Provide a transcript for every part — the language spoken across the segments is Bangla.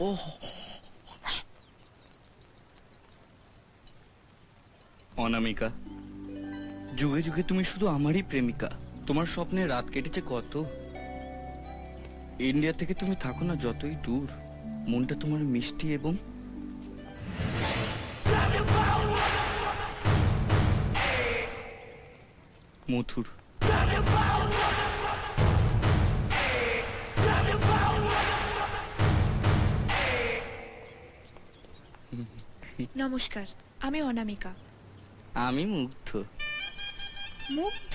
ও অনামিকা, যুগে যুগে তুমি শুধু আমারই প্রেমিকা। তোমার স্বপ্নে রাত কেটেছে কত। ইন্ডিয়া থেকে তুমি থাকো না যতই দূর, মনটা তোমার মিষ্টি এবং মধুর। নমস্কার, আমি অনামিকা। আমি মুগ্ধ। মুগ্ধ?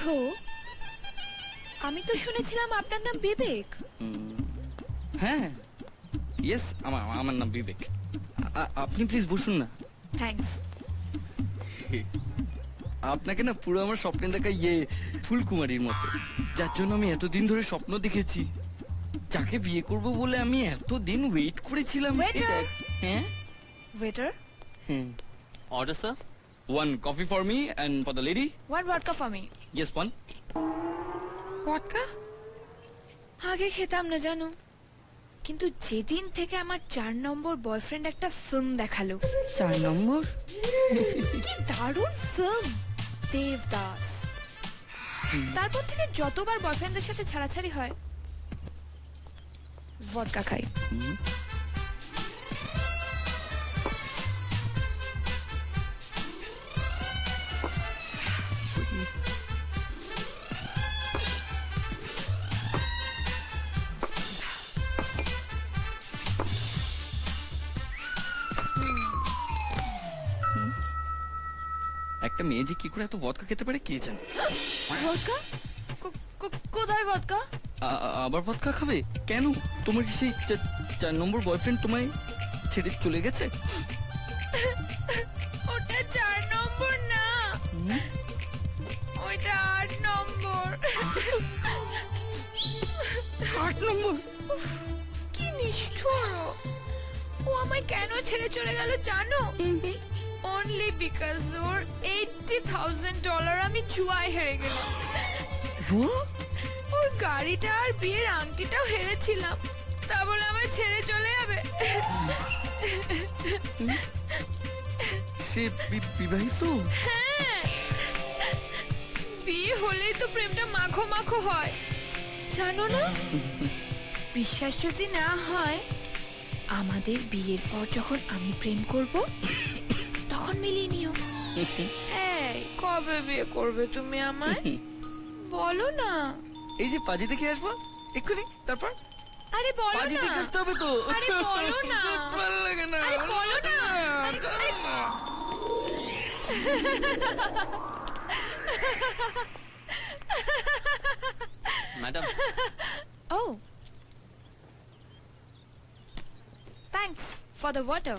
আমি তো শুনেছিলাম আপনার নাম বিবেক। হ্যাঁ, ইয়েস, আমার নাম বিবেক। আপনি প্লিজ বসুন না। থ্যাঙ্কস। আপনাকে না পুরো আমার স্বপ্নে দেখা ফুলকুমারীর মতো, যার জন্য আমি এতদিন ধরে স্বপ্ন দেখেছি, যাকে বিয়ে করব বলে আমি এতদিন ওয়েট করেছিলাম। Waiter! হ্যাঁ ওয়েটার, হ্যাঁ। Order, sir? One coffee for me and for the lady. One vodka for me. Yes, one. Vodka? আগে খেতাম না জানো, কিন্তু যেদিন থেকে আমার 4 নম্বর বয়ফ্রেন্ড একটা ফিল্ম দেখালো, 4 নম্বর? কি দারুণ ফিল্ম, দেবদাস। তারপর থেকে যতবার বয়ফ্রেন্ডদের সাথে ছাড়াছাড়ি হয়, ভডকা খাই। একটা মেয়ে যে কি করে এত ভদকা খেতে পারে কে জানে। ভডকা? কোথায় ভডকা? আবার ভদকা খাবে কেন? তোমার কি সেই 4 নম্বর বয়ফ্রেন্ড তোমায় ছেড়ে চলে গেছে? ওটা 4 নম্বর না, ওইটা 8 নম্বর। 8 নম্বর? কি নিষ্ঠুর ও! ও আমায় কেন ছেড়ে চলে গেল জানো? অনলি বিকজ ওর $80,000 আমি জুয়ায় হেরে গেলাম। ওর গাড়িটা আর বিয়ের আংটিটাও হেরেছিলাম, তা বলে আমায় ছেড়ে চলে যাবে? সে বিবাহিত? হ্যাঁ, বিয়ে হলেই তো প্রেমটা মাখো মাখো হয়, জানো না? বিশ্বাস যদি না হয়, আমাদের বিয়ের পর যখন আমি প্রেম করব, তখন মিলিয়ে নিও। এই, কবে বিয়ে করবে তুমি আমায়? বলো না। এই যে পাজি দেখে আসবো এক্ষুনি, তারপর আরে বলো পাজি না। দেখে আসতে হবে তো। আরে বলো না। ভালো লাগে না। আরে বলো না। Madam, Oh, thanks for the water.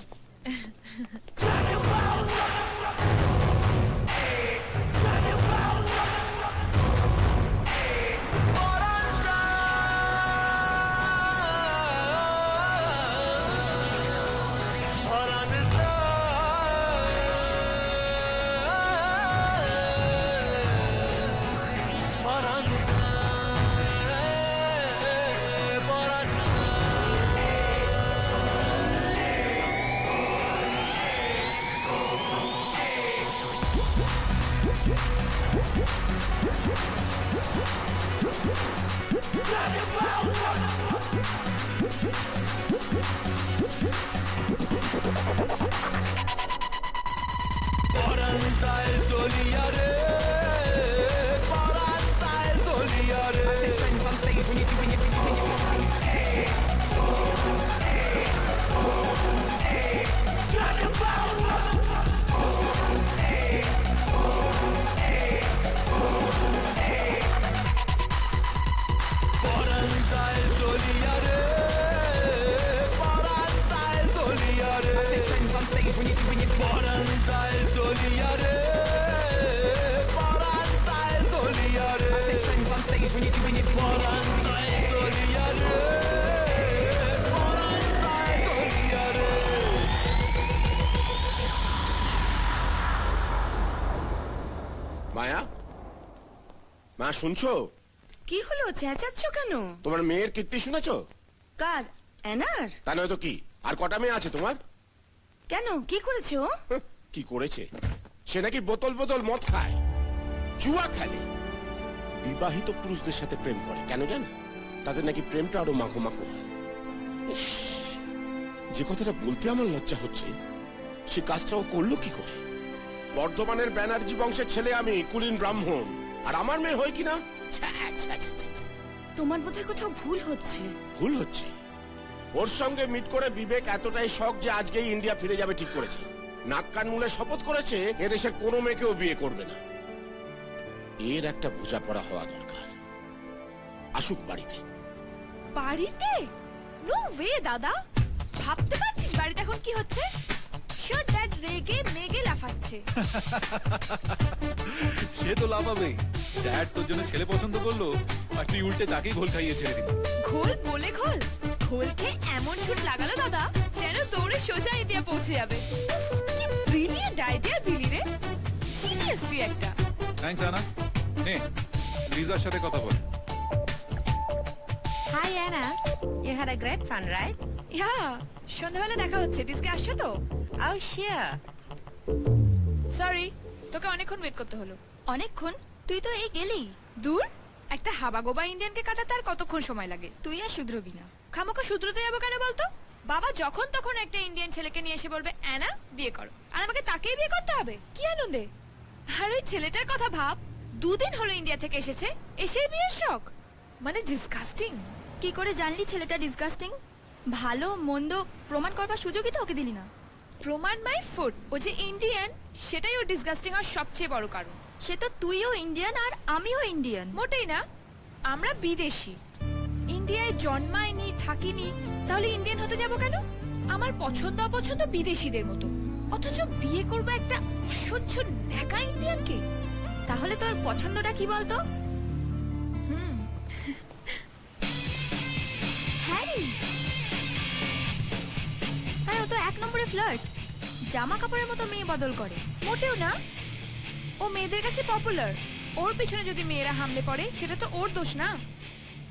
মায়া, মা শুনছো? কি হলো, চেঁচাচ্ছ কেন? তোমার মেয়ের কীর্তি শুনেছো? কার? অ্যানার? তা নয় তো কি, আর কটা মেয়ে আছে তোমার? কেন, কি করেছে ও? কি করেছে? সে নাকি বোতল বোতল মদ খায়, জুয়া খেলে, বিবাহিত পুরুষদের সাথে প্রেম করে। কেন জানো? তাদের নাকি প্রেমটা আরো মাখো মাখো হয়। ইস, যে কথাটা বলতে আমার লজ্জা হচ্ছে, সে কাজটাও করলো কি করে? বর্ধমানের ব্যানার্জি বংশের ছেলে আমি, কুলীন ব্রাহ্মণ, আর আমার মেয়ে হয় কিনা? ছ্যা, ছ্যা, ছ্যা, ছ্যা, ছ্যা। তোমার বোধহয় কোথাও ভুল হচ্ছে। ভুল হচ্ছে? ওর সঙ্গে মিট করে বিবেক এতটাই শখ যে আজকেই ইন্ডিয়া ফিরে যাবে ঠিক করেছে। নাক কান মুলে শপথ করেছে এদেশের কোনো মেয়েকেও বিয়ে করবে না। এর একটা বোঝাপড়া হওয়া দরকার। আসুক বাড়িতে। বাড়িতে? নো ওয়ে দাদা, ভাবতে পারছিস বাড়িতে এখন কি হচ্ছে? শিওর ড্যাড রেগে মেগে লাফাচ্ছে। সে তো লাফাবে। ড্যাড তোর জন্য ছেলে পছন্দ করলো আর তুই উল্টে তাকেই ঘোল খাইয়ে ছেড়ে দিলি। ঘোল বলে ঘোল, ঘোল খেয়ে এমন ছুট লাগালো দাদা যেন দৌড়ে সোজা ইন্ডিয়া পৌঁছে যাবে। উফ, কি ব্রিলিয়ান্ট আইডিয়া দিলি রে, জিনিয়াস তুই একটা। থ্যাঙ্কস আনা। নে লিজার সাথে কথা বল। Hi Anna, you had a great fun, right? ইয়া, সন্ধ্যাবেলা দেখা হচ্ছে, ডিস্কে আসছো তো? Oh sure. সরি, তোকে অনেকক্ষণ ওয়েট করতে হলো। অনেকক্ষণ? তুই তো এই গেলি। দূর, একটা হাবাগোবা ইন্ডিয়ানকে কাটাতে আর কতক্ষণ সময় লাগে? তুই আর শুধরবি না। খামোকা শুধরোতে যাবো কেন বলতো? বাবা যখন তখন একটা ইন্ডিয়ান ছেলেকে নিয়ে এসে বলবে অ্যানা বিয়ে করো, আর আমাকে তাকেই বিয়ে করতে হবে। কি আনন্দে! আর ওই ছেলেটার কথা ভাব, 2 দিন হলো ইন্ডিয়া থেকে এসেছে, এসেই বিয়ের শখ। মানে ডিসকাস্টিং। কি করে জানলি ছেলেটা ডিসগাস্টিং? ভালো মন্দ প্রমাণ করবার সুযোগই তো ওকে দিলি না। প্রমাণ মাই ফুড, ও যে ইন্ডিয়ান সেটাই ওর ডিসগাস্টিং আর সবচেয়ে বড় কারণ। সে তো তুইও ইন্ডিয়ান আর আমিও ইন্ডিয়ান। মোটেই না, আমরা বিদেশি, ইন্ডিয়ায় জন্মায়নি থাকিনি, তাহলে ইন্ডিয়ান হতে যাব কেন? আমার পছন্দ অপছন্দ বিদেশিদের মতো, অথচ বিয়ে করবো একটা অসহ্য ন্যাকা ইন্ডিয়ানকে। তাহলে তোর পছন্দটা কি বলতো? হ্যারি। হ্যাঁ, ও তো 1 নম্বরে ফ্লার্ট। জামা কাপড়ের মতো মেয়ে বদল করে। মোটেও না, ও মেয়েদের কাছে পপুলার। ওর পিছনে যদি মেয়েরা হামলে পড়ে সেটা তো ওর দোষ না।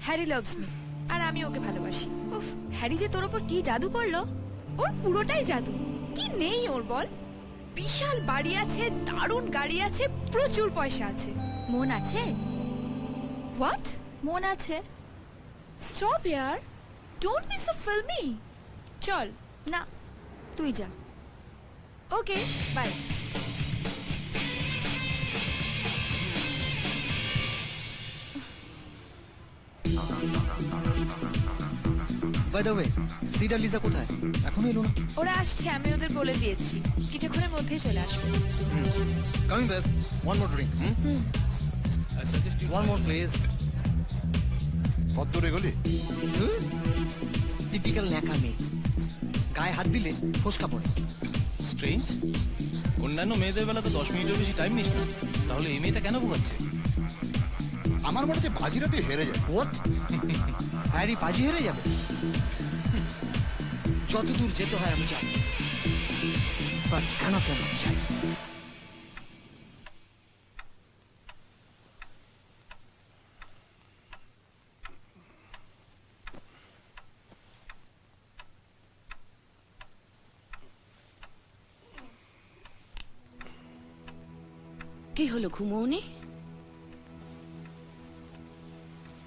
হ্যারি লাভস মি, আর আমি ওকে ভালোবাসি। উফ, হ্যারি যে তোর ওপর কি জাদু করলো। ওর পুরোটাই জাদু, কি নেই ওর বল? বিশাল বাড়ি আছে, দারুণ গাড়ি আছে, প্রচুর পয়সা আছে। মন আছে? হোয়াট? মন আছে? স্টপ ইয়ার, ডোন্ট বি সো ফিল্মি। চল। না, তুই যা। Okay, bye. By the way, সিডা লিজা কোথায়? এখনো এলো না। ওরা আসছে, আমি ওদের বলে দিয়েছি কিছুক্ষণের মধ্যেই চলে আসবে। Coming back, one more drink. One more please. কত দূরে গলি? টিপিক্যাল ন্যাকা মেয়ে, গায়ে হাত দিলে ফসকা পড়ে। স্ট্রেঞ্জ। অন্যান্য মেয়েদের বেলা তো 10 মিনিটের বেশি টাইম নিস না, তাহলে এই মেয়েটা কেন বোকাচ্ছে? আমার মনে হচ্ছে বাজিরাতে হেরে যাবে। হোয়াট? হ্যারি বাজি হেরে যাবে? যত দূর যেতে হয় আমি যাই, বাট অ্যানাকে আমি চাই। কি হলো, ঘুমোওনি?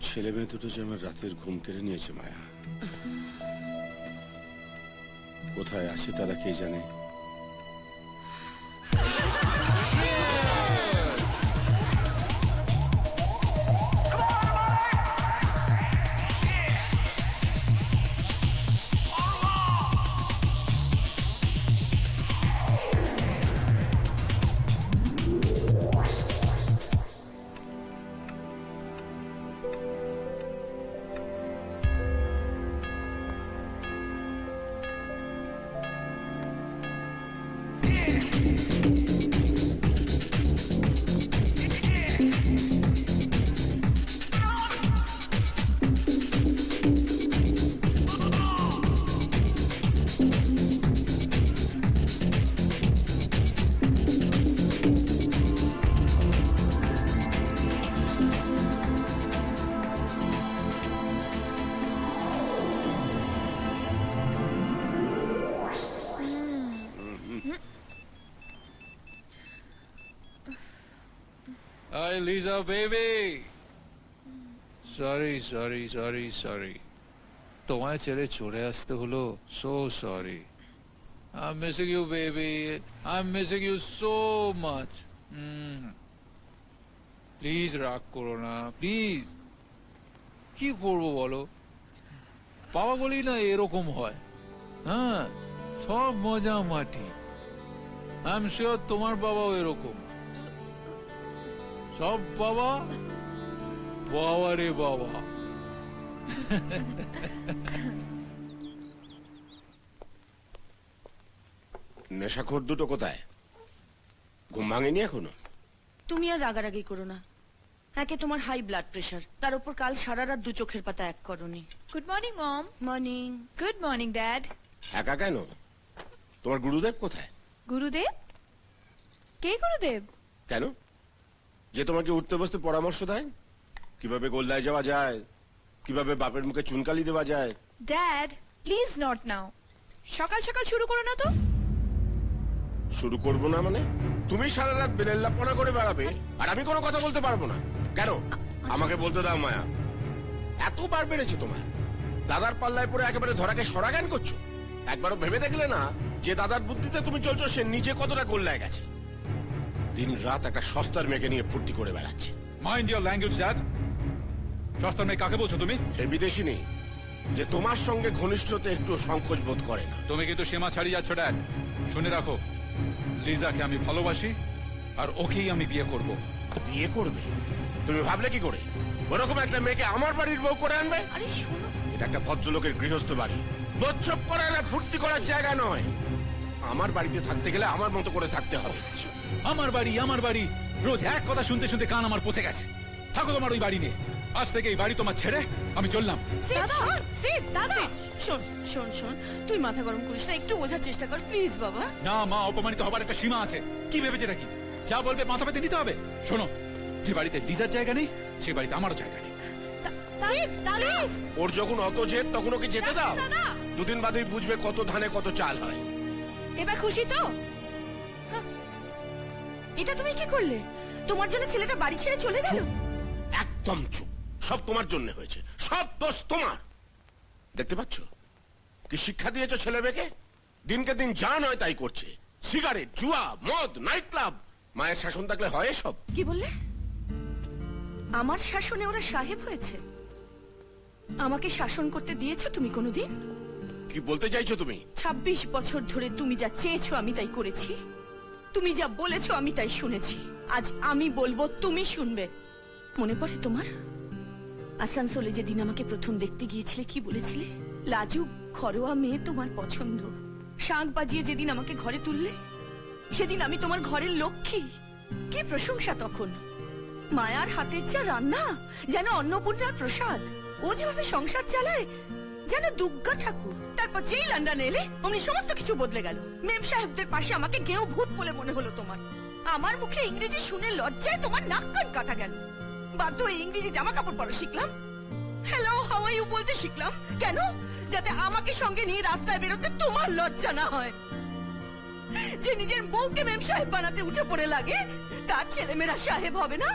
ছেলে মেয়ে দুটো যে আমার রাতের ঘুম কেড়ে নিয়েছে মায়া। কোথায় আছে তারা কে জানে। High Liza baby. সরি তোমায় ছেড়ে চলে আসতে হলো, so sorry. I am missing you baby, I am missing you so much. Please রাগ করো না, প্লিজ। কি করবো বলো, বাবা বলি না এরকম হয়। হ্যাঁ, সব মজা মাটি। আই এম শিওর তোমার বাবাও এরকম। সব বাবা, বাবা রে বাবা। নেশাখোর দুটো কোথায়? ঘুম ভাঙেনি এখনো? তুমি আর রাগারাগি করো না। একে তোমার হাই ব্লাড প্রেশার, তার উপর কাল সারা রাত 2 চোখের পাতা এক করনি। Good morning mom. Morning. Good morning dad. একা কেন? তোমার গুরুদেব কোথায়? গুরুদেব? কে গুরুদেব? কেন? যে তোমাকে উঠতে বসতে পরামর্শ দেয়, কিভাবে গোল্লায় যাওয়া যায়, কিভাবে বাপের মুখে চুনকালি দেওয়া যায়। Dad please not now. সকাল সকাল শুরু করো না তো। শুরু করবো না মানে? তুমি সারা রাত বেলেল্লাপনা করে বেড়াবে আর আমি কোনো কথা বলতে পারবো না কেন? আমাকে বলতে দাও মায়া, এতবার বেড়েছে তোমার। দাদার পাল্লায় পড়ে একেবারে ধরাকে সরাজ্ঞান করছো। একবারও ভেবে দেখলে না যে দাদার বুদ্ধিতে তুমি চলছো, সে নিজে কতটা গোল্লায় গেছে। দিন রাত একটা সস্তার মেয়েকে নিয়ে ফুর্তি করে বেড়াচ্ছে। Mind your language dad. সস্তার মেয়ে কাকে বলছো তুমি? সেই বিদেশি নেই যে তোমার সঙ্গে ঘনিষ্ঠতে একটু সংকোচ বোধ করে না। তুমি কিন্তু সীমা ছাড়িয়ে যাচ্ছ ড্যাড। শুনে রাখো, লিজাকে আমি ভালোবাসি আর ওকেই আমি বিয়ে করব। বিয়ে করবে? তুমি ভাবলে কি করে ওরকম একটা মেয়েকে আমার বাড়ির বউ করে আনবে? আরে শোনো, এটা একটা ভদ্রলোকের গৃহস্থ বাড়ি, বোধছপ করার আর ফুর্তি করার জায়গা নয়। আমার বাড়িতে থাকতে গেলে আমার মতো করে থাকতে হবে। আমার বাড়ি রোজ এক কথা শুনতে শুনতে কান আমার পচে গেছে। থাকো তোমার ওই বাড়ি নিয়ে। আজ থেকে এই বাড়ি তোমার ছেড়ে আমি চললাম। শোন, তুই মাথা গরম করিস না, একটু বোঝার চেষ্টা কর প্লিজ বাবা। না মা, অপমানিত হবার একটা সীমা আছে। কি ভেবেছে নাকি যা বলবে মাথা পেতে নিতে হবে? শোনো, যে বাড়িতে লিজার জায়গা নেই সে বাড়িতে আমারও জায়গা নেই। ওর যখন অত জেদ তখন ওকে যেতে দাও। দুদিন বাদেই বুঝবে কত ধানে কত চাল হয়। এবার খুশি তো? এটা তুমি কি করলে? তোমার জন্য ছেলেটা বাড়ি ছেড়ে চলে গেল। একদম চুপ। সব তোমার জন্য হয়েছে, সব দোষ তোমার। দেখতে পাচ্ছ কি শিক্ষা দিয়েছো ছেলে মেয়েকে? দিনকে দিন যা নয় তাই করছে। সিগারেট, জুয়া, মদ, নাইট ক্লাব। মায়ের শাসন থাকলে হয় সব। কি বললে? আমার শাসনে ওরা সাহেব হয়েছে? আমাকে শাসন করতে দিয়েছো তুমি কোনোদিন? কি বলতে চাইছো তুমি? 26 বছর ধরে তুমি যা চেয়েছো আমি তাই করেছি, তুমি যা বলেছো আমি তাই শুনেছি। আজ আমি বলবো, তুমি শুনবে। মনে পড়ে তোমার আসানসোলে যেদিন আমাকে প্রথম দেখতে গিয়েছিলে, কি বলেছিলে? লাজুক ঘরোয়া মেয়ে তোমার পছন্দ। শাঁখ বাজিয়ে যেদিন আমাকে ঘরে তুললে, সেদিন আমি তোমার ঘরের লক্ষ্মী। কি প্রশংসা তখন! মায়ার হাতের যা রান্না, যেন অন্নপূর্ণার প্রসাদ। ও যেভাবে সংসার চালায়, যেন দুর্গা ঠাকুর। তারপর যেই লন্ডনে এলে অমনি সমস্ত কিছু বদলে গেল। মেম সাহেবদের পাশে আমাকে গেও ভূত বলে মনে হলো তোমার। আমার মুখে ইংরেজি শুনে লজ্জায় তোমার নাক কান কাটা গেল। বাধ্য হয়ে ইংরেজি জামা কাপড় পরা শিখলাম। হ্যালো হাউ আর ইউ বলতে শিখলাম। কেন? যাতে আমাকে সঙ্গে নিয়ে রাস্তায় বেরোতে তোমার লজ্জা না হয়। যে নিজের বউকে মেম সাহেব বানাতে উঠে পড়ে লাগে, তার ছেলেমেয়েরা সাহেব হবে না?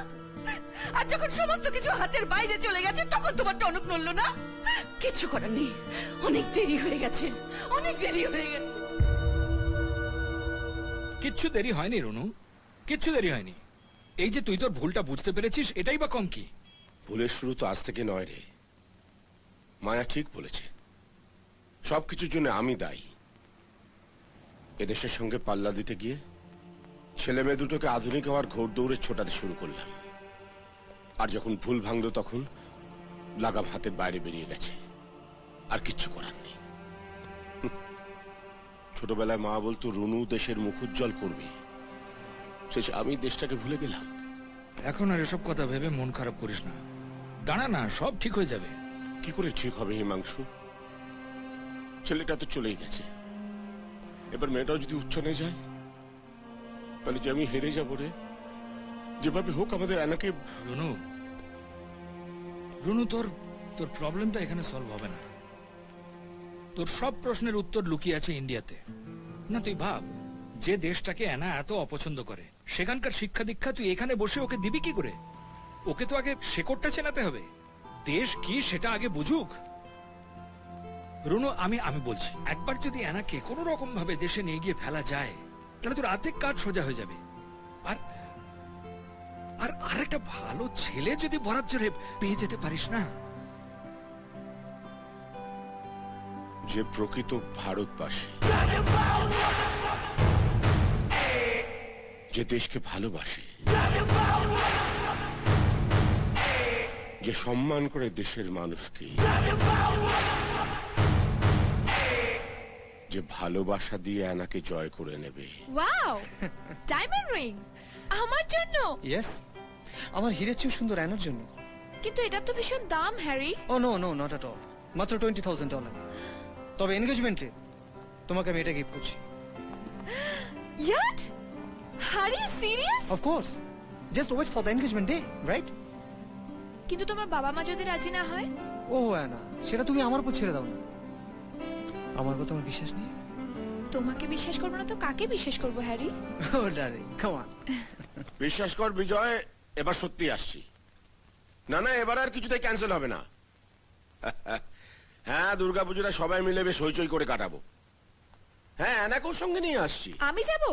আর যখন সমস্ত কিছু হাতের বাইরে চলে গেছে তখন তোমার টনক নড়লো না? কিছু করার নেই, অনেক দেরি হয়ে গেছে, অনেক দেরি হয়ে গেছে। কিচ্ছু দেরি হয়নি রনু, কিচ্ছু দেরি হয়নি। এই যে তুই তোর ভুলটা বুঝতে পেরেছিস, এটাই বা কম কি? ভুলের শুরু তো আজ থেকে নয় রে। মায়া ঠিক বলেছে, সবকিছুর জন্য আমি দায়ী। এদেশের সঙ্গে পাল্লা দিতে গিয়ে ছেলে মেয়ে দুটোকে আধুনিক হওয়ার ঘোর দৌড়ে ছোটাতে শুরু করলাম। আর যখন ভুল ভাঙলো তখন লাগাম হাতের বাইরে বেরিয়ে গেছে। আর কিচ্ছু করার নেই। ছোটবেলায় মা বলতো রুনু দেশের মুখ উজ্জ্বল করবে, শেষে আমি দেশটাকে ভুলে গেলাম। এখন আর এসব কথা ভেবে মন খারাপ করিস না, দাঁড়া না, সব ঠিক হয়ে যাবে। কি করে ঠিক হবে হিমাংশু? ছেলেটা তো চলেই গেছে, এবার মেয়েটাও যদি উচ্ছনে যায় তাহলে যে আমি হেরে যাবো রে। যেভাবে হোক আমাদের এনাকে। রুনু, রুনু, তোর প্রবলেমটা এখানে সলভ হবে না। তোর সব প্রশ্নের উত্তর লুকিয়ে আছে ইন্ডিয়াতে। না তুই ভাব, যে দেশটাকে অ্যানা এত অপছন্দ করে সেখানকার শিক্ষা দীক্ষা তুই এখানে বসে ওকে দিবি কি করে? ওকে তো আগে শেকড়টা চেনাতে হবে। দেশ কি সেটা আগে বুঝুক। রুনু, আমি বলছি, একবার যদি অ্যানাকে কোনো রকম ভাবে দেশে নিয়ে গিয়ে ফেলা যায় তাহলে তোর অর্ধেক কাজ সোজা হয়ে যাবে। আর আর আরেকটা ভালো ছেলে যদি বরাত জোরে পেয়ে যেতে পারিস না। যে প্রকৃত ভারতবাসী, যে দেশকে ভালোবাসে, যে সম্মান করে দেশের মানুষকে, যে ভালোবাসা দিয়ে অ্যানাকে জয় করে নেবে। ওয়াও, ডায়মন্ড রিং আমার জন্য। ইয়েস, আমার হীরের চেয়েও সুন্দর অ্যানার জন্য। কিন্তু এটা তো ভীষণ দাম, Harry. Oh no no, not at all, মাত্র $20,000। তবে এনগেজমেন্টে তোমাকে আমি এটা গিফট করছি। Yacht, are you serious? Of course, just wait for the engagement day, right? কিন্তু তোমার বাবা মা যদি রাজি না হয়? ও অ্যানা, সেটা তুমি আমার উপর ছেড়ে দাও না। আমার কথা তোমার বিশ্বাস নেই? তোমাকে বিশ্বাস করবো না তো কাকে বিশ্বাস করবো, Harry? Oh darling, come on. বিশ্বাস কর বিজয়, এবার সত্যি আসছি। না না, এবার আর কিছুতেই ক্যান্সেল হবে না। হ্যাঁ, দুর্গাপুজোটা সবাই মিলে বেশ হইচই করে কাটাবো। হ্যাঁ, অ্যানাকেও সঙ্গে নিয়ে আসছি। আমি যাব?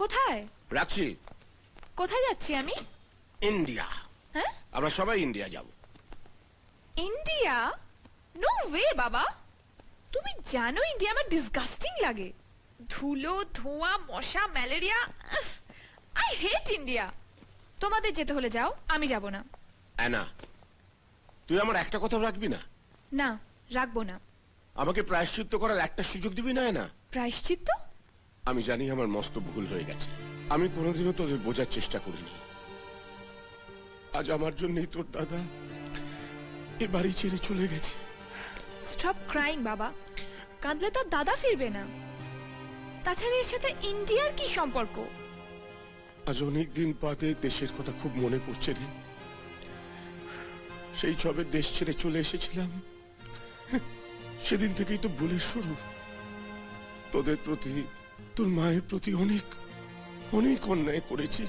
কোথায়? রাখছি। কোথায় যাচ্ছি আমি? ইন্ডিয়া। হ্যাঁ, আমরা সবাই ইন্ডিয়া যাব। ইন্ডিয়া? নো ওয়ে বাবা, তুমি জানো ইন্ডিয়া আমার ডিসগাস্টিং লাগে। ধুলো, ধোঁয়া, মশা, ম্যালেরিয়া। I hate India. তোমাদের যেতে হলে যাও, আমি যাব না। অ্যানা, তুই আমার একটা কথা রাখবি না? না, রাখবো না। আমাকে প্রায়শ্চিত্ত করার একটা সুযোগ দিবি না অ্যানা? প্রায়শ্চিত্ত? আমি জানি আমার মস্ত ভুল হয়ে গেছে। আমি কোনোদিনও তোদের বোঝার চেষ্টা করিনি। আজ আমার জন্যই তোর দাদা এ বাড়ি ছেড়ে চলে গেছে। স্টপ ক্রাইং বাবা, কাঁদলে তো দাদা ফিরবে না। তাছাড়া এর সাথে ইন্ডিয়ার কি সম্পর্ক? আজ অনেকদিন বাদে দেশের কথা খুব মনে পড়ছে রে। সেই সবে দেশ ছেড়ে চলে এসেছিলাম, সেদিন থেকেই তো ভুলের শুরু। তোদের প্রতি, তোর মায়ের প্রতি অনেক অনেক অন্যায় করেছি।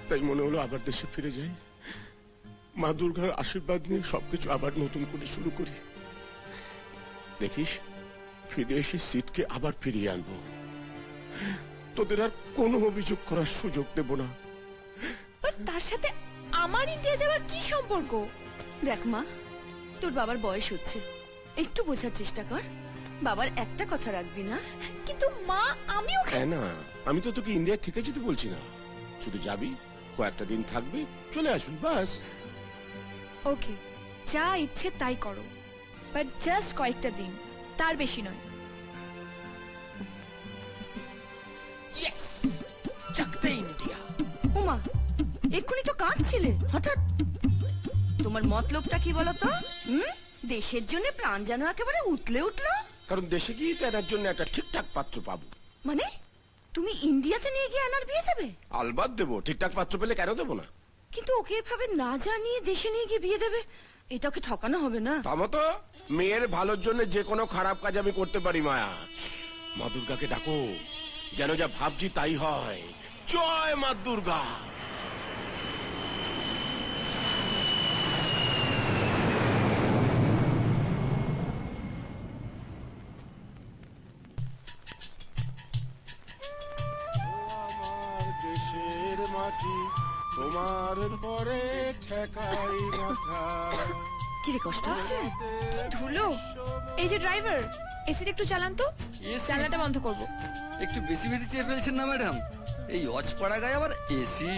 তাই মনে হলো আবার দেশে ফিরে যাই, মা দুর্গার আশীর্বাদ নিয়ে সবকিছু আবার নতুন করে শুরু করি। দেখিস, ফিরে এসে সিটকে আবার ফিরিয়ে আনবো। তোদের আর কোনো অভিযোগ করার সুযোগ দেব না। বাট তার সাথে আমার ইন্ডিয়া যাওয়ার কি সম্পর্ক? দেখ মা, তোর বাবার বয়স হচ্ছে, একটু বোঝার চেষ্টা কর। বাবার একটা কথা রাখবি না? কিন্তু মা, আমিও হ্যাঁ না, আমি তো তোকে ইন্ডিয়া থেকে যেতে বলছি না। শুধু যাবি, কয়েকটা দিন থাকবি, চলে আসবি, বাস। ওকে, যা ইচ্ছে তাই করো, বাট জাস্ট কয়েকটা দিন, তার বেশি নয়। ইন্ডিয়া। উমা, এক্ষুনি তো কাঁদছিলে, হঠাৎ তোমার মতলবটা কি বলতো? দেশের জন্য প্রাণ যেন একেবারে উতলে উঠলো। কারণ দেশে গিয়ে তো এনার জন্য একটা ঠিকঠাক পাত্র পাবো। মানে তুমি ইন্ডিয়াতে নিয়ে গিয়ে আনার বিয়ে দেবে? আলবাত দেবো, ঠিকঠাক পাত্র পেলে কেন দেবো না? কিন্তু ওকে এভাবে না জানিয়ে দেশে নিয়ে গিয়ে বিয়ে দেবে, এটা ওকে ঠকানো হবে না? থামো তো, মেয়ের ভালোর জন্য যে কোনো খারাপ কাজ আমি করতে পারি। মায়া, মা দুর্গাকে ডাকো, যেন যা ভাবছি তাই হয়। জয় মা দুর্গা। দেশের মাটি তোমার পরে ঠেকাই মাথা। কি রে, কষ্ট হচ্ছে? কি ধুলো! এই যে ড্রাইভার, এসিটা একটু চালান তো, জানলাটা বন্ধ করব। একটু বেশি বেশি চেয়ে ফেলছেন না ম্যাডাম? এই অজপাড়া গায়ে আবার এসি।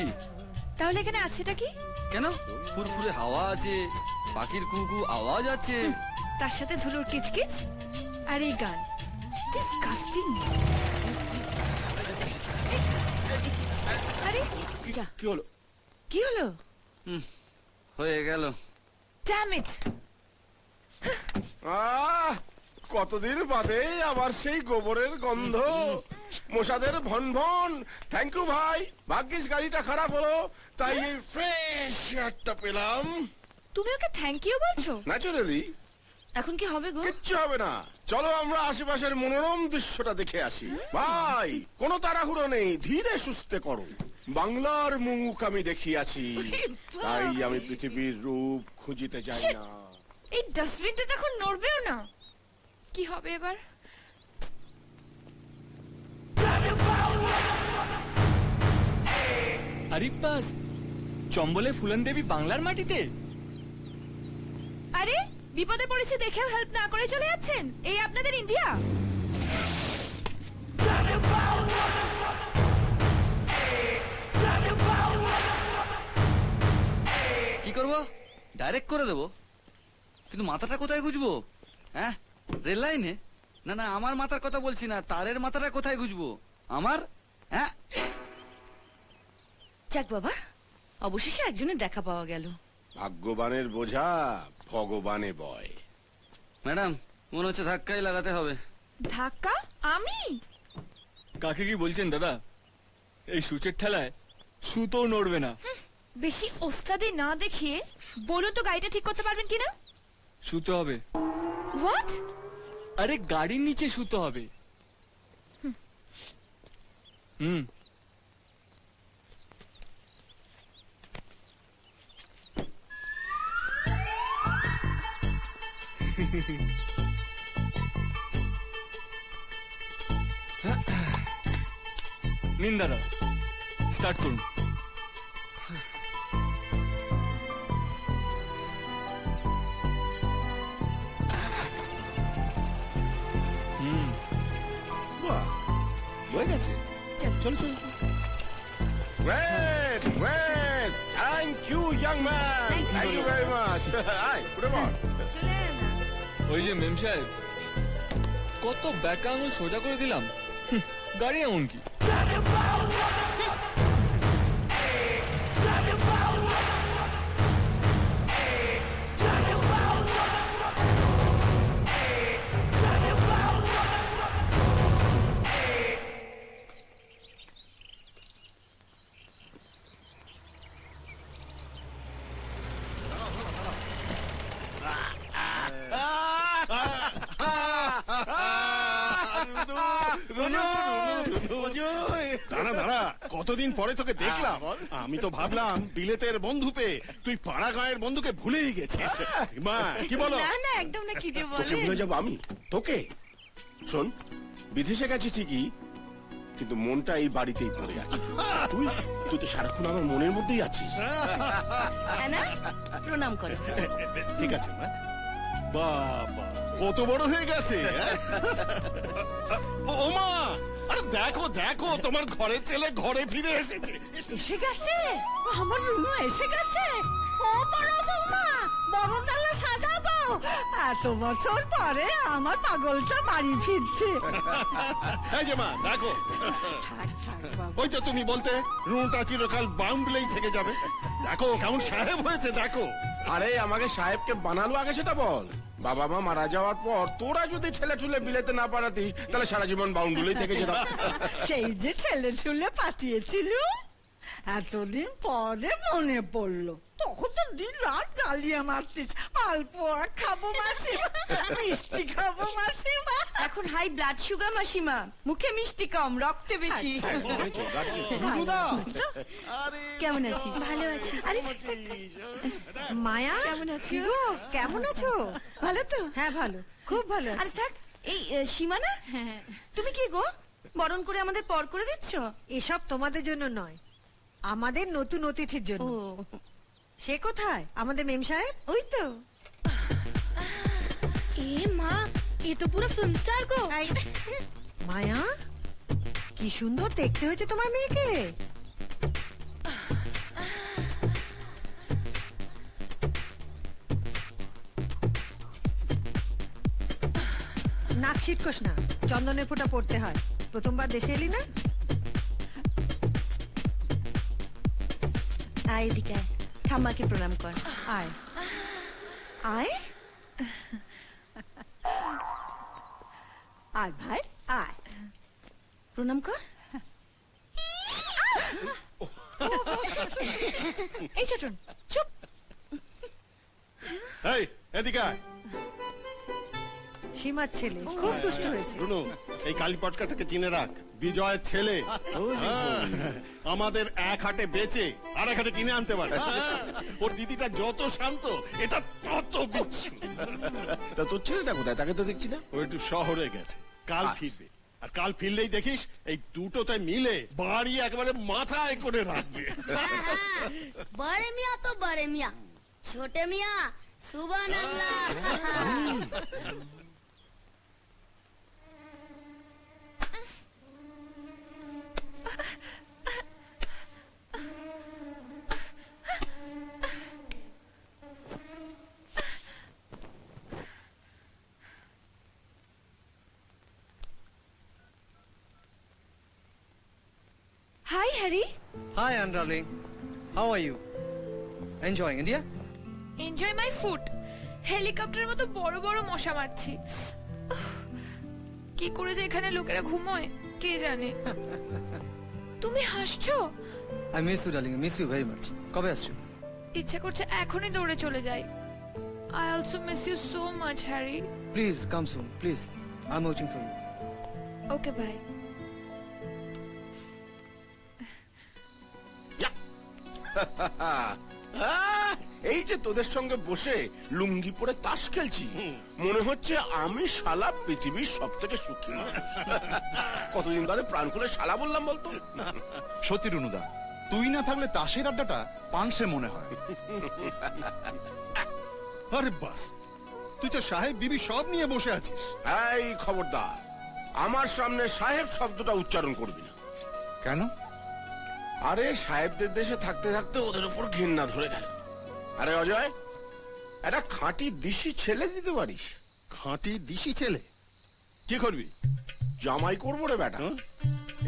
তাহলে এখানে আছেটা কি? কেন, ফুরফুরে হাওয়া আছে, পাখির কুকু আওয়াজ আছে, তার সাথে ধুলোর কিচকিচ আর এই গান। ডিসগাস্টিং। আরে যা, কি হলো? কি হলো? হয়ে গেল। Damn it! কতদিন বাদে আবার সেই গোবরের গন্ধ, মশাদের ভন ভন। থ্যাংক ইউ ভাই, ভাগ্যিস গাড়িটা খারাপ হলো, তাই এই ফ্রেশ এয়ারটা পেলাম। তুমি ওকে থ্যাংক ইউ বলছো? ন্যাচুরালি, এখন কি হবে গো? কিচ্ছু হবে না, চলো আমরা আশেপাশের মনোরম দৃশ্যটা দেখে আসি। ভাই, কোনো তাড়াহুড়ো নেই, ধীরে সুস্থে করো। বাংলার মুখ আমি দেখিয়াছি, তাই আমি পৃথিবীর রূপ খুঁজিতে যাই না। এই ডাস্টবিনটা তখন নড়বেও না। কি হবে এবার? আরিফবাস, চম্বলে ফুলন দেবী বাংলার মাটিতে? আরে বিপদে পড়েছে দেখেও হেল্প না করে চলে যাচ্ছেন। এই আপনাদের ইন্ডিয়া? কি করবো? ডাইরেক্ট করে দেবো, কিন্তু মাথাটা কোথায় গুজবো? হ্যাঁ, রেল লাইনে? না না, আমার মাথার কথা বলছি না, তারের মাথাটা কোথায় গুজবো আমার? হ্যাঁ, যাক বাবা, অবশেষে একজনের দেখা পাওয়া গেল। ভাগ্যবানের বোঝা ভগবানে বয়। ম্যাডাম, মনে হচ্ছে ধাক্কাই লাগাতে হবে। ধাক্কা? আমি? কাকে কি বলছেন দাদা? এই সূচের ঠেলায় সুতো নড়বে না। বেশি ওস্তাদি না দেখিয়ে বলুন তো গাড়িটা ঠিক করতে পারবেন কিনা? শুতে হবে। হোয়াট? আরে গাড়ির নিচে শুতে হবে। হুম। নিন দাদা, স্টার্ট করুন। বাহ, হয়ে গেছে। চলো চলো। Great great, thank you young man, thank you very much. আয় উঠে পড়। চলে না। ওই যে মেম সাহেব, কত ব্যাকা আঙুল সোজা করে দিলাম, গাড়ি এমন কি? দাঁড়া দাঁড়া, কতদিন পরে তোকে দেখলাম। আমি তো ভাবলাম বিলেতের বন্ধু পেয়ে তুই পাড়া গাঁয়ের বন্ধুকে ভুলেই গেছিস। মা কি বলো? না না, একদম না, কি যে তোকে বলে। ভুলে যাবো আমি? তোকে? শোন, বিদেশে গেছি ঠিকই, কিন্তু মনটা এই বাড়িতেই পড়ে আছে। তুই তুই তো সারাক্ষণ আমার মনের মধ্যেই আছিস। হ্যাঁ না, প্রণাম করো। ঠিক আছে মা। বাবা, কত বড় হয়ে গেছে। ও মা, আরে দেখো দেখো, তোমার ঘরের ছেলে ঘরে ফিরে এসেছে। এসে গেছে? আমার রুনু এসে গেছে? ও বড় বৌমা, বড় ডালা সাজাবো। এত বছর পরে আমার পাগলটা বাড়ি ফিরছে। এই যে মা দেখো, ওই তো তুমি বলতে রুনটা চিরকাল বাউন্ডলেই থেকে যাবে। দেখো কেমন সাহেব হয়েছে দেখো। আরে আমাকে সাহেবকে বানালো আগে সেটা বল। বাবা মা মারা যাওয়ার পর তোরা যদি ছেলে ঠুলে বিলেতে না পাঠাতিস, তাহলে সারা জীবন বাউন্ডুলেই থেকে যেতাম। সেই যে ঠেলে ঠুলে পাঠিয়েছিল, এতদিন পরে মনে পড়লো। তখন তো দিন রাত জ্বালিয়ে মারতিস। মালপোয়া খাবো মাসিমা, মিষ্টি খাবো মাসিমা। এখন হাই ব্লাড সুগার মাসিমা, মুখে মিষ্টি কম, রক্তে বেশি। কেমন আছিস? ভালো আছি। আরে মায়া, কেমন আছিস? গো, কেমন আছো? ভালো তো? হ্যাঁ ভালো, খুব ভালো আরে আছি। থাক, এই সীমা না? তুমি কি গো বরণ করে আমাদের পর করে দিচ্ছ? এসব তোমাদের জন্য নয়, আমাদের নতুন অতিথির ও জন্য। সে কোথায় আমাদের মেম সাহেব? ওই তো। এ মা, এ তো পুরো ফিল্ম স্টার গো। এই, মায়া, কি সুন্দর দেখতে হয়েছে তোমার মেয়েকে। নাক ছিটকোস না, চন্দনের ফোঁটা পড়তে হয়। প্রথমবার দেশে এলি না? আয় এদিকে আয়, ঠাম্মাকে প্রণাম কর। আয় আয় আয় ভাই, আয় প্রণাম কর। এই ছোটন চুপ। এই এদিকে আয়। মাসিমার ছেলে খুব দুষ্ট হয়েছে। রুনু, এই কালী পটকাটাকে চিনে রাখ, বিজয়ের ছেলে। হ্যাঁ, আমাদের এক হাটে বেচে আর এক হাটে কিনে আনতে পারে। ওর দিদিটা যত শান্ত, এটা তত বিচ্ছু। তা তোর ছেলেটা কোথায়? তাকে তো দেখছি না। ও একটু শহরে গেছে, কাল ফিরবে। আর কাল ফিরলেই দেখিস এই দুটোতে মিলে বাড়ি একেবারে মাথায় করে রাখবে। बड़े मियाँ तो बड़े मियाँ, छोटे मियाँ सुभान अल्लाह। Hi Harry. Hi, Anne darling. How are you? Enjoying India? Enjoy my food. হেলিকপ্টারের মতো বড় বড় মশা মারছি। উফ, কি করে যে এখানে লোকেরা ঘুমোয় কে জানে। তুমি হাসছো? I miss you, darling. I miss you very much. কবে আসছো? ইচ্ছে করছে এখনই দৌড়ে চলে যাই। I also miss you so much, Harry. Please come soon, please. I'm waiting for you. Okay, bye. এই যে তোদের সঙ্গে বসে লুঙ্গি পরে তাস খেলছি, মনে হচ্ছে আমি শালা পৃথিবীর সব থেকে সুখী মানুষ। কতদিন বাদে প্রাণ খুলে শালা বললাম বলতো। সত্যি রুনুদা, তুই না থাকলে তাসের আড্ডাটা পানসে মনে হয়। আরে বাস, তুই তো সাহেব বিবি সব নিয়ে বসে আছিস। এই খবরদার, আমার সামনে সাহেব শব্দটা উচ্চারণ করবি না। কেন? আরে সাহেবদের দেশে থাকতে থাকতে ওদের উপর ঘৃণা ধরে গেল। আরে অজয়, একটা খাঁটি দিশি ছেলে দিতে পারিস? খাঁটি দিশি ছেলে? কি করবি? জামাই করবো রে বেটা।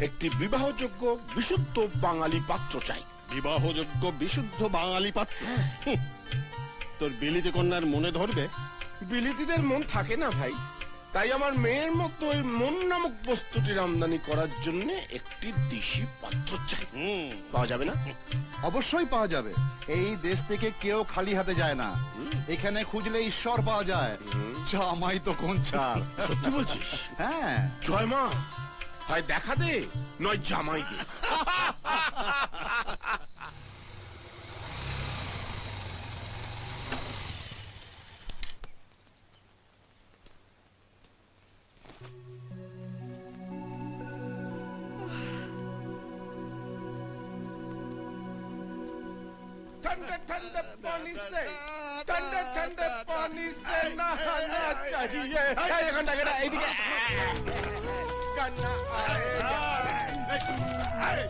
একটি বিবাহযোগ্য বিশুদ্ধ বাঙালি পাত্র চাই। বিবাহযোগ্য বিশুদ্ধ বাঙালি পাত্র? হুঁ, তোর বিলিতি কন্যার মনে ধরবে? বিলিতিদের মন থাকে না ভাই, তাই আমার মেয়ের মতো ওই মন নামক বস্তুটির আমদানি করার জন্য একটি দিশি পাত্র চাই। পাওয়া যাবে না? অবশ্যই পাওয়া যাবে। এই দেশ থেকে কেউ খালি হাতে যায় না। এখানে খুঁজলে ঈশ্বর পাওয়া যায়। জামাই তো কোন ছাড়। সত্যি বলছিস? হ্যাঁ। জয় মা, হয় দেখা দে নয় জামাই দে। ठंडे ठंडे पानी से ठंडे ठंडे पानी से नहाना चाहिए। এই ঘন্টা কেটে এইদিকে কান্না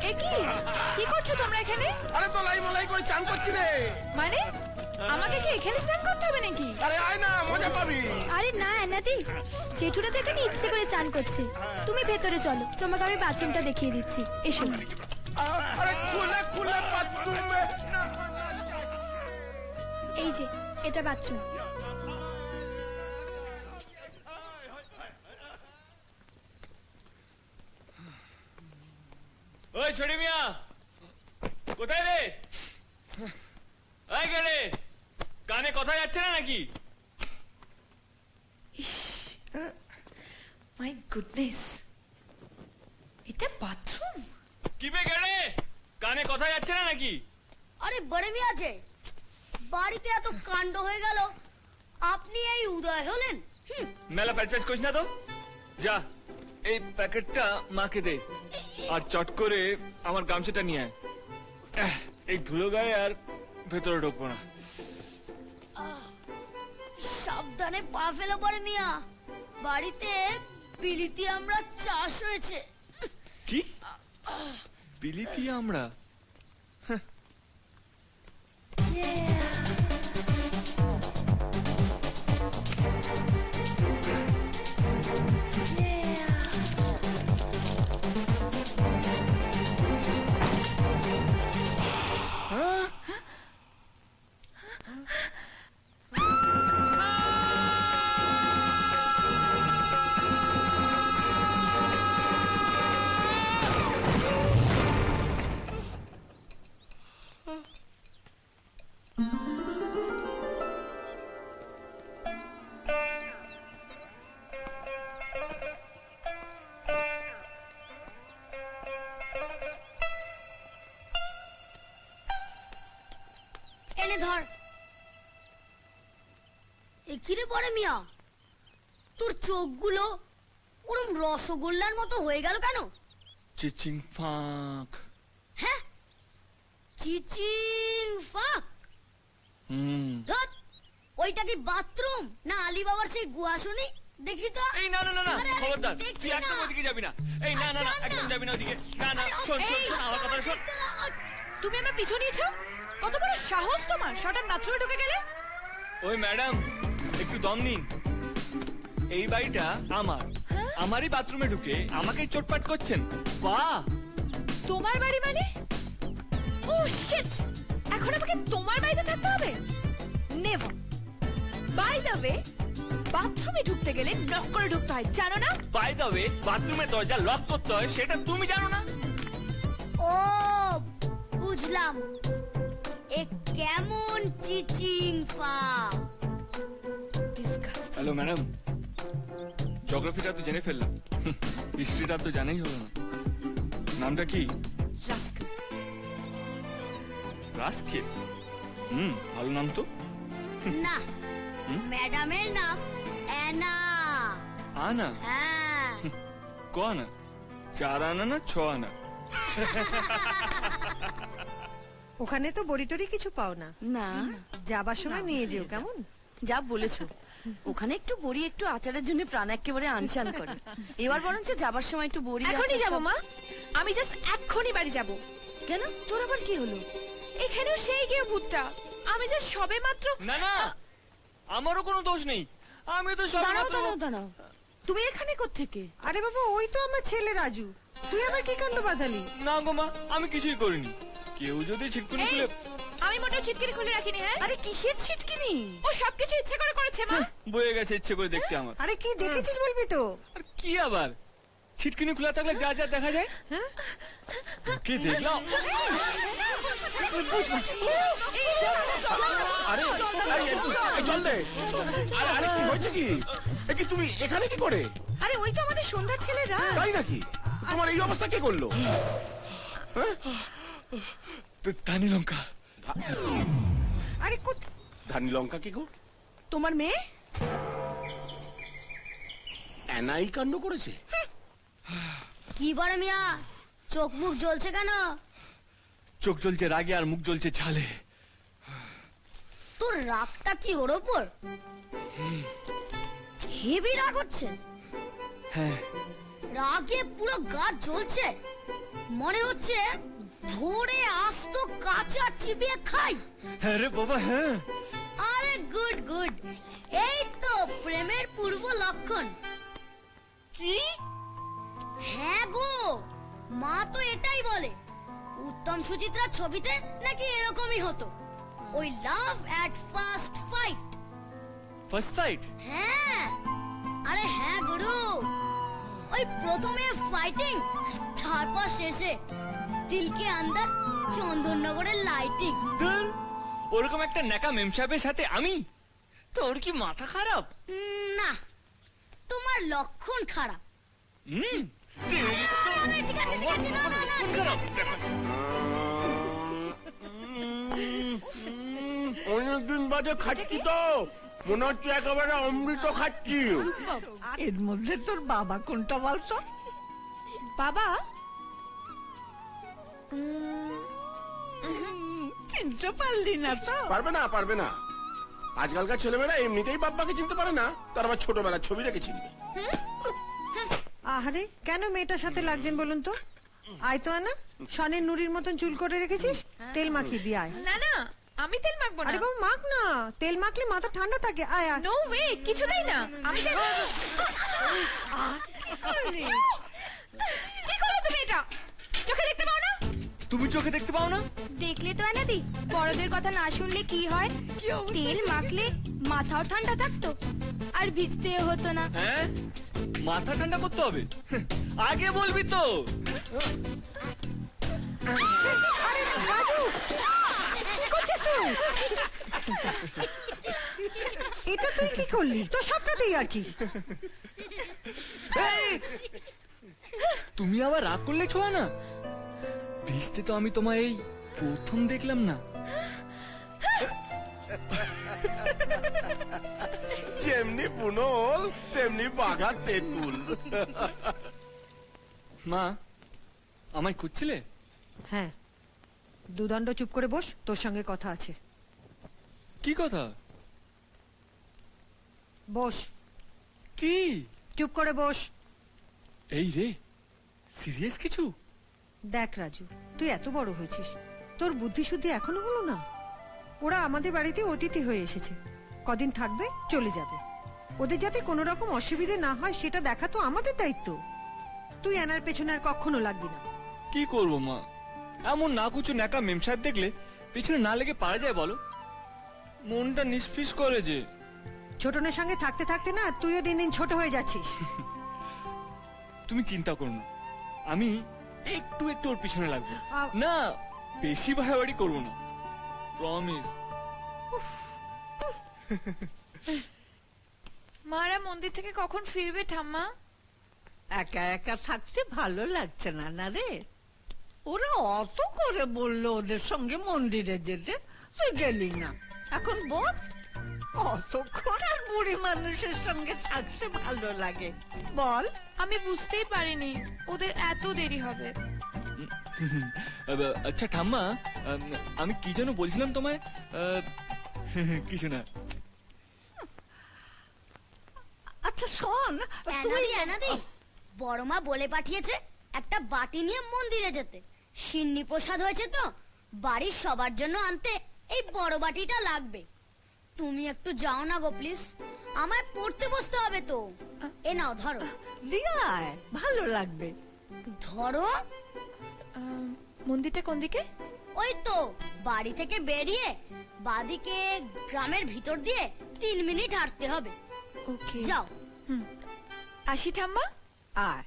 এ কি? কি করছো তোমরা এখানে? আরে তো লাই মলাই করে চান করছি রে। মানে আমাকে কি এখানে স্নান করতে হবে নাকি? আরে আয় না, মজা পাবি। আরে না এনাদি, জেঠুরা তো এখানে ইচ্ছে করে চান করছে। তুমি ভেতরে চলো, তোমাকে আমি বাথরুমটা দেখিয়ে দিচ্ছি। এসো। আরে খুলে খুলে বাথরুমে। এই যে এটা বাথরুম। ওই ছোটি মিয়া, কোথায় রে? এই গেলে কানে কথা যাচ্ছে না নাকি? মাই গুডনেস, এটা বাথরুম? কি বে গেলে, কানে কথা যাচ্ছে না নাকি? আরে বড়ে মিয়া আছে বাড়িতে, এত কাণ্ড হয়ে গেল, আপনি এই উদয় হলেন? মেলা ফ্যাচ করিস না তো। যা এই প্যাকেটটা মাকে দে, আর চট করে আমার গামছাটা নিয়ে আয়। এই ধুলো গায়ে আর ভেতরে ঢুকবো না। সাবধানে পা ফেলো বড়ে মিয়া, বাড়িতে বিলিতি আমরা চাষ হয়েছে। কি বিলিতি আমরা? কিরে পরে মিয়া, তোর চোখগুলো ওরম রসগোল্লার মতো হয়ে গেল কেন? চিচিং ফাঁক। হ্যাঁ, চিচিং ফাক। ধত, ওইটা কি বাথরুম না আলিবাবার সেই গুহা শুনি? দেখি তো। এই না না না না, আরে, আরে, খবরদার, দেখছি তুই একদম না। ওদিকে যাবি না। এই না না না, আচ্ছা, একদম না। যাবি না ওদিকে। না না, আরে, শোন শোন এই, শোন, আমার কথা শোন। তুমি আমার পিছু নিয়েছো? কত বড় সাহস তোমার, শটার নাচুরে ঢুকে গেলে? ওই ম্যাডাম, একটু দম নিন। এই বাড়িটা আমার, আমারই বাথরুমে ঢুকে আমাকেই চোটপাট করছেন। বাহ, তোমার বাড়ি মানে? ও শিট, এখন আমাকে তোমার বাড়িতে থাকতে হবে? নেভার। বাই দ্য ওয়ে, বাথরুমে ঢুকতে গেলে নক করে ঢুকতে হয়, জানো না? বাই দ্য ওয়ে, বাথরুমের দরজা লক করতে হয় সেটা তুমি জানো না? ও বুঝলাম, এ কেমন চিচিং ফাক। হ্যালো ম্যাডাম, জিওগ্রাফিটা তো জেনে ফেললাম, হিস্ট্রিটা তো জানাই হলো না। নামটা কি? রাস্কেল। ভালো নাম তো। না, ম্যাডামের নাম অ্যানা। আনা? হ্যাঁ। ক আনা? 4 আনা না 6 আনা? ওখানে তো বড়ি টড়ি কিছু পাও না, না, যাবার সময় নিয়ে যেও কেমন? যা বলেছো। ওখানে একটু বড়ি একটু আচারের জন্য প্রাণ একেবারে আনচান করে। এবার বরঞ্চ যাবার সময় একটু বড়ি এখনই আচার যাবো সব- মা, আমি জাস্ট এক্ষুনি বাড়ি যাব। কেন, তোর আবার কি হলো? এখানেও সেই গিয়ে ভূতটা, আমি যে সবে মাত্র। না না, আমারও কোনো দোষ নেই, আমি তো সব দাঁড়াও দাঁড়াও দাঁড়াও, তুমি এখানে কোত্থেকে? আরে বাবা, ওই তো আমার ছেলে রাজু, তুই আবার কি কাণ্ড বাঁধালি? না গো মা, আমি কিছুই করিনি। কেউ যদি ছিটকুনি এই, খুলে। আমি মোটেও ছিটকিনি খুলে রাখিনি। হ্যাঁ, আরে কিসের ছিটকিনি? ও সবকিছু ইচ্ছে করে করেছে মা। বয়ে গেছে ইচ্ছে করে দেখতে আমার। আরে কি দেখেছিস বলবি তো? আর কি আবার, ছিটকিনি খোলা থাকলে যা যা দেখা যায়। কি দেখলাম? আরে এই জল দে। আরে আরে কি হয়েছে কি? এ কি তুমি এখানে কি করে? আরে ওই তো আমাদের সন্ধ্যার ছেলেরা। তাই নাকি? তোমার এই অবস্থা কে করলো? ধানি লঙ্কা। আরে ধানি লঙ্কা কি গো? তোমার মেয়ে এনাই কাণ্ড করেছে। কি বড় মিয়া, চোখ মুখ জ্বলছে কেন? চোখ জ্বলছে রাগে আর মুখ জ্বলছে ঝালে। তোর রাগটা কি ওর ওপর? হেভি রাগ হচ্ছে। হ্যাঁ, রাগে পুরো গা জ্বলছে, মনে হচ্ছে ধরে আস্ত কাঁচা চিবিয়ে খাই। হ্যাঁ রে বাবা, হ্যাঁ। আরে গুড গুড, এই তো প্রেমের পূর্ব লক্ষণ। কি? হ্যাঁ গো, মা তো এটাই বলে। উত্তম সুচিত্রা ছবিতে নাকি এরকমই হতো, ওই love at first fight. First sight? হ্যাঁ, আরে হ্যাঁ গুরু, ওই প্রথমে ফাইটিং, তারপর শেষে দিলকে আন্দার চন্দননগরের লাইটিং। ধুর, ওরকম একটা নেকা মেম সাহেবের সাথে আমি? তোর কি মাথা খারাপ? না, তোমার লক্ষণ খারাপ। ঠিক আছে ঠিক আছে, না না না, ঠিক আছে ঠিক আছে। অনেকদিন বাদে খাচ্ছি তো, মনে হচ্ছে একেবারে অমৃত খাচ্ছি। এর মধ্যে তোর বাবা কোনটা বলতো? বাবা? চিনতে পারলি না তো? পারবে না, পারবে না। আজকালকার ছেলেমেয়েরা এমনিতেই বাপ্পাকে চিনতে পারে না, তার আবার ছোটবেলার ছবি দেখে চিনবে। আহারে, কেন মেয়েটার সাথে লাগছেন বলুন তো? আয় তো আনা, শনের নুরির মতন চুল করে রেখেছিস, তেল মাখিয়ে দিয়ে আয়। না না, আমি তেল মাখবো না। আরে বাবা মাখ না, তেল মাখলে মাথা ঠান্ডা থাকে। আয় আয়। নো ওয়ে, কিছুতেই না। আমি তেল কি করলে তুমি এটা? চোখে দেখতে পাও না? তুমি চোখে দেখতে পাও না? দেখলে তো এনাদি, বড়দের কথা না শুনলে কি হয়? তেল মাখলে মাথাও ঠান্ডা থাকতো আর ভিজতে হতো না। হ্যাঁ, মাথা ঠান্ডা করতে হবে, আগে বলবি তো। আরে রাজু, কি করছিস তুই? এটা তুই কি করলি? তোর স্বপ্নতেই আর কি। তুমি আবার রাগ করলে ছোঁয়া না? ভিজতে তো আমি তোমায় এই প্রথম দেখলাম না। যেমনি বুনল তেমনি বাঘা তেঁতুল। মা আমায় খুঁজছিলে? হ্যাঁ, দুদণ্ড চুপ করে বস, তোর সঙ্গে কথা আছে। কি কথা? বস। কি? চুপ করে বস। এই রে, সিরিয়াস কিছু? দেখ রাজু, তুই এত বড় হয়েছিস, তোর বুদ্ধি শুদ্ধি এখনো হলো না? ওরা আমাদের বাড়িতে অতিথি হয়ে এসেছে, কদিন থাকবে চলে যাবে। ওদের যাতে কোনো রকম অসুবিধে না হয় সেটা দেখা তো আমাদের দায়িত্ব। তুই এনার পেছনে আর কখনো লাগবি না। কি করব মা, এমন না কুচু ন্যাকা মেম সাহেব দেখলে পিছনে না লেগে পারা যায় বলো? মনটা নিষ্ফিস করে যে। ছোটনের সঙ্গে থাকতে থাকতে না তুইও দিন দিন ছোট হয়ে যাচ্ছিস। তুমি চিন্তা করো না, আমি একটু একটু ওর পিছনে লাগবো না, বেশি বাড়াবাড়ি করবো না, প্রমিস। মারা মন্দির থেকে কখন ফিরবে ঠাম্মা? একা একা থাকতে ভালো লাগছে না না রে? ওরা অত করে বললো ওদের সঙ্গে মন্দিরে যেতে, তুই গেলি না। এখন বল, কতক্ষণ আর বুড়ি মানুষের সঙ্গে থাকতে ভালো লাগে বল? আমি বুঝতেই পারিনি ওদের এত দেরি হবে। আচ্ছা ঠাম্মা, আমি কি যেন বলছিলাম তোমায়? কিছু না। আচ্ছা শোন, তুই বড় মা বলে পাঠিয়েছে একটা বাটি নিয়ে মন্দিরে যেতে। সিন্নি প্রসাদ হয়েছে তো, বাড়ির সবার জন্য আনতে এই বড় বাটিটা লাগবে। তুমি একটু যাও না গো প্লিজ, আমায় পড়তে বসতে হবে তো। এ নাও ধরো। দিয়ে আয়, ভালো লাগবে। ধরো। মন্দিরটা কোন দিকে? ওই তো বাড়ি থেকে বেরিয়ে বাদিকে গ্রামের ভিতর দিয়ে 3 মিনিট হাঁটতে হবে। ওকে যাও। আসি ঠাম্মা। আয়।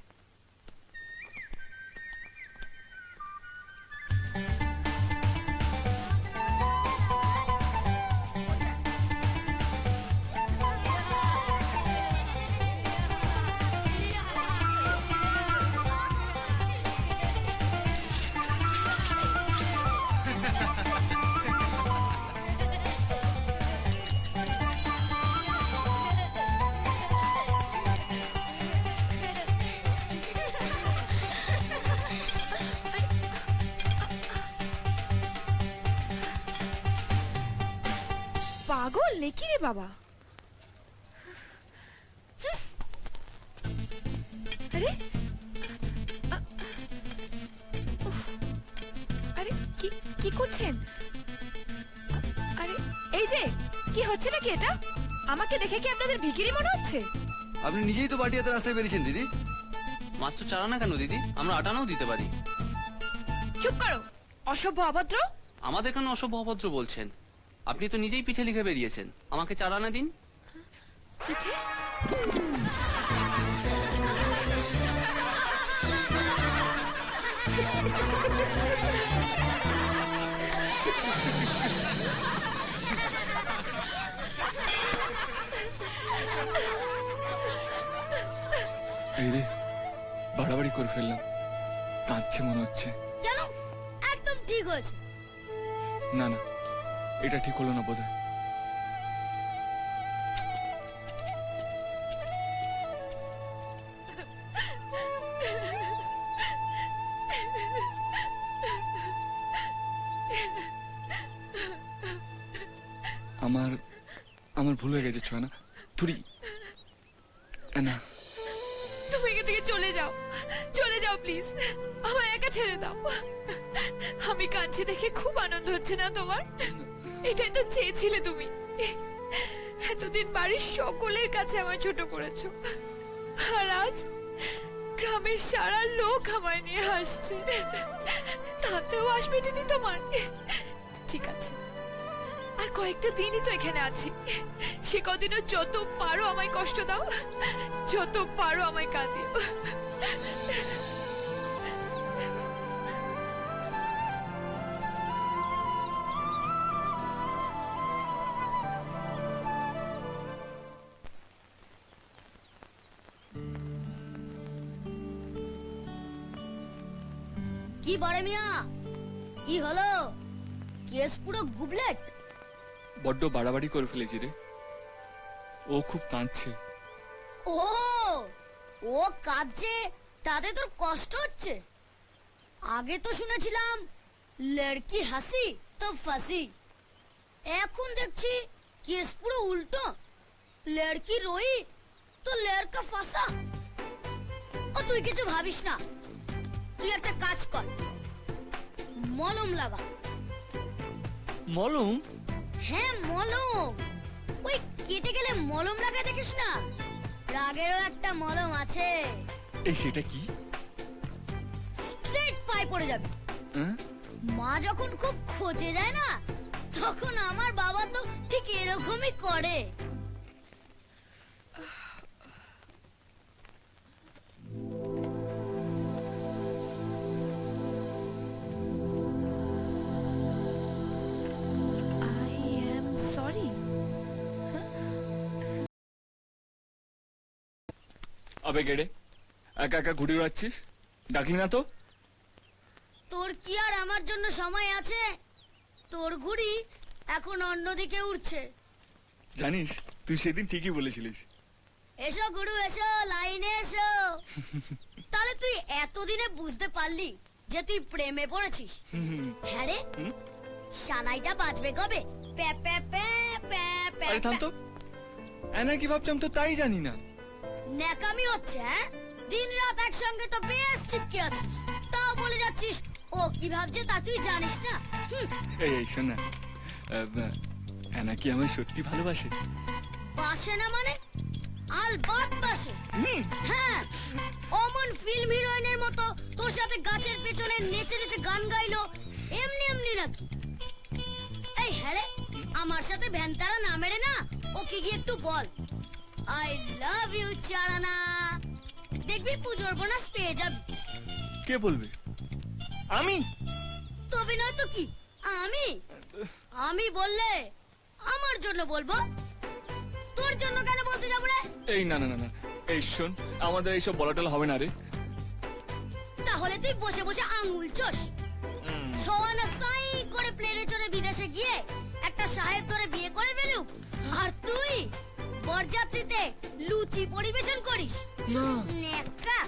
পাগল নাকি রে বাবা? আরে উফ, আরে কি কি করছেন? আরে এই যে কি হচ্ছে নাকি এটা? আমাকে দেখে কি আপনাদের ভিখিরি মনে হচ্ছে? আপনি নিজেই তো বাটি হাতে রাস্তায় বেরিয়েছেন দিদি। মাত্র চারা না কেন দিদি, আমরা আটানাও দিতে পারি। চুপ করো, অসভ্য অভদ্র। আমাদের কেন অসভ্য অভদ্র বলছেন? আপনি তো নিজেই পিঠে লিখে বেরিয়েছেন, আমাকে চারা না দিন। পিঠে? এই রে, বাড়াবাড়ি করে ফেললাম, কাঁদছে মনে হচ্ছে। কেন? একদম ঠিক হয়েছে। না না, এটা ঠিক হলো না বোধহয়। আমার ভুল হয়ে গেছে ছয়না, তুই না তুমি এখান থেকে চলে যাও, চলে যাও প্লিজ, আমায় একা ছেড়ে দাও। আমি কাঁদছি দেখে খুব আনন্দ হচ্ছে না তোমার? এটাই তো চেয়েছিলে তুমি। এতদিন বাড়ির সকলের কাছে আমায় ছোট করেছো, আর আজ গ্রামের সারা লোক আমায় নিয়ে হাসছে, তাতেও হাস মেটেনি তোমার? ঠিক আছে, আর কয়েকটা দিনই তো এখানে আছি, সে কদিনও যত পারো আমায় কষ্ট দাও, যত পারো আমায় কাঁদিও। কি বড় মিয়া, কি হলো? কেস পুরো গুবলেট। বড্ড বাড়াবাড়ি করে ফেলেছি রে। ও খুব কাঁদছে। ও ও কাঁদছে, তাতে তোর কষ্ট হচ্ছে? আগে তো শুনেছিলাম লড়কি হাসি তো ফাঁসি, এখন দেখছি কেস পুরো উল্টো, লড়কি রোই তো লড়কা ফাঁসা। ও তুই কিছু ভাবিস না, তুই একটা কাজ কর, মলম লাগা। মলম? হ্যাঁ মলম, ওই কেটে গেলে মলম লাগা দেখিস না, রাগেরও একটা মলম আছে। এই সেটা কি? স্ট্রেট পায়ে পড়ে যাবে। হ্যাঁ? মা যখন খুব খোঁজে যায় না, তখন আমার বাবা তো ঠিক এরকমই করে। I am sorry. আবে গেড়ে, একা একা ঘুরে বেড়াচ্ছিস, ডাকলি না তো? তোর কি আর আমার জন্য সময় আছে? তোর ঘুড়ি এখন অন্যদিকে উঠছে। জানিস, তুই সেদিন ঠিকই বলেছিলিস। এসো গুরু এসো, লাইনে এসো। তাহলে তুই এতদিনে বুঝতে পারলি যে তুই প্রেমে পড়েছিস? হ্যাঁ রে, সানাইটা বাজবে কবে? প্যা প্যা প্যা প্যা প্যা। আরে থাম তো, এনা কি ভাবছি আমি তো তাই জানি না। ন্যাকামি হচ্ছে, হ্যাঁ? দিন রাত একসঙ্গে তো বেশ চিপকে আছিস, তাও বলে যাচ্ছিস ও কি ভাবছে তা তুই জানিস না। এই শোন না, এনা কি আমায় সত্যি ভালোবাসে? বাসে না মানে আলবাত বাসে। হ্যাঁ, অমন ফিল্ম হিরোইনের মতো তোর সাথে গাছের পেছনে নেচে নেচে গান গাইলো এমনি এমনি নাকি? এই হ্যাঁ রে, আমার সাথে ভ্যানতারা না মেরে না ওকে গিয়ে একটু বল আই লাভ ইউ চারানা, দেখবি পুজোর বোনাস পেয়ে যাবি। কে বলবে? আমি? তবে নয় তো কি, আমি আমি বললে আমার জন্য বলবো, তোর জন্য কেন বলতে যাবো রে? এই না না না না, এই শোন, আমাদের এইসব বলাটলা হবে না রে। তাহলে তুই বসে বসে আঙ্গুল চোষ। ছোয়ানা সাই করে প্লেনে চড়ে বিদেশে গিয়ে একটা সাহেব ধরে বিয়ে করে ফেলুক, আর তুই বরযাত্রীতে লুচি পরিবেশন করিস। নেকা।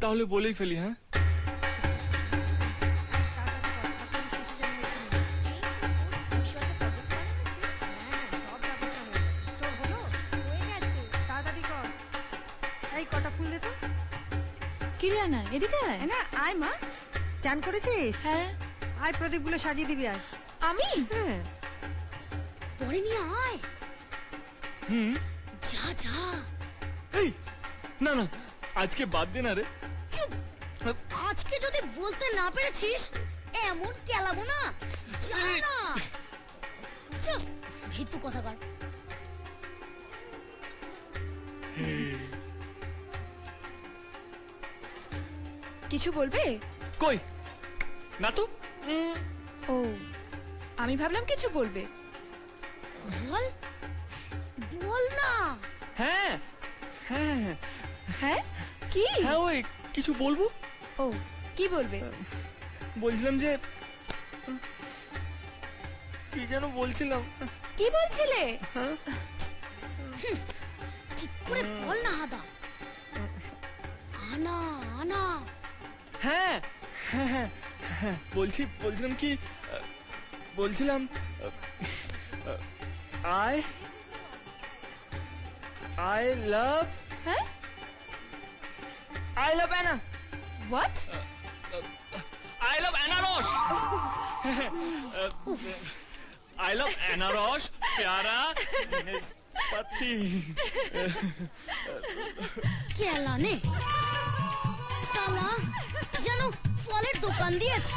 তাহলে বলেই ফেলি, হ্যাঁ? তাড়াতাড়ি কর। এই কটা ফুল দে তো। কি রে না, এদিকে আয়। না আয় মা, চান করেছিস? হ্যাঁ। আয় প্রদীপগুলো সাজিয়ে দিবি আয়। আমি? হ্যাঁ। পরে নিয়ে আয়। যা যা। এই না না, আজকে বাদ দে না রে। চুপ। আজকে যদি বলতে না পেরেছিস এমন কেলাবো না, যা না। চল, ভিতু কথা কর। কিছু বলবে? কই না তো। ও, আমি ভাবলাম কিছু বলবে। বল বল না। হ্যাঁ হ্যাঁ হ্যাঁ, কি? হ্যাঁ ওই কিছু বলবো। ও, কি বলবে? বলছিলাম যে, কি যেন বলছিলাম। কি বলছিলে? ঠিক করে বল না হাদা। আনা আনা। হ্যাঁ হ্যাঁ হ্যাঁ হ্যাঁ, বলছিলাম কি, বলছিলাম I love. হ্যাঁ? I love Anna. What? I love Anna Rosh. I love Anna Rosh. प्यारा पति. কেলা নে সালা, যেন ফলের দোকান দিয়েছে।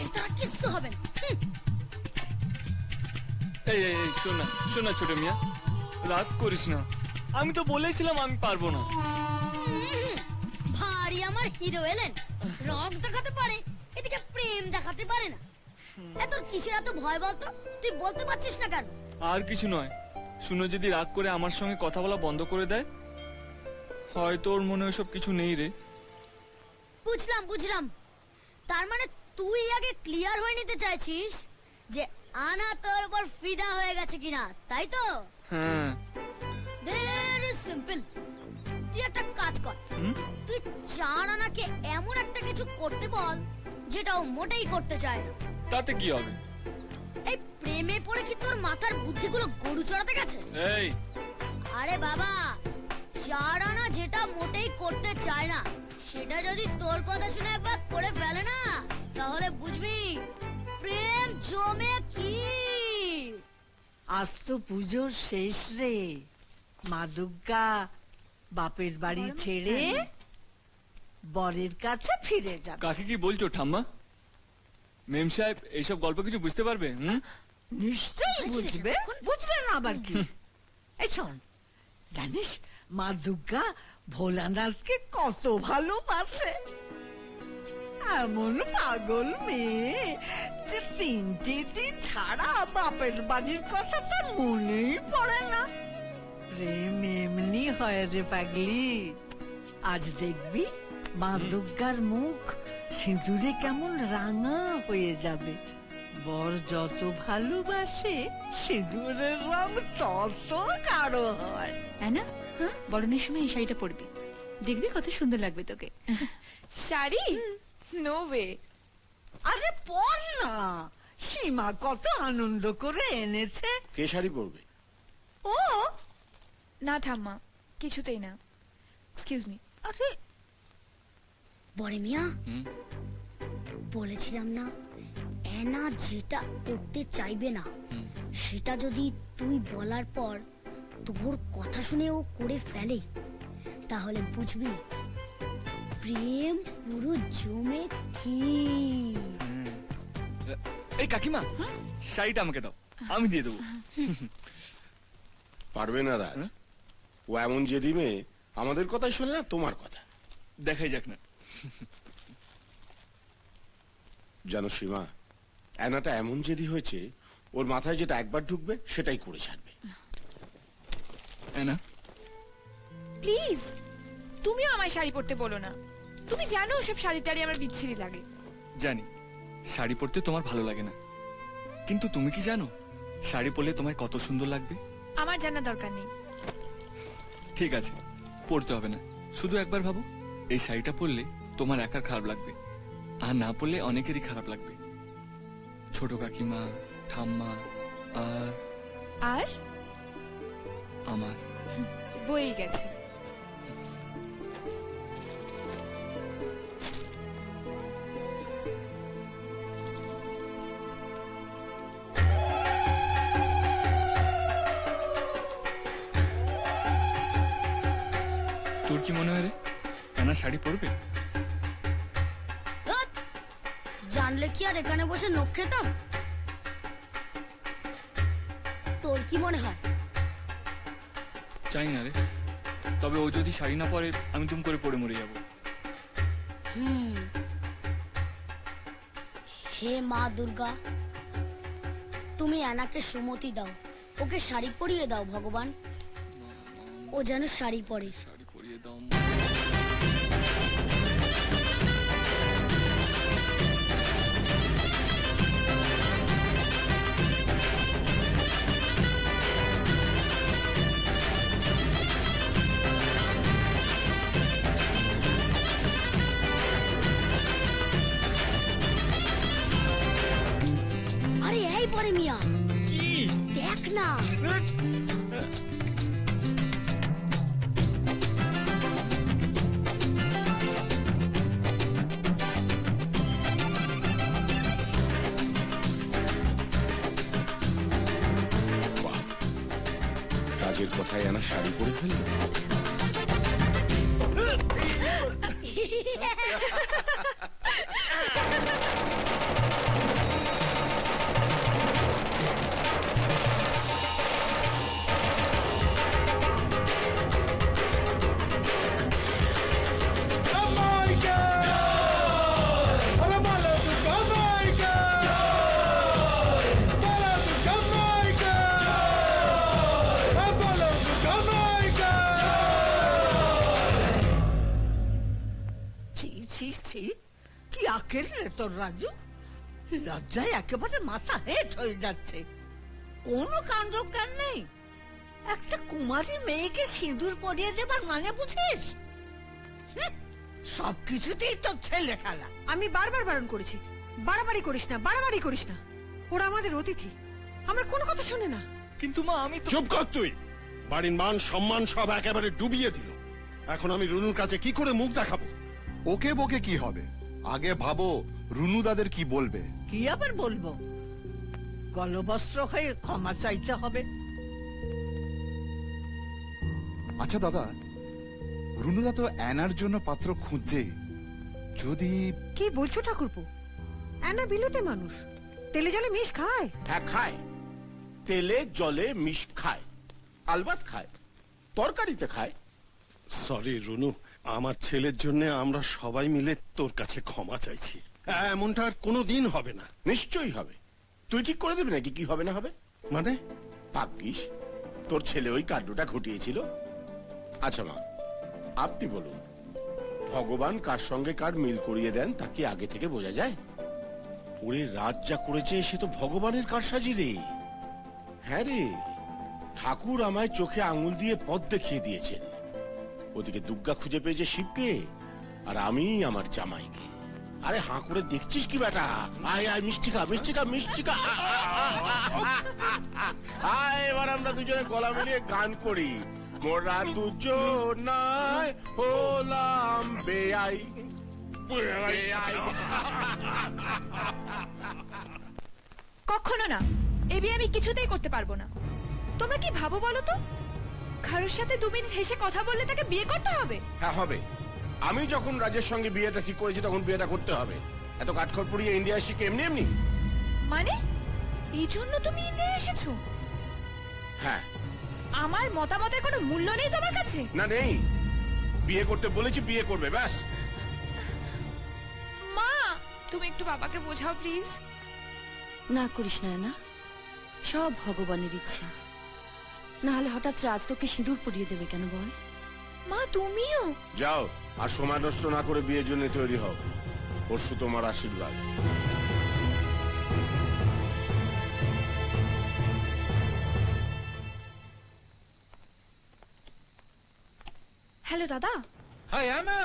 এর দ্বারা কিচ্ছু হবে না। এই এই এই, শোন না ছোট মিয়া, রাগ করিস না, আমি তো বলেছিলাম আমি পারবো না। ভারী আমার হিরো এলেন, রগ দেখাতে পারে, এদিকে প্রেম দেখাতে পারে না। এত কিসের এত ভয় বলতো? তুই বলতে পারছিস না কেন? আর কিছু নয়, শুনো যদি রাগ করে আমার সঙ্গে কথা বলা বন্ধ করে দেয়, হয়তো ওর মনে ওসব কিছু নেই রে। বুঝলাম বুঝলাম, তার মানে তুই আগে ক্লিয়ার হয়ে নিতে চাইছিস যে আনা তোর উপর ফিদা হয়ে গেছে কিনা, তাই তো? হ্যাঁ। ভেরি সিম্পল, তুই একটা কাজ কর, তুই চার আনাকে এমন একটা কিছু করতে বল যেটা ও মোটেই করতে চায় না। তাতে কি হবে? এই প্রেমে পড়ে কি তোর মাথার বুদ্ধিগুলো গরু চড়াতে গেছে? এই আরে বাবা, চার আনা যেটা মোটেই করতে চায় না সেটা যদি তোর কথা শুনে একবার করে ফেলে না, তাহলে বুঝবি প্রেম জমে কি। আজ তো পুজোর শেষ রে, মা দুর্গা বাপের বাড়ি ছেড়ে বরের কাছে ফিরে যাবে। কাকে কি বলছো ঠাম্মা? মেম সাহেব এইসব গল্প কিছু বুঝতে পারবে? নিশ্চয়ই বুঝবে, বুঝবে না আবার কি? এই শোন, জানিস মা দুর্গা ভোলানাথকে কত ভালোবাসে। এমন পাগল মেয়ে যে 3টে দিন ছাড়া বাপের বাড়ির কথা তার মনেই পড়ে না। প্রেম এমনি হয় রে পাগলি। আজ দেখবি মা দুর্গার মুখ সিঁদুরে কেমন রাঙা হয়ে যাবে। বর যত ভালোবাসে সিঁদুরের রং তত গাঢ় হয়। না হ্যাঁ, বরণের সময় এই শাড়িটা পরবি, দেখবি কত সুন্দর লাগবে তোকে। শাড়ি? No way. আরে পর না, সীমা কত আনন্দ করে এনেছে। কে শাড়ি পরবে? ও না ঠাম্মা, কিছুতেই না। Excuse me. আরে বড় মিয়া, বলেছিলাম না এনা যেটা করতে চাইবে না সেটা যদি তুই বলার পর তোর কথা শুনে ও করে ফেলে, তাহলে বুঝবি প্রেম পুরো জমে কি। এই কাকিমা, শাড়িটা আমাকে দাও, আমি দিয়ে দেবো। পারবে না রাজ, ও এমন জেদি মেয়ে, আমাদের কথাই শোনে না, তোমার কথা। দেখাই যাক না। জানো সীমা, অ্যানাটা এমন জেদি হয়েছে, ওর মাথায় যেটা একবার ঢুকবে সেটাই করে ছাড়বে। অ্যানা প্লিজ, তুমিও আমায় শাড়ি পরতে বলো না। তুমি জানো সব শাড়ি টাড়ি আমার বিচ্ছিরি লাগে। জানি শাড়ি পরতে তোমার ভালো লাগে না, কিন্তু তুমি কি জানো শাড়ি পরলে তোমায় কত সুন্দর লাগবে? আমার জানার দরকার নেই। ঠিক আছে, পরতে হবে না, শুধু একবার ভাবো, এই শাড়িটা পরলে তোমার একার খারাপ লাগবে, আর না পরলে অনেকেরই খারাপ লাগবে। ছোট কাকিমা, ঠাম্মা, আর আমার। বই গেছে। তোর কি মনে হয় রে, অ্যানা শাড়ি পরবে? ধ্যাৎ, জানলে কি আর এখানে বসে নখ খেতাম? তোর কি মনে হয়? চাই না রে, তবে ও যদি শাড়ি না পরে আমি তুম করে পড়ে মরে যাব। হে মা দুর্গা, তুমি অ্যানাকে সুমতি দাও, ওকে শাড়ি পরিয়ে দাও ভগবান, ও যেন শাড়ি পরে। শাড়ি পরিয়ে দাও। আরে এই পরে মিয়া, দেখ না। রাজের কথায় অ্যানা শাড়ি পরে ফেললো। মুশকিল রে তোর রাজু, লজ্জায় একেবারে মাথা হেট হয়ে যাচ্ছে। কোনো কাণ্ডজ্ঞান নেই। একটা কুমারী মেয়েকে সিঁদুর পরিয়ে দেবার মানে বুঝিস? সবকিছুতেই তোর ছেলে খেলা। আমি বারবার বারণ করেছি, বাড়াবাড়ি করিস না, বাড়াবাড়ি করিস না। ওরা আমাদের অতিথি, আমরা কোনো কথা শোনে না। কিন্তু মা আমি তো... চুপ কর তুই। বাড়ির মান সম্মান সব একেবারে ডুবিয়ে দিল। এখন আমি রুনুর কাছে কি করে মুখ দেখাবো? ওকে বকে কি হবে, আগে ভাবো রুনু দাদের কি বলবে। কি আবার বলবো? গলবস্ত্র হয়ে ক্ষমা চাইতে হবে। আচ্ছা দাদা, রুনুদা তো অ্যানার জন্য পাত্র খুঁজছে। যদি... কি বলছো ঠাকুরপো? অ্যানা বিলেতে মানুষ, তেলে জলে মিশ খায়। হ্যাঁ খায়, তেলে জলে মিশ খায়, আলবাত খায়, তরকারিতে খায়। সরি রুনু, আমার ছেলের জন্য আমরা সবাই মিলে তোর কাছে ক্ষমা চাইছি। এমনটা আর কোনোদিন হবে না। নিশ্চয়ই হবে। তুই ঠিক করে দিবি নাকি কি হবে না হবে? মানে ভাগ্যিস তোর ছেলে ওই কাণ্ডটা ঘটিয়েছিল। আচ্ছা মা, আপনি বলুন, ভগবান কার সঙ্গে কার মিল করিয়ে দেন তা কি আগে থেকে বোঝা যায়? ওরে রাত যা করেছে সে তো ভগবানের কারসাজি রে। হ্যাঁ রে, ঠাকুর আমায় চোখে আঙুল দিয়ে পথ দেখিয়ে দিয়েছেন। ওদিকে দুর্গা খুঁজে পেয়েছে শিবকে, আর আমি আমার জামাইকে। আরে হাঁ করে দেখছিস কি বেটা? আয় আয়, মিষ্টি খা, মিষ্টি খা, মিষ্টি খা। আয়, এবার আমরা দুজনে গলা মিলিয়ে গান করি। মোরা দুজনায় হলাম বেআই, বেআই। কখনো না, এ বিয়ে আমি কিছুতেই করতে পারবো না। তোমরা কি ভাবো বলো তো? কারোর সাথে 2 মিনিট হেসে কথা বললে তাকে বিয়ে করতে হবে? হ্যাঁ হবে। আমি যখন রাজের সঙ্গে বিয়েটা ঠিক করেছি তখন বিয়েটা করতে হবে। এত কাঠখড় পুড়িয়ে ইন্ডিয়া এসে এমনি এমনি? মানে এই জন্য তুমি ইন্ডিয়া এসেছো? হ্যাঁ। আমার মতামতের কোনো মূল্য নেই তোমার কাছে? না নেই, বিয়ে করতে বলেছি, বিয়ে করবে ব্যাস। মা, তুমি একটু বাবাকে বোঝাও প্লিজ। না করিস না, সব ভগবানের ইচ্ছা। না হলে হঠাৎ রাজ তোকে সিঁদুর পরিয়ে দেবে কেন বল? মা তুমিও যাও, আর সময় নষ্ট না করে বিয়ের জন্য তৈরি হও। পরশু তোমার আশীর্বাদ। হ্যালো দাদা। Hi Anna,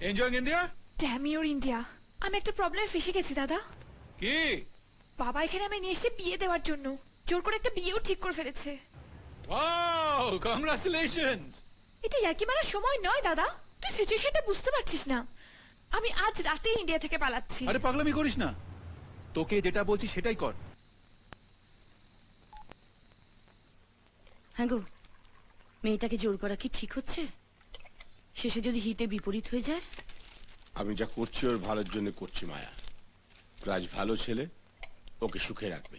enjoying India? Damn your India. আমি একটা প্রবলেমে ফেসে গেছি দাদা। কি? বাবা এখানে আমি নিয়ে এসেছি বিয়ে দেওয়ার জন্য। জোর করে একটা বিয়েও ঠিক করে ফেলেছে। Wow, congratulations. এটা ইয়ার্কি মারার সময় নয় দাদা, তুই সিচুয়েশনটা বুঝতে পারছিস না। আমি আজ রাতে ইন্ডিয়া থেকে পালাচ্ছি। আরে পাগলামি করিস না, তোকে যেটা বলছি সেটাই কর। হ্যাঁ গো, মেয়েটাকে জোর করা কি ঠিক হচ্ছে? শেষে যদি হিতে বিপরীত হয়ে যায়? আমি যা করছি ওর ভালোর জন্য করছি মায়া। রাজ ভালো ছেলে, ওকে সুখে রাখবে।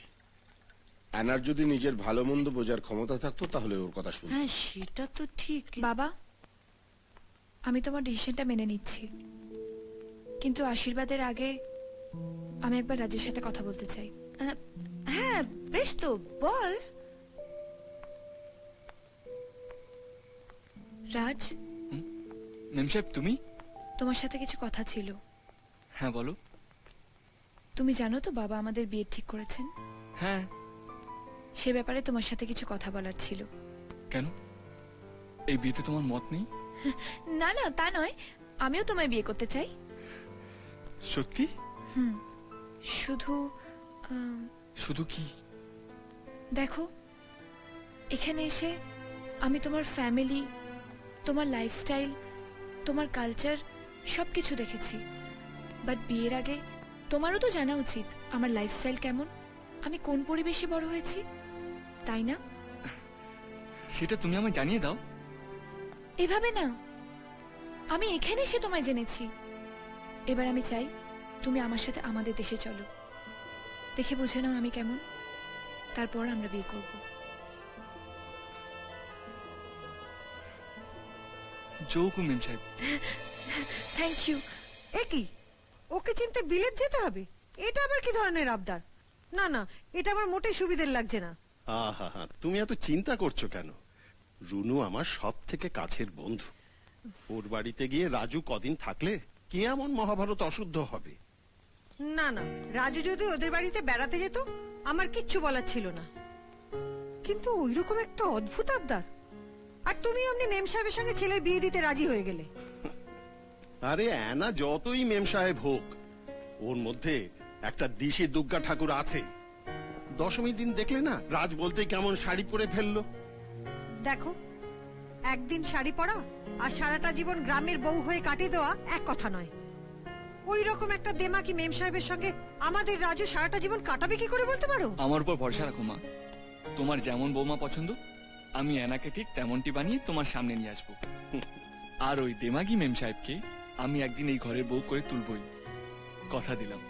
অ্যানার যদি নিজের ভালো মন্দ বোঝার ক্ষমতা থাকতো তাহলে ওর কথা শুনতো। হ্যাঁ সেটা তো ঠিক। বাবা, আমি তোমার ডিসিশনটা মেনে নিচ্ছি, কিন্তু আশীর্বাদের আগে আমি একবার রাজের সাথে কথা বলতে চাই। হ্যাঁ বেশ, তো বল। রাজ, মেম সাহেব তুমি? তোমার সাথে কিছু কথা ছিল। হ্যাঁ বলো। তুমি জানো তো বাবা আমাদের বিয়ে ঠিক করেছেন? হ্যাঁ। সে ব্যাপারে তোমার সাথে কিছু কথা বলার ছিল। কেন, এই বিয়েতে তোমার মত নেই? না না, তা নয়, আমিও তোমায় বিয়ে করতে চাই। সত্যি? শুধু শুধু কি? দেখো, এখানে এসে আমি তোমার ফ্যামিলি, তোমার লাইফস্টাইল, তোমার কালচার সবকিছু দেখেছি। বাট বিয়ের আগে তোমারও তো জানা উচিত আমার লাইফস্টাইল কেমন, আমি কোন পরিবেশে বড় হয়েছি, তাই না? সেটা তুমি আমায় জানিয়ে দাও। এভাবে না, আমি এখানে এসে তোমায় জেনেছি। এবার আমি চাই তুমি আমার সাথে আমাদের দেশে চলো, দেখে বুঝে নাও আমি কেমন, তারপর আমরা বিয়ে করব। জোকু মেম সাহেব। Thank you. একই, ওকে চিনতে বিলেত যেতে হবে? এটা আবার কি ধরনের আবদার? না না, এটা আমার মোটেই সুবিধের লাগছে না। আহা, তুমি এত চিন্তা করছো কেন? রুনু আমার সব থেকে কাছের বন্ধু। ওর বাড়িতে গিয়ে রাজু কদিন থাকলে কি এমন মহাভারত অশুদ্ধ হবে? না না, রাজু যদি ওদের বাড়িতে বেড়াতে যেত আমার কিচ্ছু বলার ছিল না, কিন্তু ওইরকম একটা অদ্ভুত আবদার। আর তুমি অমনি মেম সাহেবের সঙ্গে ছেলের বিয়ে দিতে রাজি হয়ে গেলে। আরে অ্যানা যতই মেম সাহেব হোক, ওর মধ্যে একটা দিশি দুর্গা ঠাকুর আছে। দশমীর দিন দেখলে না, রাজ বলতেই কেমন শাড়ি পরে ফেললো। দেখো, একদিন শাড়ি পরা আর সারাটা জীবন গ্রামের বউ হয়ে কাটিয়ে দেওয়া এক কথা নয়। ওই রকম একটা দেমাকি মেম সাহেবের সঙ্গে আমাদের রাজু সারাটা জীবন কাটাবে কি করে বলতে পারো? আমার উপর ভরসা রাখো মা, তোমার যেমন বৌমা পছন্দ আমি অ্যানাকে ঠিক তেমনটি বানিয়ে তোমার সামনে নিয়ে আসবো। আর ওই দেমাগি মেম সাহেবকে আমি একদিন এই ঘরের বউ করে তুলবই, কথা দিলাম।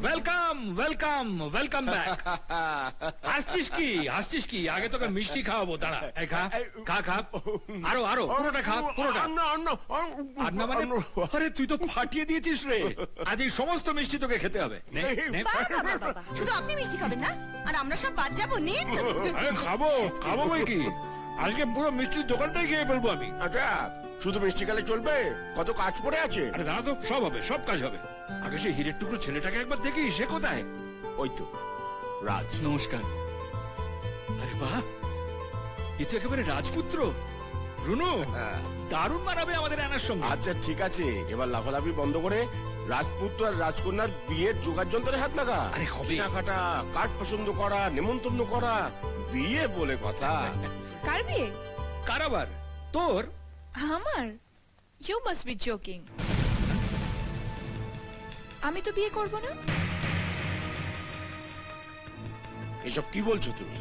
Welcome welcome welcome back. হাসছিস কি আগে তোকে মিষ্টি খাওয়াবো, দাঁড়া। এই খা খা খা, আরো আরো, পুরোটা খা, পুরোটা। আর না মানে, আরে তুই তো ফাটিয়ে দিয়েছিস রে, আজ এই সমস্ত মিষ্টি তোকে খেতে হবে। নে, নে। শুধু আপনি মিষ্টি খাবেন না, আর আমরা সব বাদ যাবো। নিন। আরে খাবো খাবো বই কি, আজকে পুরো মিষ্টির দোকানটাই খেয়ে ফেলবো আমি। আচ্ছা, শুধু মিষ্টি খেলে চলবে? কত কাজ পড়ে আছে। আরে দাঁড়া তো, সব হবে, সব কাজ হবে। আগে সে হীরের টুকরো ছেলেটাকে একবার দেখি, সে কোথায়? ওই তো রাজ। নমস্কার। আরে বাহ, এ তো একেবারে রাজপুত্র। রুনু, দারুণ মানাবে আমাদের অ্যানার সঙ্গে। আচ্ছা ঠিক আছে, এবার লাফালাফি বন্ধ করে রাজপুত্র আর রাজকন্যার বিয়ের জোগাড় যন্ত্রে হাত লাগা। আরে হবে। কেনাকাটা, কার্ড পছন্দ করা, নেমন্তন্ন করা, বিয়ে বলে কথা। কার বিয়ে? কার আবার? তোর? আমার? You must be joking. আমি তো বিয়ে করব না। এসব কি বলছো তুমি?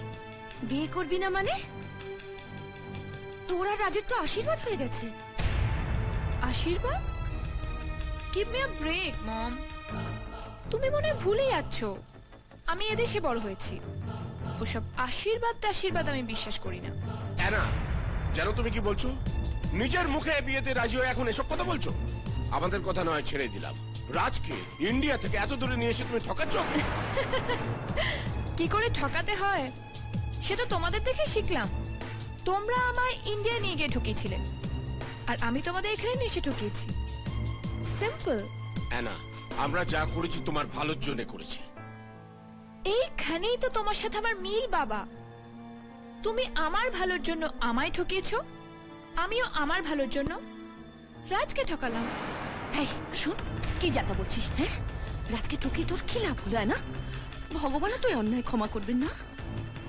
বিয়ে করবি না মানে? তোরা রাজের তো আশীর্বাদ হয়ে গেছে। আশীর্বাদ? গিভ মি আ ব্রেক মম। তুমি মনে হয় ভুলে যাচ্ছ, আমি এদেশে বড় হয়েছি। ওসব আশীর্বাদ আমি বিশ্বাস করি না। অ্যানা, জানো তুমি কি বলছো? নিজের মুখে বিয়েতে রাজি হয়ে এখন এসব কথা বলছো? আমাদের কথা নয়, ছেড়ে দিলাম। রাজকে ইন্ডিয়া থেকে এত দূরে নিয়ে এসে তুমি ঠকাচ্ছ। কি করে ঠকাতে হয় সে তো তোমাদের দেখে শিখলাম। তোমরা আমায় ইন্ডিয়া নিয়ে গিয়ে ঠকিয়েছিলে, আর আমি তোমাদের এখানে নিয়ে এসে ঠকিয়েছি। সিম্পল। অ্যানা, আমরা যা করেছি তোমার ভালোর জন্য করেছি। এইখানেই তো তোমার সাথে আমার মিল বাবা। তুমি আমার ভালোর জন্য আমায় ঠকিয়েছো, আমিও আমার ভালোর জন্য রাজকে ঠকালাম। এই শুন, কি যাতা বলছিস? হ্যাঁ, রাজকে ঠকিয়ে তোর কি লাভ হলো না? ভগবান তুই অন্যায় ক্ষমা করবেন না।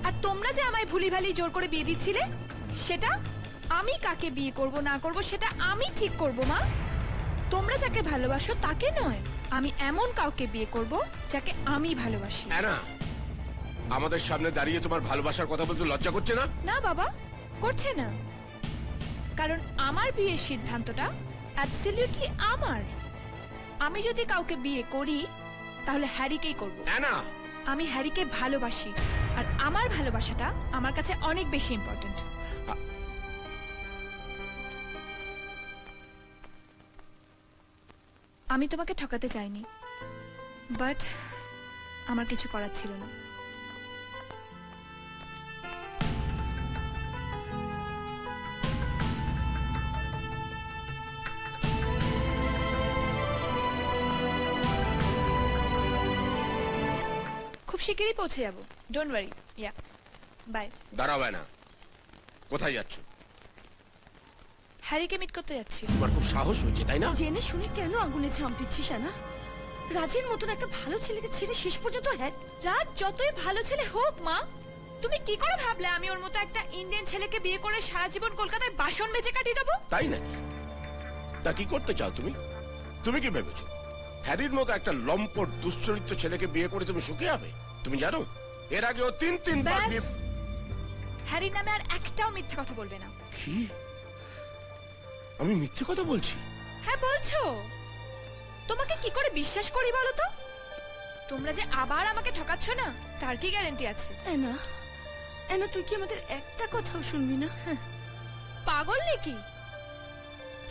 আর তোমরা যে আমায় ভুলি ভালি জোর করে বিয়ে দিচ্ছিলে, সেটা আমি কাকে বিয়ে করব না করব সেটা আমি ঠিক করব মা। তোমরা যাকে ভালোবাসো তাকে নয়, আমি এমন কাউকে বিয়ে করব যাকে আমি ভালোবাসি। অ্যানা, আমাদের সামনে দাঁড়িয়ে তোমার ভালোবাসার কথা বলতে লজ্জা করছে না? না বাবা, করছে না, কারণ আমার বিয়ের সিদ্ধান্তটা অ্যাবসলিউটলি আমার। আমি যদি কাউকে বিয়ে করি তাহলে হ্যারিকেই করব। অ্যানা, আমি হ্যারিকে ভালোবাসি, আর আমার ভালোবাসাটা আমার কাছে অনেক বেশি ইম্পর্টেন্ট। আমি তোমাকে ঠকাতে চাইনি, বাট আমার কিছু করার ছিল না। শিগগিরই পৌঁছে যাবো, ডোন্ট ওয়ারি। Yeah, by. দাঁড়াবে না, কোথায় যাচ্ছ? হ্যারিকে মিট করতে যাচ্ছি। তোমার খুব সাহস হয়েছে, তাই না? জেনে শুনে কেন আগুনে ঝাঁপ দিচ্ছিস না? রাজের মতন একটা ভালো ছেলেকে ছেড়ে শেষ পর্যন্ত হ্যাঁ। রাজ যতই ভালো ছেলে হোক মা, তুমি কি করে ভাবলে আমি ওর মতো একটা ইন্ডিয়ান ছেলেকে বিয়ে করে সারা জীবন কলকাতায় বাসন বেচে কাটিয়ে দেবো? তাই নাকি? তা কি করতে চাও তুমি? তুমি কি ভেবেছো হ্যারির মতো একটা লম্পট দুশ্চরিত্র ছেলেকে বিয়ে করে তুমি সুখে হবে? তুমি জানো এর আগে ও তিনবার ব্যাস, বিয়ে। হ্যারির নামে আর একটাও মিথ্যে কথা বলবে না। কি? আমি মিথ্যে কথা বলছি? হ্যাঁ বলছো। তোমাকে কি করে বিশ্বাস করি বলো তো? তোমরা যে আবার আমাকে ঠকাচ্ছ না, তার কি গ্যারান্টি আছে? এনা, এনা তুই কি আমাদের একটা কথাও শুনবি না? পাগল নাকি?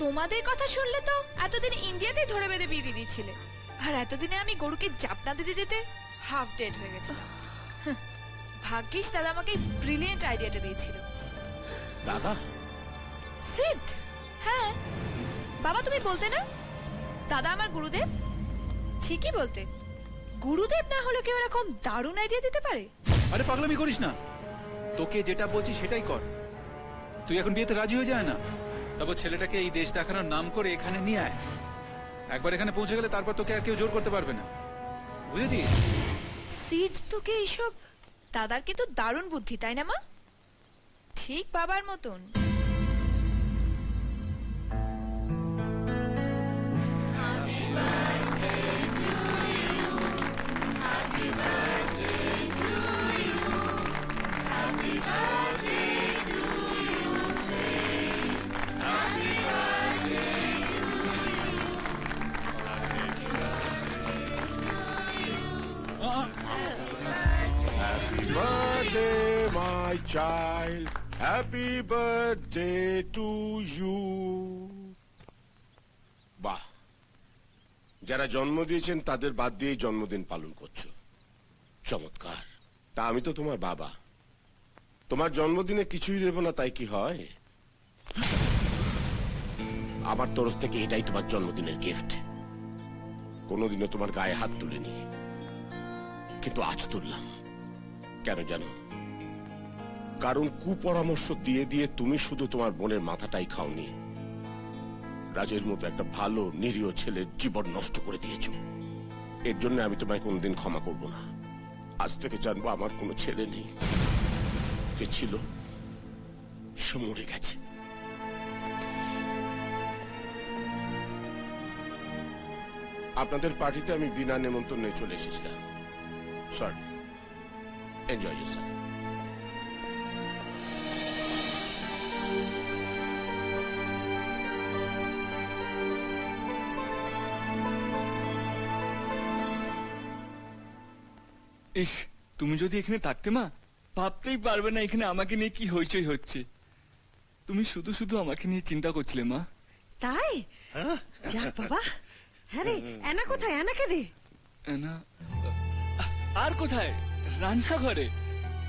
তোমাদের কথা শুনলে তো এতদিন ইন্ডিয়াতেই ধরে বেঁধে বিয়ে দিয়ে দিয়েছিলে, আর এতদিনে আমি গরুকে জাপনা দিতে দিতে হাফ ডেড হয়ে গেছে। ভাগ্যিস দাদা আমাকে ব্রিলিয়েন্ট আইডিয়াটা দিয়েছিল। দাদা? সিড, হ্যাঁ বাবা, তুমি বলতে না দাদা আমার গুরুদেব? ঠিকই বলতে, গুরুদেব না হলে কেউ এরকম দারুণ আইডিয়া দিতে পারে? আরে পাগলামি করিস না, তোকে যেটা বলছি সেটাই কর। তুই এখন বিয়েতে রাজি হয়ে যায় না, তারপর ছেলেটাকে এই দেশ দেখানোর নাম করে এখানে নিয়ে আয়। একবার এখানে পৌঁছে গেলে তারপর তোকে আর কেউ জোর করতে পারবে না, বুঝেছিস? সিড তোকে এইসব? দাদার কিন্তু দারুণ বুদ্ধি, তাই না মা? ঠিক বাবার মতন। Happy birthday, my child. Happy birthday to you. বাহ, যারা জন্ম দিয়েছেন তাদের বাদ দিয়ে জন্মদিন পালন করছো, চমৎকার। তা আমি তো তোমার বাবা, তোমার জন্মদিনে কিছুই দেব না, তাই কি হয়? আমার তরফ থেকে এটাই তোমার জন্মদিনের গিফট। কোনোদিনও তোমার গায়ে হাত তুলিনি, কিন্তু আজ তুললাম। কেন জানো? কারণ কুপরামর্শ দিয়ে দিয়ে তুমি শুধু তোমার বোনের মাথাটাই খাওনি, রাজের মতো একটা ভালো নিরীহ ছেলের জীবন নষ্ট করে দিয়েছো। এর জন্য আমি তোমায় কোনোদিন ক্ষমা করব না। আজ থেকে জানবো আমার কোনো ছেলে নেই, যে ছিল সে মরে গেছে। আপনাদের পার্টিতে আমি বিনা নেমন্তন্নে চলে এসেছিলাম। Sorry, enjoy yourself. ইস, তুমি যদি এখানে থাকতে মা, ভাবতেই পারবে না এখানে আমাকে নিয়ে কি হইচই হচ্ছে। তুমি শুধু শুধু আমাকে নিয়ে চিন্তা করছিলে মা। তাই? যাক বাবা। হ্যাঁ রে, এনা কোথায়? এনাকে দে। না, আর কোথায়? রান্নাঘরে।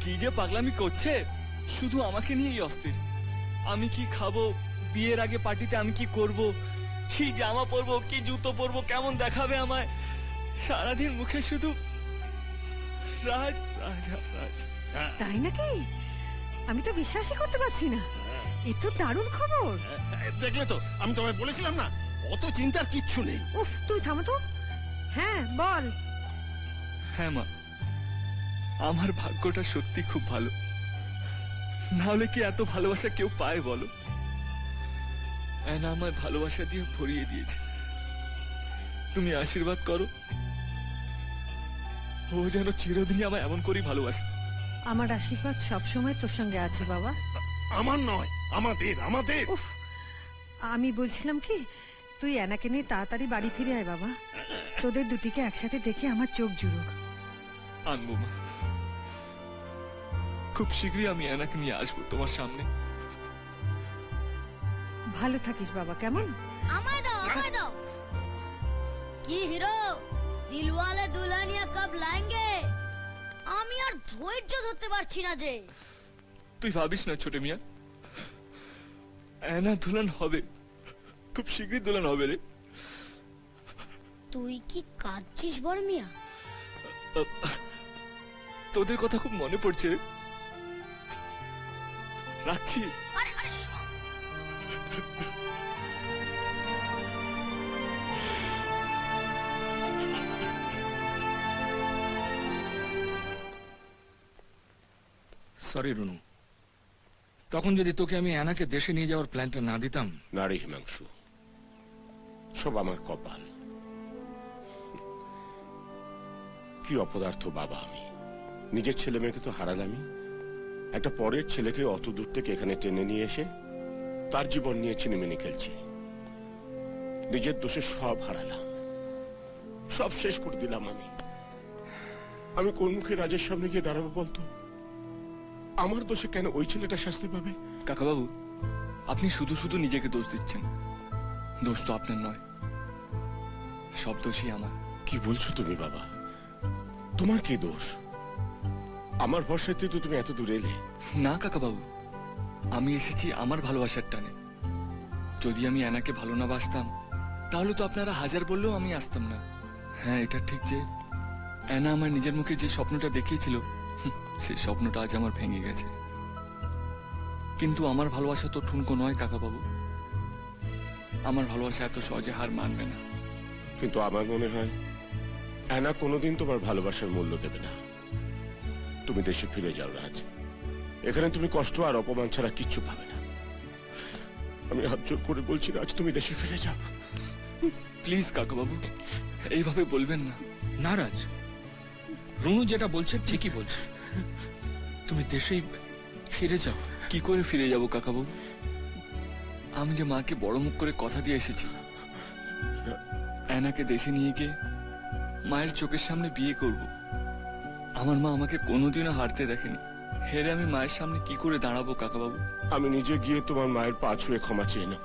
কি যে পাগলামি করছে, শুধু আমাকে নিয়েই অস্থির। আমি কি খাবো, বিয়ের আগে পার্টিতে আমি কি করব, কি জামা পরবো, কি জুতো পরবো, কেমন দেখাবে আমায়, সারাদিন মুখে শুধু রাজ রাজ রাজ। তাই নাকি? আমি তো বিশ্বাসই করতে পারছি না। এ তো দারুণ খবর। দেখলে তো, আমি তোমায় বলেছিলাম না, অত চিন্তার কিচ্ছু নেই। উফ, তুই থামো তো। হ্যাঁ বল। হ্যাঁ মা, আমার ভাগ্যটা সত্যি খুব ভালো। না হলে কি এত ভালোবাসা কেউ পায় বলো? এনা আমায় ভালোবাসা দিয়ে ভরিয়ে দিয়েছে। তুমি আশীর্বাদ করো, ও যেন চিরদিনই আমায় এমন করেই ভালোবাসে। আমার আশীর্বাদ সবসময় তোর সঙ্গে আছে বাবা। আমার নয়, আমাদের আমাদের। উফ, আমি বলছিলাম কি, তুই এনাকে নিয়ে তাড়াতাড়ি বাড়ি ফিরে আয় বাবা। তোদের দুটিকে একসাথে দেখে আমার চোখ জুড়ুক। আনবো মা, খুব শীঘ্রই আমি এনাকে নিয়ে আসবো তোমার সামনে। ভালো থাকিস বাবা, কেমন? আমায় দাও, আমায় দাও। কি হিরো, দিলওয়ালে দুলহানিয়া কব লাएंगे? আমি আর ধৈর্য ধরতে পারছি না যে। তুই ভাবিস না ছোট মিয়া, এনা দুলহান হবে, খুব শীঘ্রই দুলহান হবে রে। তুই কি কাঁদছিস বড় মিয়া? তোদের কথা খুব মনে পড়ছে রে। রাখছি। সরি রুনু, তখন যদি তোকে আমি অ্যানাকে দেশে নিয়ে যাওয়ার প্ল্যানটা না দিতাম। না রে হিমাংশু, সব আমার কপাল। কি অপদার্থ বাবা আমি। নিজের ছেলে মেয়েকে তো হারালামই, একটা পরের ছেলেকে অত দূর থেকে এখানে টেনে নিয়ে এসে তার জীবন নিয়ে চিনিমিনি খেলছি। নিজের দোষে সব হারালাম, সব শেষ করে দিলাম আমি। আমি কোন মুখে রাজের সামনে গিয়ে দাঁড়াবো বলতো? আমার দোষে কেন ওই ছেলেটা শাস্তি পাবে? কাকাবাবু, আপনি শুধু শুধু নিজেকে দোষ দিচ্ছেন। দোষ তো আপনার নয়, সব দোষই আমার। কি বলছো তুমি বাবা? তোমার কি দোষ? আমার ভরসাতে তো তুমি এত দূর এলে। না কাকাবাবু, আমি এসেছি আমার ভালোবাসার টানে। যদি আমি অ্যানাকে ভালো না বাসতাম তাহলে তো আপনারা হাজার বললেও আমি আসতাম না। হ্যাঁ, এটা ঠিক যে অ্যানা আমার নিজের মুখে যে স্বপ্নটা দেখিয়েছিল, সেই স্বপ্নটা আজ আমার ভেঙে গেছে। কিন্তু আমার ভালোবাসা তো ঠুনকো নয় কাকাবাবু। আমার ভালোবাসা এত সহজে হার মানবে না। কিন্তু আমার মনে হয় অ্যানা কোনোদিন তোমার ভালোবাসার মূল্য দেবে না। তুমি দেশে ফিরে যাও রাজ, এখানে তুমি কষ্ট আর অপমান ছাড়া কিচ্ছু পাবে না। আমি হাত জোর করে বলছি রাজ, তুমি দেশে ফিরে যাও। প্লিজ কাকাবাবু, এইভাবে বলবেন না। না রাজ, রুনু যেটা বলছে ঠিকই বলছে, তুমি দেশেই ফিরে যাও। কি করে ফিরে যাব কাকাবাবু? আমি যে মাকে বড় মুখ করে কথা দিয়ে এসেছি, অ্যানাকে দেশে নিয়ে গিয়ে মায়ের চোখের সামনে বিয়ে করব। আমার মা আমাকে কোনোদিনও হারতে দেখেনি। হেরে আমি মায়ের সামনে কি করে দাঁড়াবো কাকাবাবু? আমি নিজে গিয়ে তোমার মায়ের পা ছুঁয়ে ক্ষমা চেয়ে নেব।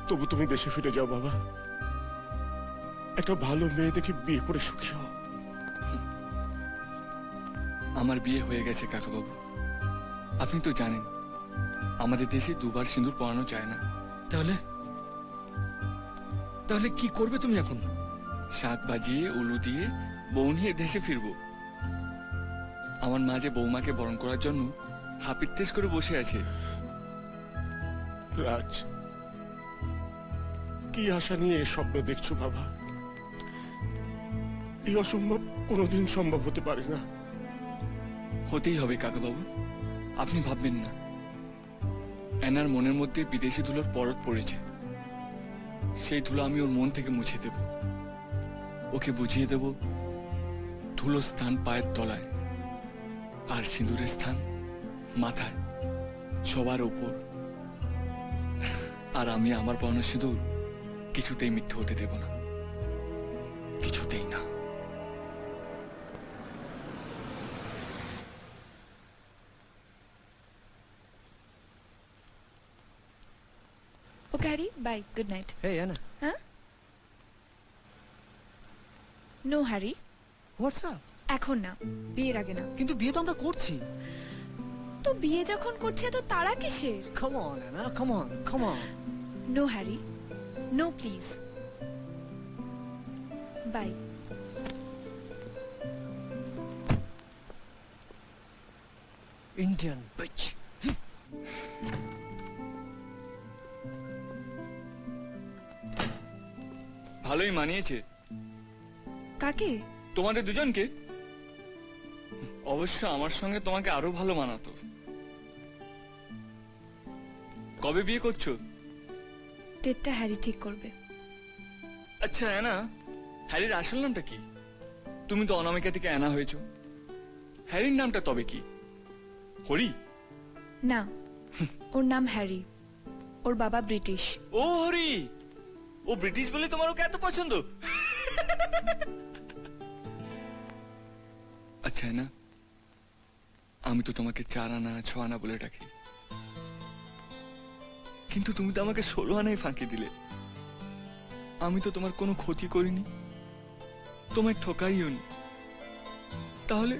তবু তুমি দেশে ফিরে যাও বাবা, একটা ভালো মেয়ে দেখে বিয়ে করে সুখী হও। আমার বিয়ে হয়ে গেছে কাকাবাবু। আপনি তো জানেন আমাদের দেশে দুবার সিঁদুর পরানো যায় না। তাহলে তাহলে কি করবে তুমি এখন? শাক বাজিয়ে উলু দিয়ে বউ নিয়ে দেশে ফিরবো। আমার মা যে বৌমাকে বরণ করার জন্য হাপিত্তেশ করে বসে আছে। রাজ, কি আশা নিয়ে এ স্বপ্ন দেখছো বাবা? এই অসম্ভব কোনোদিন সম্ভব হতে পারে না। হতেই হবে কাকাবাবু, আপনি ভাববেন না। অ্যানার মনের মধ্যে বিদেশি ধুলোর পরত পড়েছে। সেই ধুলো আমি ওর মন থেকে মুছে দেব। ওকে বুঝিয়ে দেব ধুলো স্থান পায়ের তলায়, আর সিঁদুরের স্থান মাথায়, সবার উপর। আর আমি আমার পরানো সিঁদুর কিছুতেই মিথ্যে হতে দেব না, কিছুতেই না। Okay, Harry, bye. Good night. Hey, Anna. Huh? No, Harry. What's up? এখন না, বিয়ের আগে না। কিন্তু বিয়ে তো আমরা করছি। তো বিয়ে যখন করছে তো তারা কিসের? Come on, Anna. Come on. Come on. No, Harry. No, please. Bye. Indian bitch. ভালোই মানিয়েছে। কাকে? তোমাদের দুজনকে। অবশ্য আমার সঙ্গে তোমাকে আরো ভালো মানাতো। কবে বিয়ে করছো? ডেটটা হ্যারি ঠিক করবে। আচ্ছা অ্যানা, হ্যারির আসল নামটা কি? তুমি তো অনামিকা থেকে অ্যানা হয়েছো। হ্যারির নামটা তবে কি? হরি? না, ওর নাম হ্যারি। ওর বাবা ব্রিটিশ। ও হরি, ও ব্রিটিশ বলে তোমার ওকে এত পছন্দ? আচ্ছা না, আমি তো তোমাকে 4 আনা 6 আনা বলে ডাকি, কিন্তু তুমি তো আমাকে 16 আনাই ফাঁকি দিলে। আমি তো তোমার কোনো ক্ষতি করিনি, তোমায় ঠকাইও নি, তাহলে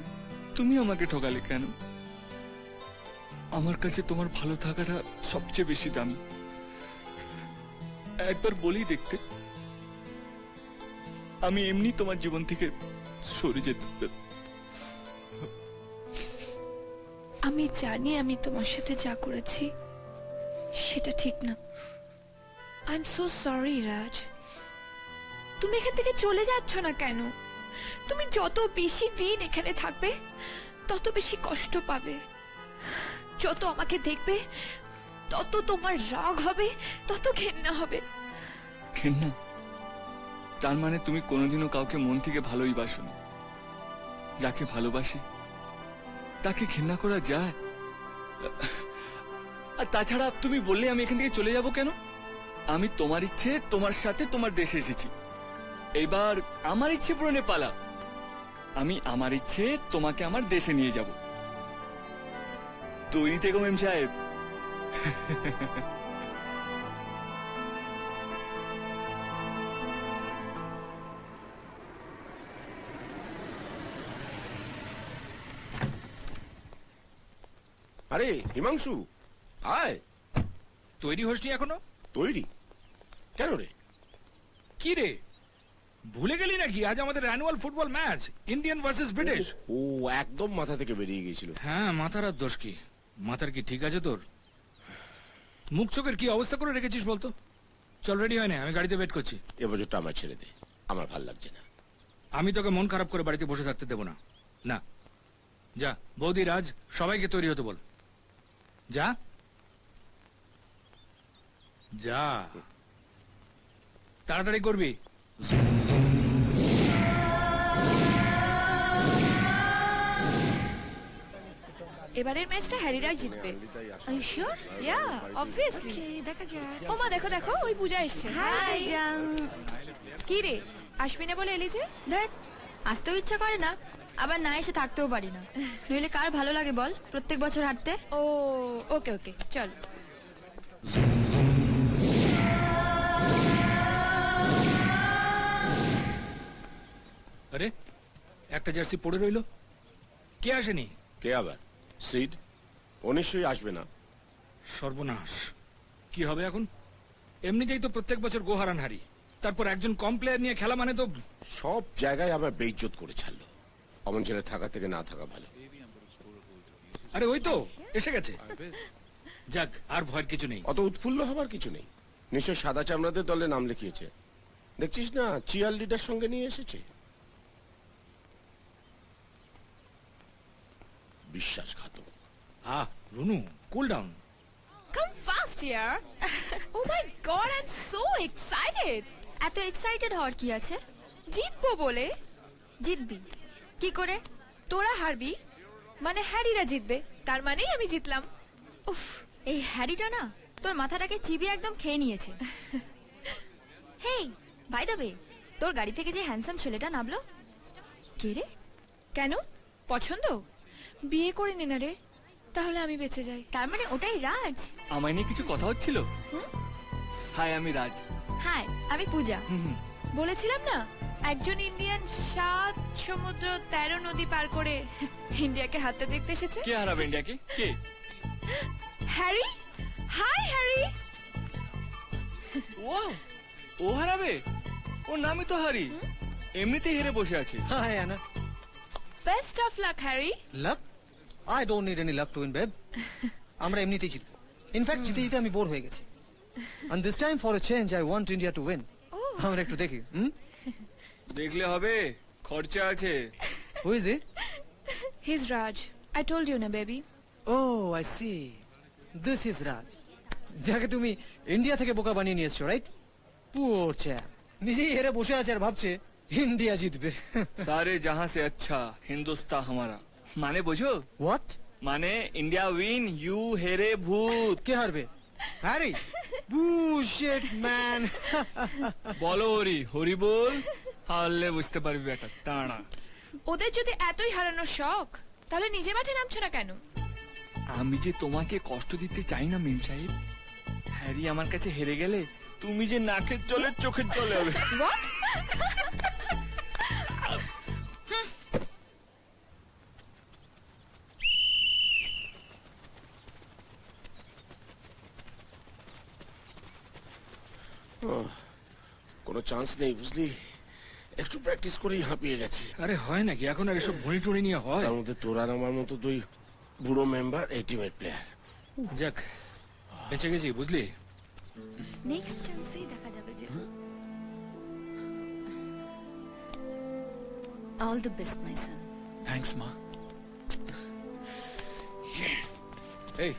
তুমি আমাকে ঠকালে কেন? আমার কাছে তোমার ভালো থাকাটা সবচেয়ে বেশি দামি। একবার বলি দেখতে, আমি এমনি তোমার জীবন থেকে সরে যেতে। আমি জানি আমি তোমার সাথে যা করেছি সেটা ঠিক না। আই এম সো সরি রাজ। তুমি এখান থেকে চলে যাচ্ছ না কেন? তুমি যত বেশি দিন এখানে থাকবে তত বেশি কষ্ট পাবে। যত আমাকে দেখবে তত তোমার রাগ হবে, তত ঘেন্না হবে। ঘেন্না? তার মানে তুমি কোনোদিনও কাউকে মন থেকে ভালোই বাসোনি। যাকে ভালোবাসি তাকে ঘেন্না করা যায়? আর তাছাড়া তুমি বললে আমি এখান থেকে চলে যাব কেন? আমি তোমার ইচ্ছে তোমার সাথে তোমার দেশে এসেছি, এইবার আমার ইচ্ছে পূরণে পালা। আমি আমার ইচ্ছে তোমাকে আমার দেশে নিয়ে যাব। তৈরি থেকো মেম সাহেব। আরে হিমাংশু, আয়। তৈরি হসনি এখনো? তৈরি কেন রে? কি রে, ভুলে গেলি নাকি আজ আমাদের annual football match, Indian versus British? ও একদম মাথা থেকে বেরিয়ে গিয়েছিল। হ্যাঁ, মাথার আর দোষ কি? মাথার কি ঠিক আছে তোর? মুখ চোখের কি অবস্থা করে রেখেছিস বলতো? চল, রেডি হয় না, আমি গাড়িতে ওয়েট করছি। এবছরটা আমার ছেড়ে দে, আমার ভাল লাগছে না। আমি তোকে মন খারাপ করে বাড়িতে বসে থাকতে দেবো না। না, যা বৌদি, রাজ, সবাইকে তৈরি হতে বল। যা যা, তাড়াতাড়ি করবি। এবারের ম্যাচটা হ্যারিরাই জিতবে। Are you sure? Yeah, obviously. দেখা যাক। ও মা, দেখো দেখো, ওই পূজা এসছে। হাই কি রে, আসবি না বলে এলি যে? দেখ, আসতেও ইচ্ছা করে না, আবার না এসে থাকতেও পারি না। নইলে কার ভালো লাগে বল প্রত্যেক বছর হাঁটতে? ও ওকে ওকে, চল। আরে, একটা জার্সি পড়ে রইলো, কে আসেনি? কে আবার? সিড? ও নিশ্চয়ই আসবে না। সর্বনাশ, কি হবে এখন? এমনিতেই তো প্রত্যেক বছর গোহারান হারি, তারপর একজন কম প্লেয়ার নিয়ে খেলা মানে তো। সব জায়গায় আমার বেইজ্জত করে ছাড়লো। অমন ছেলে থাকা থেকে না থাকা ভালো। আরে ওই তো এসে গেছে। যাক, আর ভয়ের কিছু নেই। অত উৎফুল্ল হবার কিছু নেই। নিশ্চয় সাদা চামড়াদের দলে নাম লিখিয়েছে। দেখছিস না, চিয়ার লিডার সঙ্গে নিয়ে এসেছে। বিশ্বাসঘাতক। Runu, cool down. Come fast here. Oh my god, I'm so excited. এত এক্সাইটেড হওয়ার কি আছে? জিতবো বলে। জিতবি কি করে? তোরা হারবি মানে হ্যারিরা জিতবে, তার মানেই আমি জিতলাম। উফ, এই হ্যারিটা না তোর মাথাটাকে চিবিয়ে একদম খেয়ে নিয়েছে। হেই, বাই দ্য ওয়ে, তোর গাড়ি থেকে যে হ্যান্ডসাম ছেলেটা নামলো, কে রে? কেন, পছন্দ? বিয়ে করে নে না রে, তাহলে আমি বেঁচে যাই। তার মানে ওটাই রাজ? আমায় নিয়ে কিছু কথা হচ্ছিল। হাই, আমি রাজ। হাই, আমি পূজা। বলেছিলাম না, একজন ইন্ডিয়ান 7 সমুদ্র 13 নদী পার করে ইন্ডিয়াকে হাতে দেখতে এসেছে। কে হারাবে ইন্ডিয়াকে? কে? হ্যারি। Hi Harry. ও হারাবে? ওর নামই তো হারি, এমনিতেই হেরে বসে আছে। Hi Anna. Best of luck Harry. Luck? I don't need any luck to win, babe. আমরা এমনিতেই জিতবো। ইনফ্যাক্ট জিতে জিতে আমি বোর হয়ে গেছি। And this time for a change I want India to win. আমরা একটু দেখি। দেখলে হবে, খরচা আছে। Who is it? He is Raj. I told you না baby. Oh I see, this is Raj, যাকে তুমি ইন্ডিয়া থেকে বোকা বানিয়ে নিয়ে এসছো, রাইট? পুওর চ্যাপ, নিজেই হেরে বসে আছে আর ভাবছে ইন্ডিয়া জিতবে। সারে জাহাं से अच्छा हिंदुस्तान हमारा। মানে বোঝো? হোয়াট? মানে ইন্ডিয়া উইন, ইউ হেরে ভূত। কে হারবে? হ্যারি? বুশিট ম্যান। বলো হরি, হরি বল, হারলে বুঝতে পারবি বেটা তাড়া। ওদের যদি এতই হারানোর শখ, তাহলে নিজে মাঠে নামছো না কেন? আমি যে তোমাকে কষ্ট দিতে চাই না মিম সাহেব। হ্যারি আমার কাছে হেরে গেলে তুমি যে নাকের জলে চোখের জলে হবে। হোয়াট? কোনো চান্স নেই বুঝলি, একটু প্র্যাকটিস করেই হাঁপিয়ে গেছি। আরে হয় নাকি এখন আর এসব ভুঁড়ি টুড়ি নিয়ে হয়? তার মধ্যে তোর আর আমার মতো দুই বুড়ো মেম্বার এই টিমের প্লেয়ার। যাক বেঁচে গেছি বুঝলি। নেক্সট চান্সেই দেখা যাবে যে all the best my son. Thanks মা। এই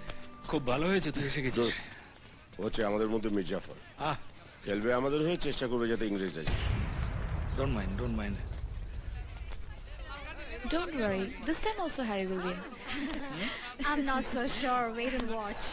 খুব ভালো হয়েছে তুই এসে গেছিস। হচ্ছে আমাদের মধ্যে মির্জাফর খেলবে আমাদের হয়ে, চেষ্টা করবে যাতে ইংরেজরা জিতে। Don't mind don't mind. Don't worry, this time also Harry will win. I'm not so sure. Wait and watch.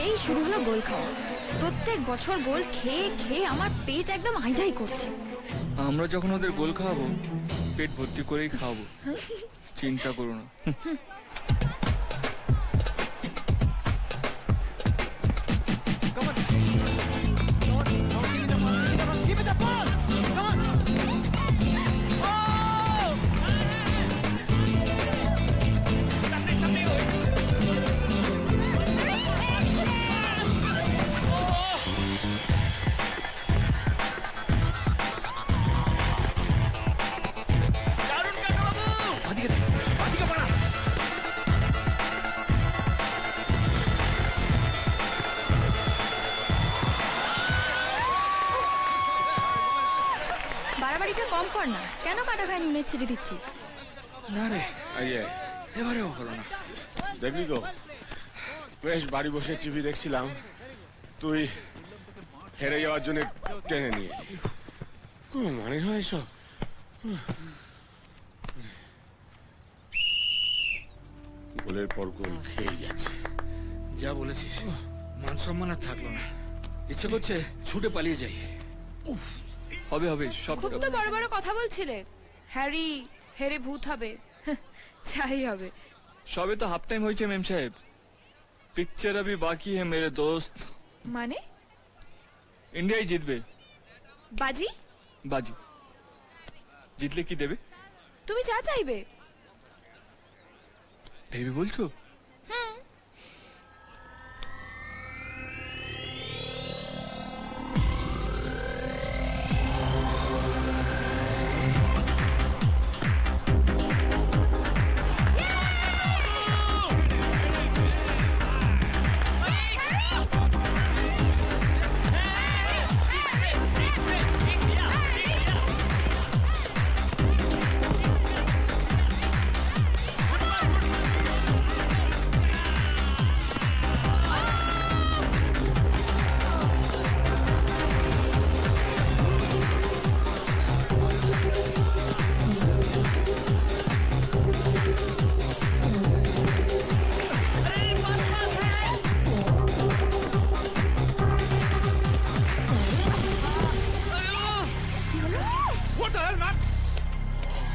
এই শুরু হলো গোল খাওয়া। প্রত্যেক বছর গোল খেয়ে খেয়ে আমার পেট একদম আইডাই করছে। আমরা যখন ওদের গোল খাওয়াবো পেট ভর্তি করেই খাওয়াবো, চিন্তা করো না। বাড়াবাড়িটা কম কর না, কেন কাটা খায় নুনের ছিটে দিচ্ছিস? না রে এবারেও হলো না। দেখলি তো বেশ বাড়ি বসে টিভি দেখছিলাম, তুই হেরে যাওয়ার জন্য টেনে নিয়ে এলি। মানে হয় এসব। গোলের পর গোল খেয়ে যাচ্ছে। যা বলেছিস, মান সম্মান আর থাকলো না। ইচ্ছে করছে ছুটে পালিয়ে যাই। হবে হবে সব। খুব তো বড় বড় কথা বলছিলে, হ্যারি হেরে ভূত হবে। যাই হবে। সবে তো হাফ টাইম হয়েছে মেম সাহেব, পিকচার अभी बाकी है मेरे दोस्त। মানে ইন্ডিয়াই জিতবে। বাজি বাজি জিতলে কি দেবে? তুমি যা চাইবে। ভেবে বলছো?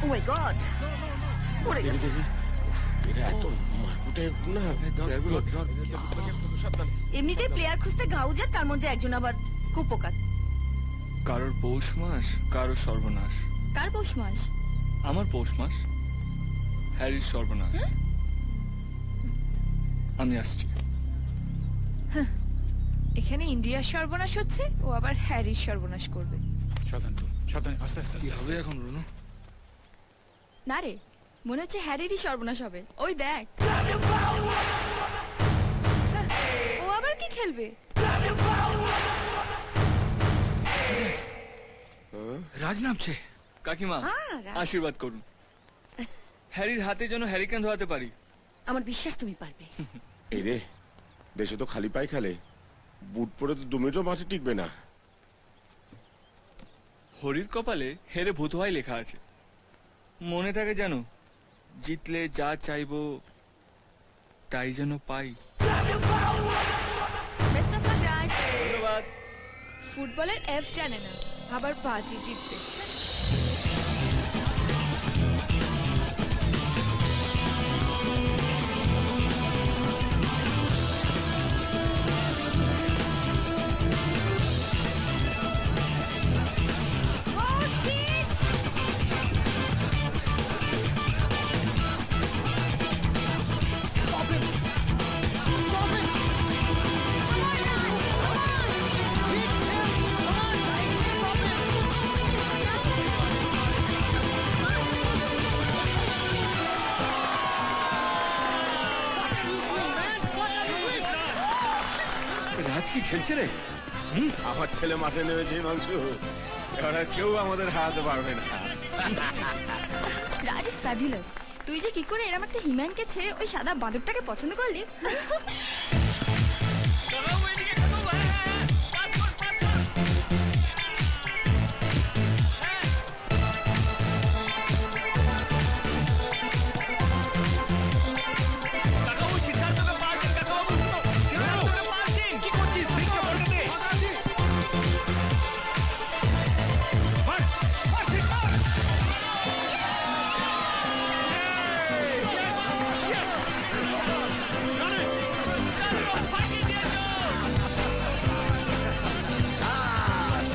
ও মাই গড, পড়ে গেছে। এরা এত মারকুটে না। এমনিতেই প্লেয়ার খুঁজতে গাউজার, তার মধ্যে একজন আবার কুপোকাত। কারোর পৌষ মাস, কারোর সর্বনাশ। কার পৌষ মাস? আমার পৌষ মাস, হ্যারির সর্বনাশ। আমি আসছি। এখানে ইন্ডিয়ার সর্বনাশ হচ্ছে, ও আবার হ্যারির সর্বনাশ করবে। সাবধান তো, সাবধান, আস্তে আস্তে। কি হবে এখন রুনু? না রে, মনে হচ্ছে হ্যারিরই সর্বনাশ হবে। ওই দেখ, ও আবার কি খেলবে? রাজ নামছে। কাকিমা আশীর্বাদ করুন, হ্যারির হাতে যেন হ্যারিকেন ধোয়াতে পারি। আমার বিশ্বাস তুমি পারবে। এই রে, দেশে তো খালি পায়ে খেলে, বুট পরে তো 2 মিনিটও মাঠে টিকবে না। হরির কপালে হেরে ভূত হওয়াই লেখা আছে। মনে থাকে জানো, জিতলে যা চাইবো তাই যেন পাই। বেস্ট অফ লাক রাজ। ধন্যবাদ। ফুটবলের এফ জানে না, আবার বাজি জিতবে। রাজ কি খেলছে রে? আমার ছেলে মাঠে নেমেছে মাংস, এবার আর কেউ আমাদের হারাতে পারবে না। রাজ ইজ ফ্যাবুলাস। তুই যে কি করে এরকম একটা হিম্যানকে ছেড়ে ওই সাদা বাঁদরটাকে পছন্দ করলি?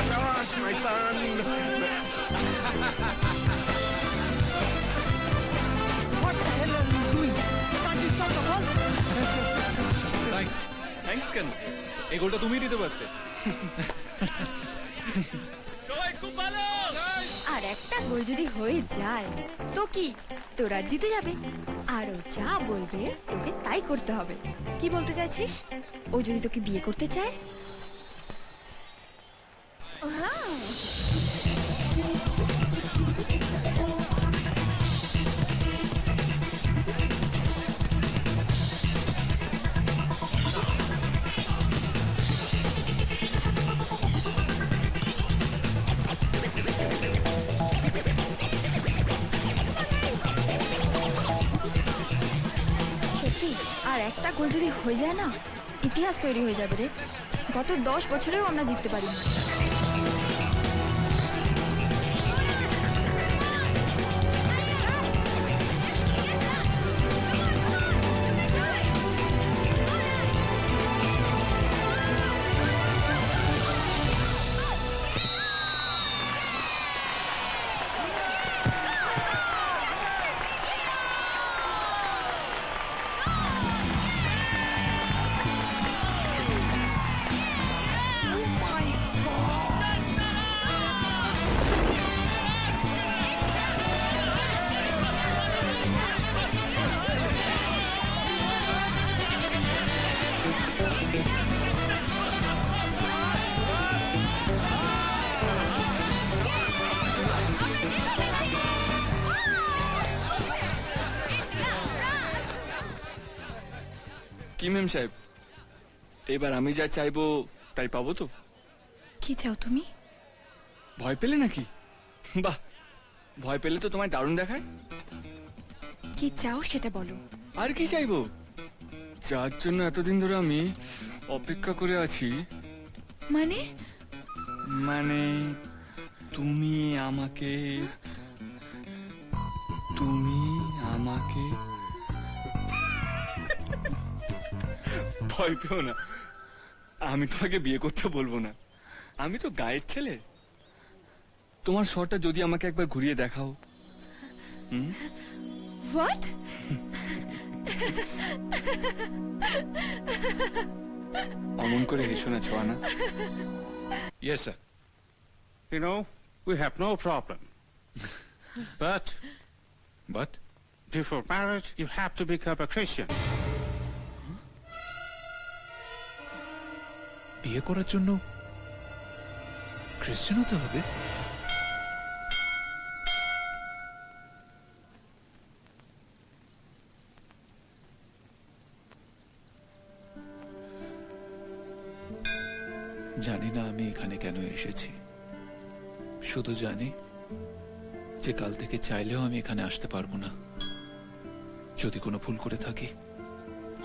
Shabash, my son. What the hell are you doing? Can't you stop the ball? Thanks কেন? এই গোলটা তুমিই দিতে পারতে। আর একটা গোল যদি হয়ে যায় তো কি তোরা জিতে যাবে, আর ও যা বলবে তোকে তাই করতে হবে। কি বলতে চাইছিস? ও যদি তোকে বিয়ে করতে চায়? সত্যি আর একটা গোল যদি হয়ে যায় না, ইতিহাস তৈরি হয়ে যাবে রে। গত 10 বছরেও আমরা জিততে পারিনি। কি মেম সাহেব, এবার আমি যা চাইবো তাই পাবো তো? কি চাও তুমি? ভয় পেলে নাকি? বাহ, ভয় পেলে তো তোমায় দারুণ দেখায়। কি চাও সেটা বলো। আর কি চাইবো? যার জন্য এতদিন ধরে আমি অপেক্ষা করে আছি। মানে? মানে তুমি আমাকে ভয় পেও না, আমি তোমাকে বিয়ে করতে বলবো না। আমি তো গায়ের ছেলে। তোমার শটটা যদি আমাকে একবার ঘুরিয়ে দেখাও। হোয়াট? অমন করে হেসো না, ছোঁয়া না। Yes, sir. You know, we have no problem. But before marriage, you have to become a Christian. বিয়ে করার জন্য খ্রিস্টান হতে হবে? জানি না আমি এখানে কেন এসেছি, শুধু জানি যে কাল থেকে চাইলেও আমি এখানে আসতে পারবো না। যদি কোনো ভুল করে থাকি,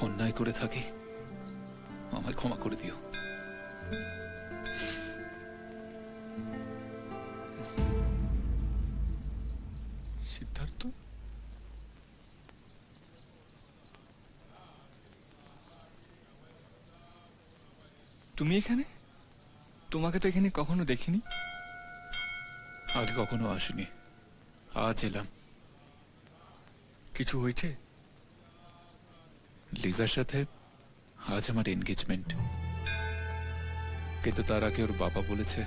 অন্যায় করে থাকি, আমায় ক্ষমা করে দিও। সিদ্ধার্থ, তুমি এখানে? তোমাকে তো এখানে কখনো দেখিনি। আগে কখনো আসিনি, আজ এলাম। কিছু হয়েছে? লিজার সাথে আজ আমার এনগেজমেন্ট, কিন্তু তার আগে ওর বাবা বলেছে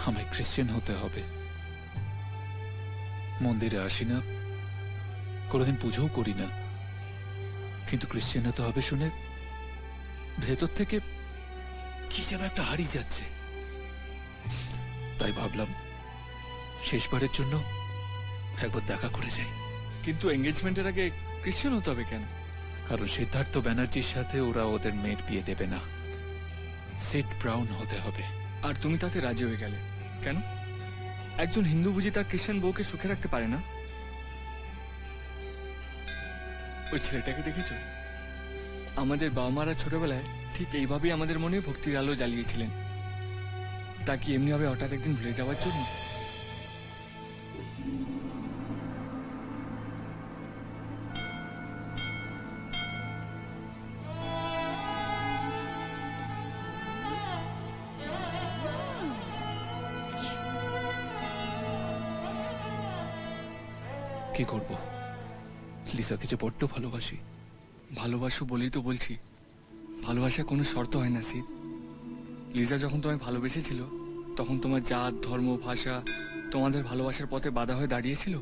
আমায় খ্রিস্টান হতে হবে। মন্দিরে আসি না, কোনোদিন পুজোও করি না, কিন্তু খ্রিস্টান হতে হবে শুনে ভেতর থেকে কি যেন একটা হারিয়ে যাচ্ছে। তাই ভাবলাম শেষবারের জন্য একবার দেখা করে যাই। কিন্তু এঙ্গেজমেন্টের আগে ক্রিশ্চিয়ান হতে হবে কেন? কারণ সিদ্ধার্থ ব্যানার্জির সাথে ওরা ওদের মেয়ের বিয়ে দেবে না, সিড ব্রাউন হতে হবে। আর তুমি তাতে রাজি হয়ে গেলে কেন? একজন হিন্দু বুঝি তার খ্রিস্টান বউকে সুখে রাখতে পারে না? ওই ছেলেটাকে দেখেছো? আমাদের বাবা মারা ছোটবেলায় ঠিক এইভাবেই আমাদের মনে ভক্তির আলো জ্বালিয়েছিলেন। তা কি এমনি ভাবে হঠাৎ একদিন ভুলে যাওয়ার জন্য? কি করব, লিসাকে যে বড্ড ভালোবাসি। ভালোবাসো বলেই তো বলছি, ভালোবাসা কোনো শর্ত হয় না সিদ। লিজা যখন তোমায় ভালোবেসেছিল তখন তোমার জাত, ধর্ম, ভাষা তোমাদের ভালোবাসার পথে বাধা হয়ে দাঁড়িয়েছিল?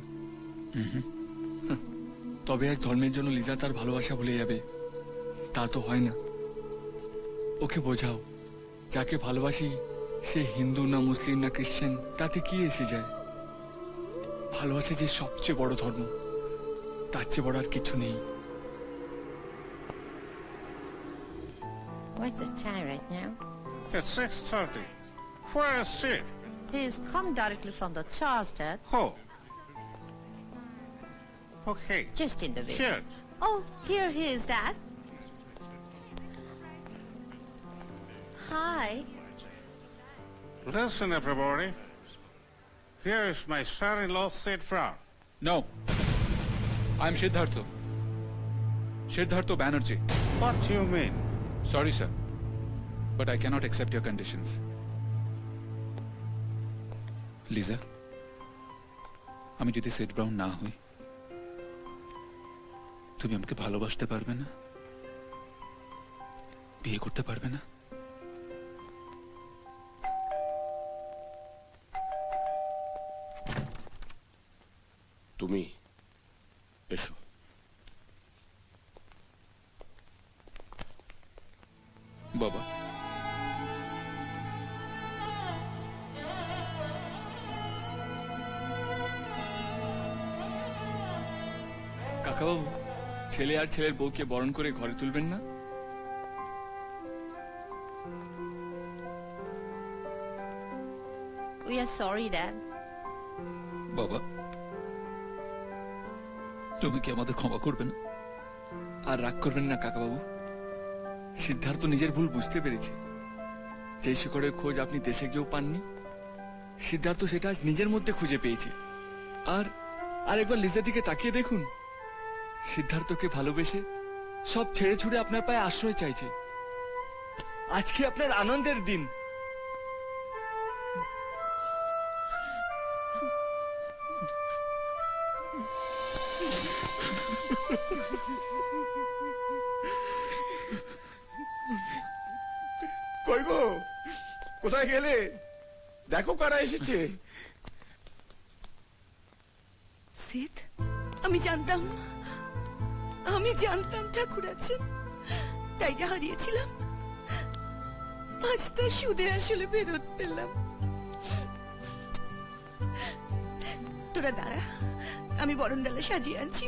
তবে আজ ধর্মের জন্য লিজা তার ভালোবাসা ভুলে যাবে তা তো হয় না। ওকে বোঝাও, যাকে ভালোবাসি সে হিন্দু না মুসলিম না খ্রিস্টান তাতে কি এসে যায়। ভালোবাসা যে সবচেয়ে বড় ধর্ম, তার চেয়ে বড় আর কিছু নেই। What's the time right now? It's 6:30. Where is Sid? He's come directly from the church, Dad. Oh. Okay. Just in the way. Church. Oh, here he is, Dad. Hi. Listen, everybody. Here is my son-in-law, Sid Brown. No, I'm Siddhartha. Siddhartha Banerjee. What do you mean? Sorry, sir, but I cannot accept your conditions. Liza, আমি যদি সিড ব্রাউন না হই, তুমি আমাকে ভালোবাসতে পারবে না, বিয়ে করতে পারবে না? তুমি এসো। বাবা, কাকাবাবু, ছেলে আর ছেলের বউকে বরণ করে ঘরে তুলবেন না? We are sorry, Dad. বাবা, তুমি কি আমাদের ক্ষমা করবে না? আর রাগ করবেন না কাকাবাবু, সিদ্ধার্থ নিজের ভুল বুঝতে পেরেছে। যে শিকড়ের খোঁজ আপনি দেশে গিয়েও পাননি, সিদ্ধার্থ সেটা আজ নিজের মধ্যে খুঁজে পেয়েছে। আর একবার লিজার দিকে তাকিয়ে দেখুন, সিদ্ধার্থকে ভালোবেসে সব ছেড়ে ছুড়ে আপনার পায়ে আশ্রয় চাইছে। আজকে আপনার আনন্দের দিন। কই গো, কোথায় গেলে? দেখো কারা এসেছে। সিদ, আমি জানতাম ঠাকুর আছেন, তাই যা হারিয়েছিলাম আজ তার সুদে আসলে ফেরত পেলাম। তোরা দাঁড়া, আমি বরণ ডালা সাজিয়ে আনছি।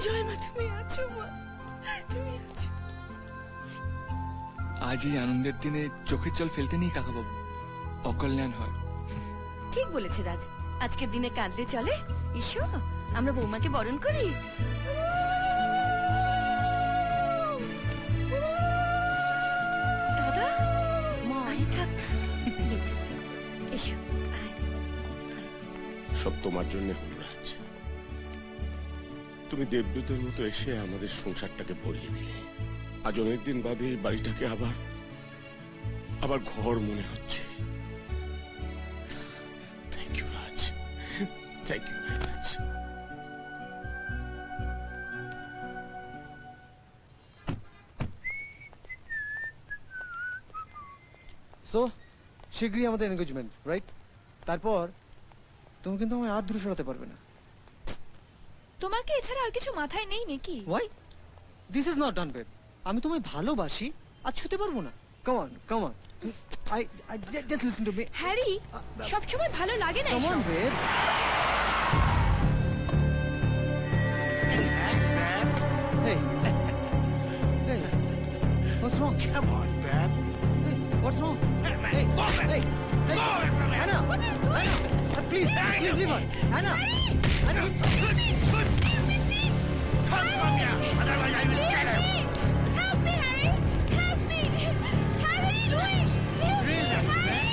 জয় মা, তুমি আছো মা, তুমি আছো। আজ এই আনন্দের দিনে চোখের জল ফেলতে নেই কাকাবাবু, অকল্যাণ হয়। ঠিক বলেছে রাজ, আজকের দিনে কাঁদলে চলে। এসো আমরা বৌমাকে বরণ করি। দাদা, আয় থাক, নিচে থাক। এসো, আয়। সব তোমার জন্য হলো রাজ। তুমি দেবদূতের মতো এসে আমাদের সংসারটাকে ভরিয়ে দিলে। আজ অনেকদিন বাদে এই বাড়িটাকে আবার ঘর মনে হচ্ছে। Thank you Raj, thank you Raj. So শীঘ্রই আমাদের এনগেজমেন্ট, রাইট? তারপর তুমি কিন্তু আমায় আর দূরে সরাতে পারবে না। তোমার কি এছাড়া আর কিছু মাথায় নেই নাকি? Why? This is not done, babe. আমি তোমায় ভালোবাসি, আজ ছুতে পারবো না। Come on come on, I just listen to me. Harry সবসময় ভালো লাগে না কাম অন এসব। Babe. Hey. Hey. What's wrong? Come on, Dad. Hey, what's wrong? Hey, hey, hey. Anna. Anna. Please leave her. Anna. Anna. Come from here, otherwise I will get him. Help me, Harry! Help me! Harry! Louis! Relax, man.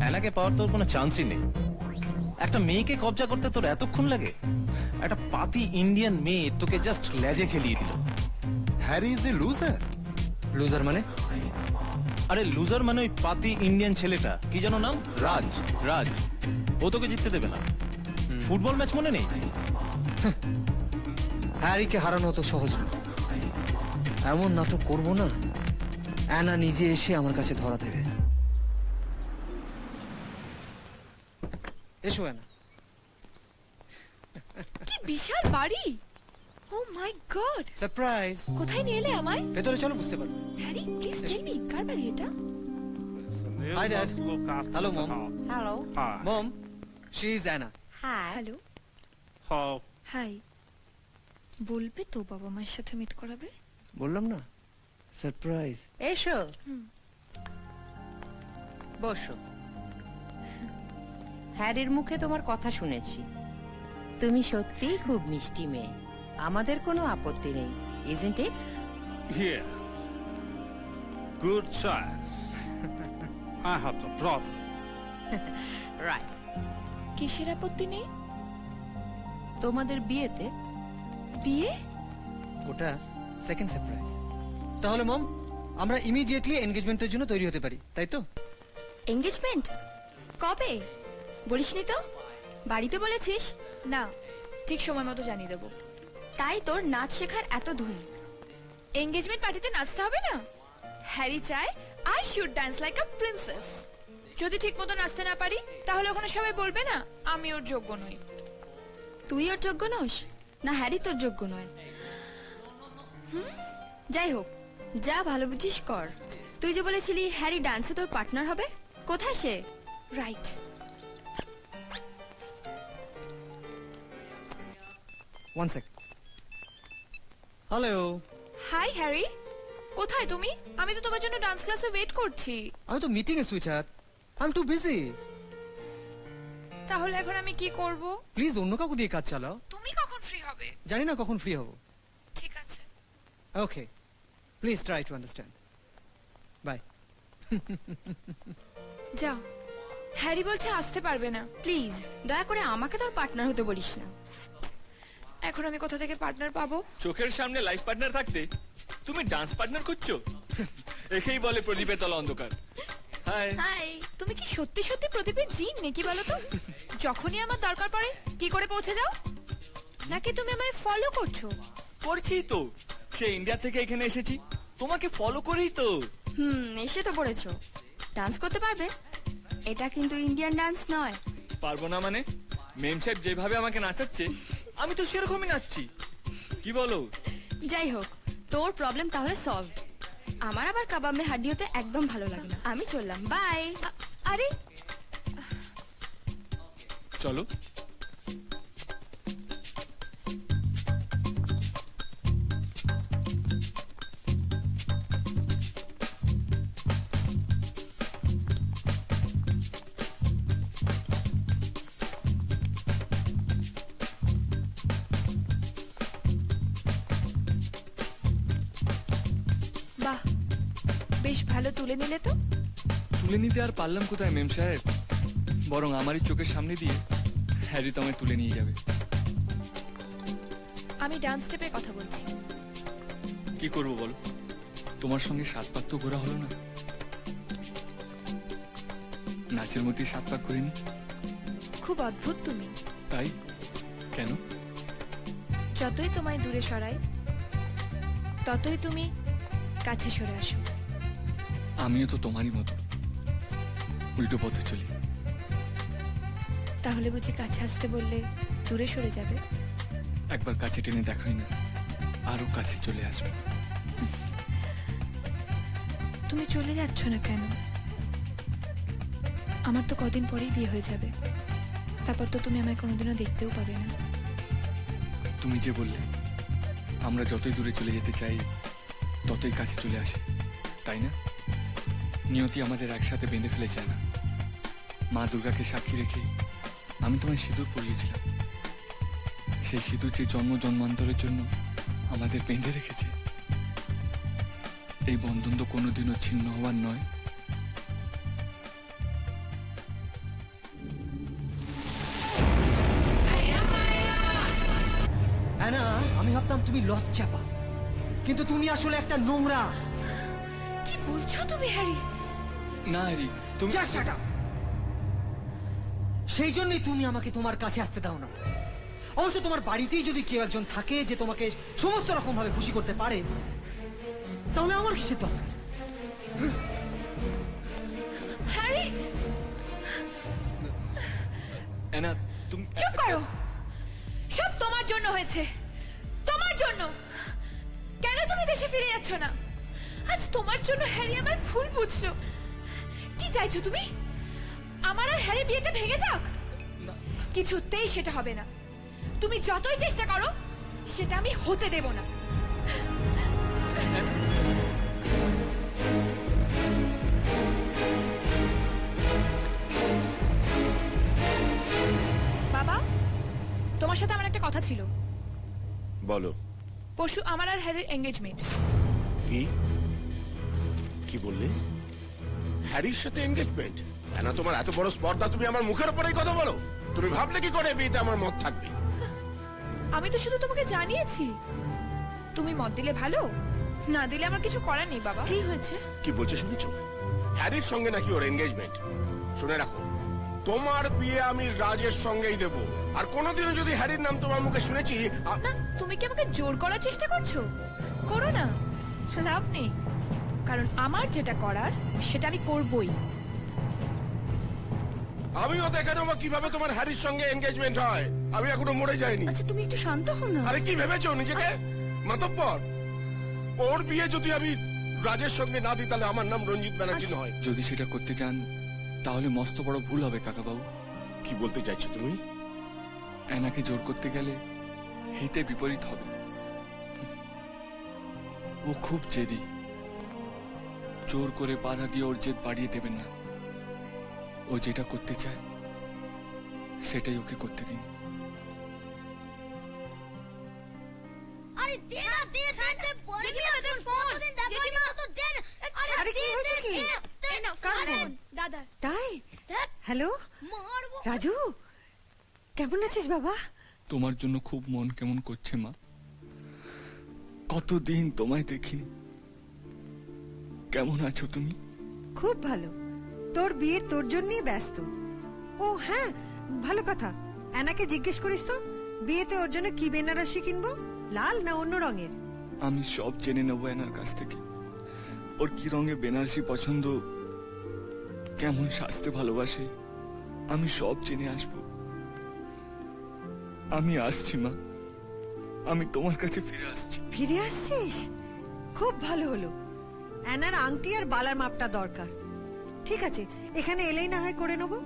অ্যানাকে পাওয়ার তোর কোনো চান্সই নেই। একটা মেয়েকে কবজা করতে তোর এতক্ষণ লাগে? একটা পাতি ইন্ডিয়ান মেয়ে তোকে জাস্ট লেজে খেলিয়ে দিল। Harry is a loser. Loser মানে? আরে লুজার মানে ওই পাতি ইন্ডিয়ান ছেলেটা, কি যেন নাম? রাজ। রাজ ও তোকে জিততে দেবে না। ফুটবল ম্যাচ মনে নেই? হ্যারিকে হারানো তো সহজ না। এমন নাটক করবো না, অ্যানা নিজে এসে আমার কাছে ধরা দেবে। এসো অ্যানা। কি বিশাল বাড়ি! ও মাই গড! সারপ্রাইজ! কোথায় নিয়ে এলে আমায়? ভেতরে চলো, বুঝতে পারবে। হ্যারি প্লিজ টেল মি, কার বাড়ি এটা? Hi, Dad. Hello, Mom. Hello. Mom, she is Anna. Hi. Hello. Hi. বলবে তো বাবা মায়ের সাথে মিট করাবে? বললাম না, সারপ্রাইজ। এসো। বসো। হ্যারির মুখে তোমার কথা শুনেছি। তুমি সত্যিই খুব মিষ্টি মেয়ে। আমাদের কোনো আপত্তি নেই, isn't it? Yeah. Good choice. I have the problem. Right. কিসের আপত্তি নেই? তোমাদের বিয়েতে। বিয়ে? ওটা সেকেন্ড সারপ্রাইজ। তাহলে মম, আমরা ইমিডিয়েটলি এনগেজমেন্টের জন্য তৈরি হতে পারি, তাই তো? এঙ্গেজমেন্ট কবে বলিসনি তো? বাড়িতে বলেছিস? না, ঠিক সময় মতো জানিয়ে দেবো। তাই তোর নাচ শেখার এত ধুম। এঙ্গেজমেন্ট পার্টিতে নাচতে হবে না? হ্যারি চায় I should dance like a princess. যদি ঠিক মতো নাচতে না পারি তাহলে ওখানে সবাই বলবে না আমি ওর যোগ্য নই। তুই ওর যোগ্য নস না হ্যারি তোর যোগ্য নয়? যাই হোক, যা ভালো বুঝিস কর। তুই যে বলেছিলি হ্যারি ডান্সে তোর পার্টনার হবে, কোথায় সে? Right. One sec. Hello. Hi Harry, কোথায় তুমি? আমি তো তোমার জন্য ডান্স ক্লাসে ওয়েট করছি। আমি তো মিটিং এ সুইচার, আই এম টু বিজি। তাহলে এখন আমি কি করব? প্লিজ অন্য কাউকে দিয়ে কাজ চালাও। তুমি কখন ফ্রি হবে? জানি না কখন ফ্রি হব। ঠিক আছে। Okay, please try to understand. Bye. যা। হ্যারি বলছে আসতে পারবে না। প্লিজ দয়া করে আমাকে তোর পার্টনার হতে বলিস না। এখন আমি কোথা থেকে পার্টনার পাবো? চোখের সামনে লাইফ পার্টনার থাকতে তুমি ডান্স পার্টনার খুঁজছো? একেই বলে প্রদীপের তলা অন্ধকার। হাই। হাই। তুমি কি সত্যি সত্যি প্রদীপের জিন নাকি বলো তো? যখনই আমার দরকার পড়ে কি করে পৌঁছে যাও? নাকি তুমি আমায় ফলো করছো? করছি তো, সে ইন্ডিয়া থেকে এখানে এসেছি তোমাকে ফলো করেই তো। এসে তো পড়েছো। ডান্স করতে পারবে? এটা কিন্তু ইন্ডিয়ান ডান্স নয়। পারবো না মানে? মেম সাহেব যেভাবে আমাকে নাচাচ্ছে আমি তো সেরকমই নাচছি, কি বলো? যাই হোক, তোর প্রবলেম তাহলে সলভড। আমার আবার কাবাব মে হাড্ডি হতে একদম ভালো লাগে না। আমি চললাম, বাই। আরে চলো। ভালো তুলে নিলে তো। তুলে নিতে আর পারলাম কোথায় মেম সাহেব, বরং আমারই চোখের সামনে দিয়ে হ্যারি তো আমায় তুলে নিয়ে যাবে। আমি ডান্স স্টেপের কথা বলছি। কি করবো বলো, তোমার সঙ্গে 7 পাক তো ঘোরা হলো না, নাচের মধ্যে 7 পাক করিনি। খুব অদ্ভুত তুমি। তাই কেন? যতই তোমায় দূরে সরাই ততই তুমি কাছে সরে আসো। আমিও তো তোমারই মতো উল্টো পথে চলি। তাহলে বুঝি কাছে আসতে বললে দূরে সরে যাবে? একবার কাছে টেনে দেখাই না, আরো কাছে চলে আসবে। তুমি চলে যাচ্ছ না কেন? আমার তো কদিন পরেই বিয়ে হয়ে যাবে, তারপর তো তুমি আমায় কোনোদিনও দেখতেও পাবে না। তুমি যে বললে আমরা যতই দূরে চলে যেতে চাই ততই কাছে চলে আসে, তাই না? নিয়তি আমাদের একসাথে বেঁধে ফেলেছে না। মা দুর্গাকে সাক্ষী রেখে আমি তোমায় সিঁদুর পরিয়েছিলাম। সেই সিঁদুর যে জন্ম জন্মান্তরের জন্য আমাদের বেঁধে রেখেছে। এই বন্ধন তো কোনোদিনও ছিন্ন হবার নয়। অ্যানা, আমি ভাবতাম তুমি লজ্জা পাও, কিন্তু তুমি আসলে একটা নোংরা। কি বলছো তুমি হ্যারি? না হ্যারি, তুমি Just shut up! সেই জন্যই তুমি আমাকে তোমার কাছে আসতে দাও না। অবশ্য তোমার বাড়িতেই যদি কেউ একজন থাকে যে তোমাকে সমস্ত রকম ভাবে খুশি করতে পারে, তাহলে আমার কিসের দরকার? হ্যারি, অ্যানা তুমি চুপ করো। সব তোমার জন্য হয়েছে, তোমার জন্য। কেন তুমি দেশে ফিরে যাচ্ছ না? আজ তোমার জন্য হ্যারি আমায় ভুল বুঝলো। কি চাইছো তুমি? আমার আর হ্যারি বিয়েটা ভেঙে যাক? কিছুতেই সেটা হবে না। তুমি যতই চেষ্টা করো সেটা আমি হতে দেব না। বাবা, তোমার সাথে আমার একটা কথা ছিল। বলো। পরশু আমার আর হ্যারির এঙ্গেজমেন্ট। কি কি বললে? হ্যারির সাথে এনগেজমেন্ট? কেন তোমার এত বড় স্পর্ধা, তুমি আমার মুখের উপরেই কথা বলো? তুমি ভাবলে কি করে বিয়েতে আমার মত থাকবে? আমি তো শুধু তোমাকে জানিয়েছি। তুমি মত দিলে ভালো, না দিলে আমার কিছু করার নেই। বাবা, কি হয়েছে? কি বলছে শুনেছো? হ্যারির সঙ্গে নাকি ওর এনগেজমেন্ট। শুনে রাখো, তোমার বিয়ে আমি রাজের সঙ্গেই দেব। আর কোনোদিনও যদি হ্যারির নাম তোমার মুখে শুনেছি না, তুমি কি আমাকে জোর করার চেষ্টা করছো? করো না, লাভ নেই। কারণ আমার যেটা করার সেটা আমি করবই। আমিও দেখে নেবো কিভাবে তোমার হ্যারির সঙ্গে এনগেজমেন্ট হয়। আমি এখনো মরে যাইনি। আচ্ছা তুমি একটু শান্ত হও না। আরে কি ভেবেছো নিজেকে? মাতব্বর, ওর বিয়ে যদি আমি রাজের সঙ্গে না দিই তাহলে আমার নাম রঞ্জিত ব্যানার্জি নয়। যদি সেটা করতে চান তাহলে মস্ত বড় ভুল হবে কাকাবাবু। কি বলতে চাইছো তুমি? অ্যানাকে জোর করতে গেলে হিতে বিপরীত হবে। ও খুব জেদি। জোর করে বাধা দিয়ে ওর জেদ বাড়িয়ে দেবেন না। ও যেটা করতে চায় সেটাই ওকে করতে দিন। আরে দে না, দে দে, বলবি আমাদের ফোন দিন, দেখো তো দেন। আরে কি হয়েছে কি? কার ফোন? দাদা। তাই? হ্যালো মারবো। রাজু, কেমন আছিস বাবা? তোমার জন্য খুব মন কেমন করছে মা। কতদিন তোমায় দেখিনি। কেমন আছো তুমি? খুব ভালো। তোর বিয়ে তোর জন্যই ব্যস্ত। ও হ্যাঁ, ভালো কথা। অ্যানাকে জিজ্ঞেস করিস তো বিয়েতে ওর জন্য কি বেনারসি কিনবো, লাল না অন্য রঙের? আমি সব জেনে নেবো অ্যানার কাছ থেকে। ওর কি রঙে বেনারসি পছন্দ, কেমন সাজতে ভালোবাসে, আমি সব জেনে আসবো। আমি আসছি মা, আমি তোমার কাছে ফিরে আসছি। ফিরে আসছিস? খুব ভালো হলো। অ্যানার আংটি আর বালার মাপটা দরকার। ঠিক আছে, এখানে এলেই না হয় করে নেবো।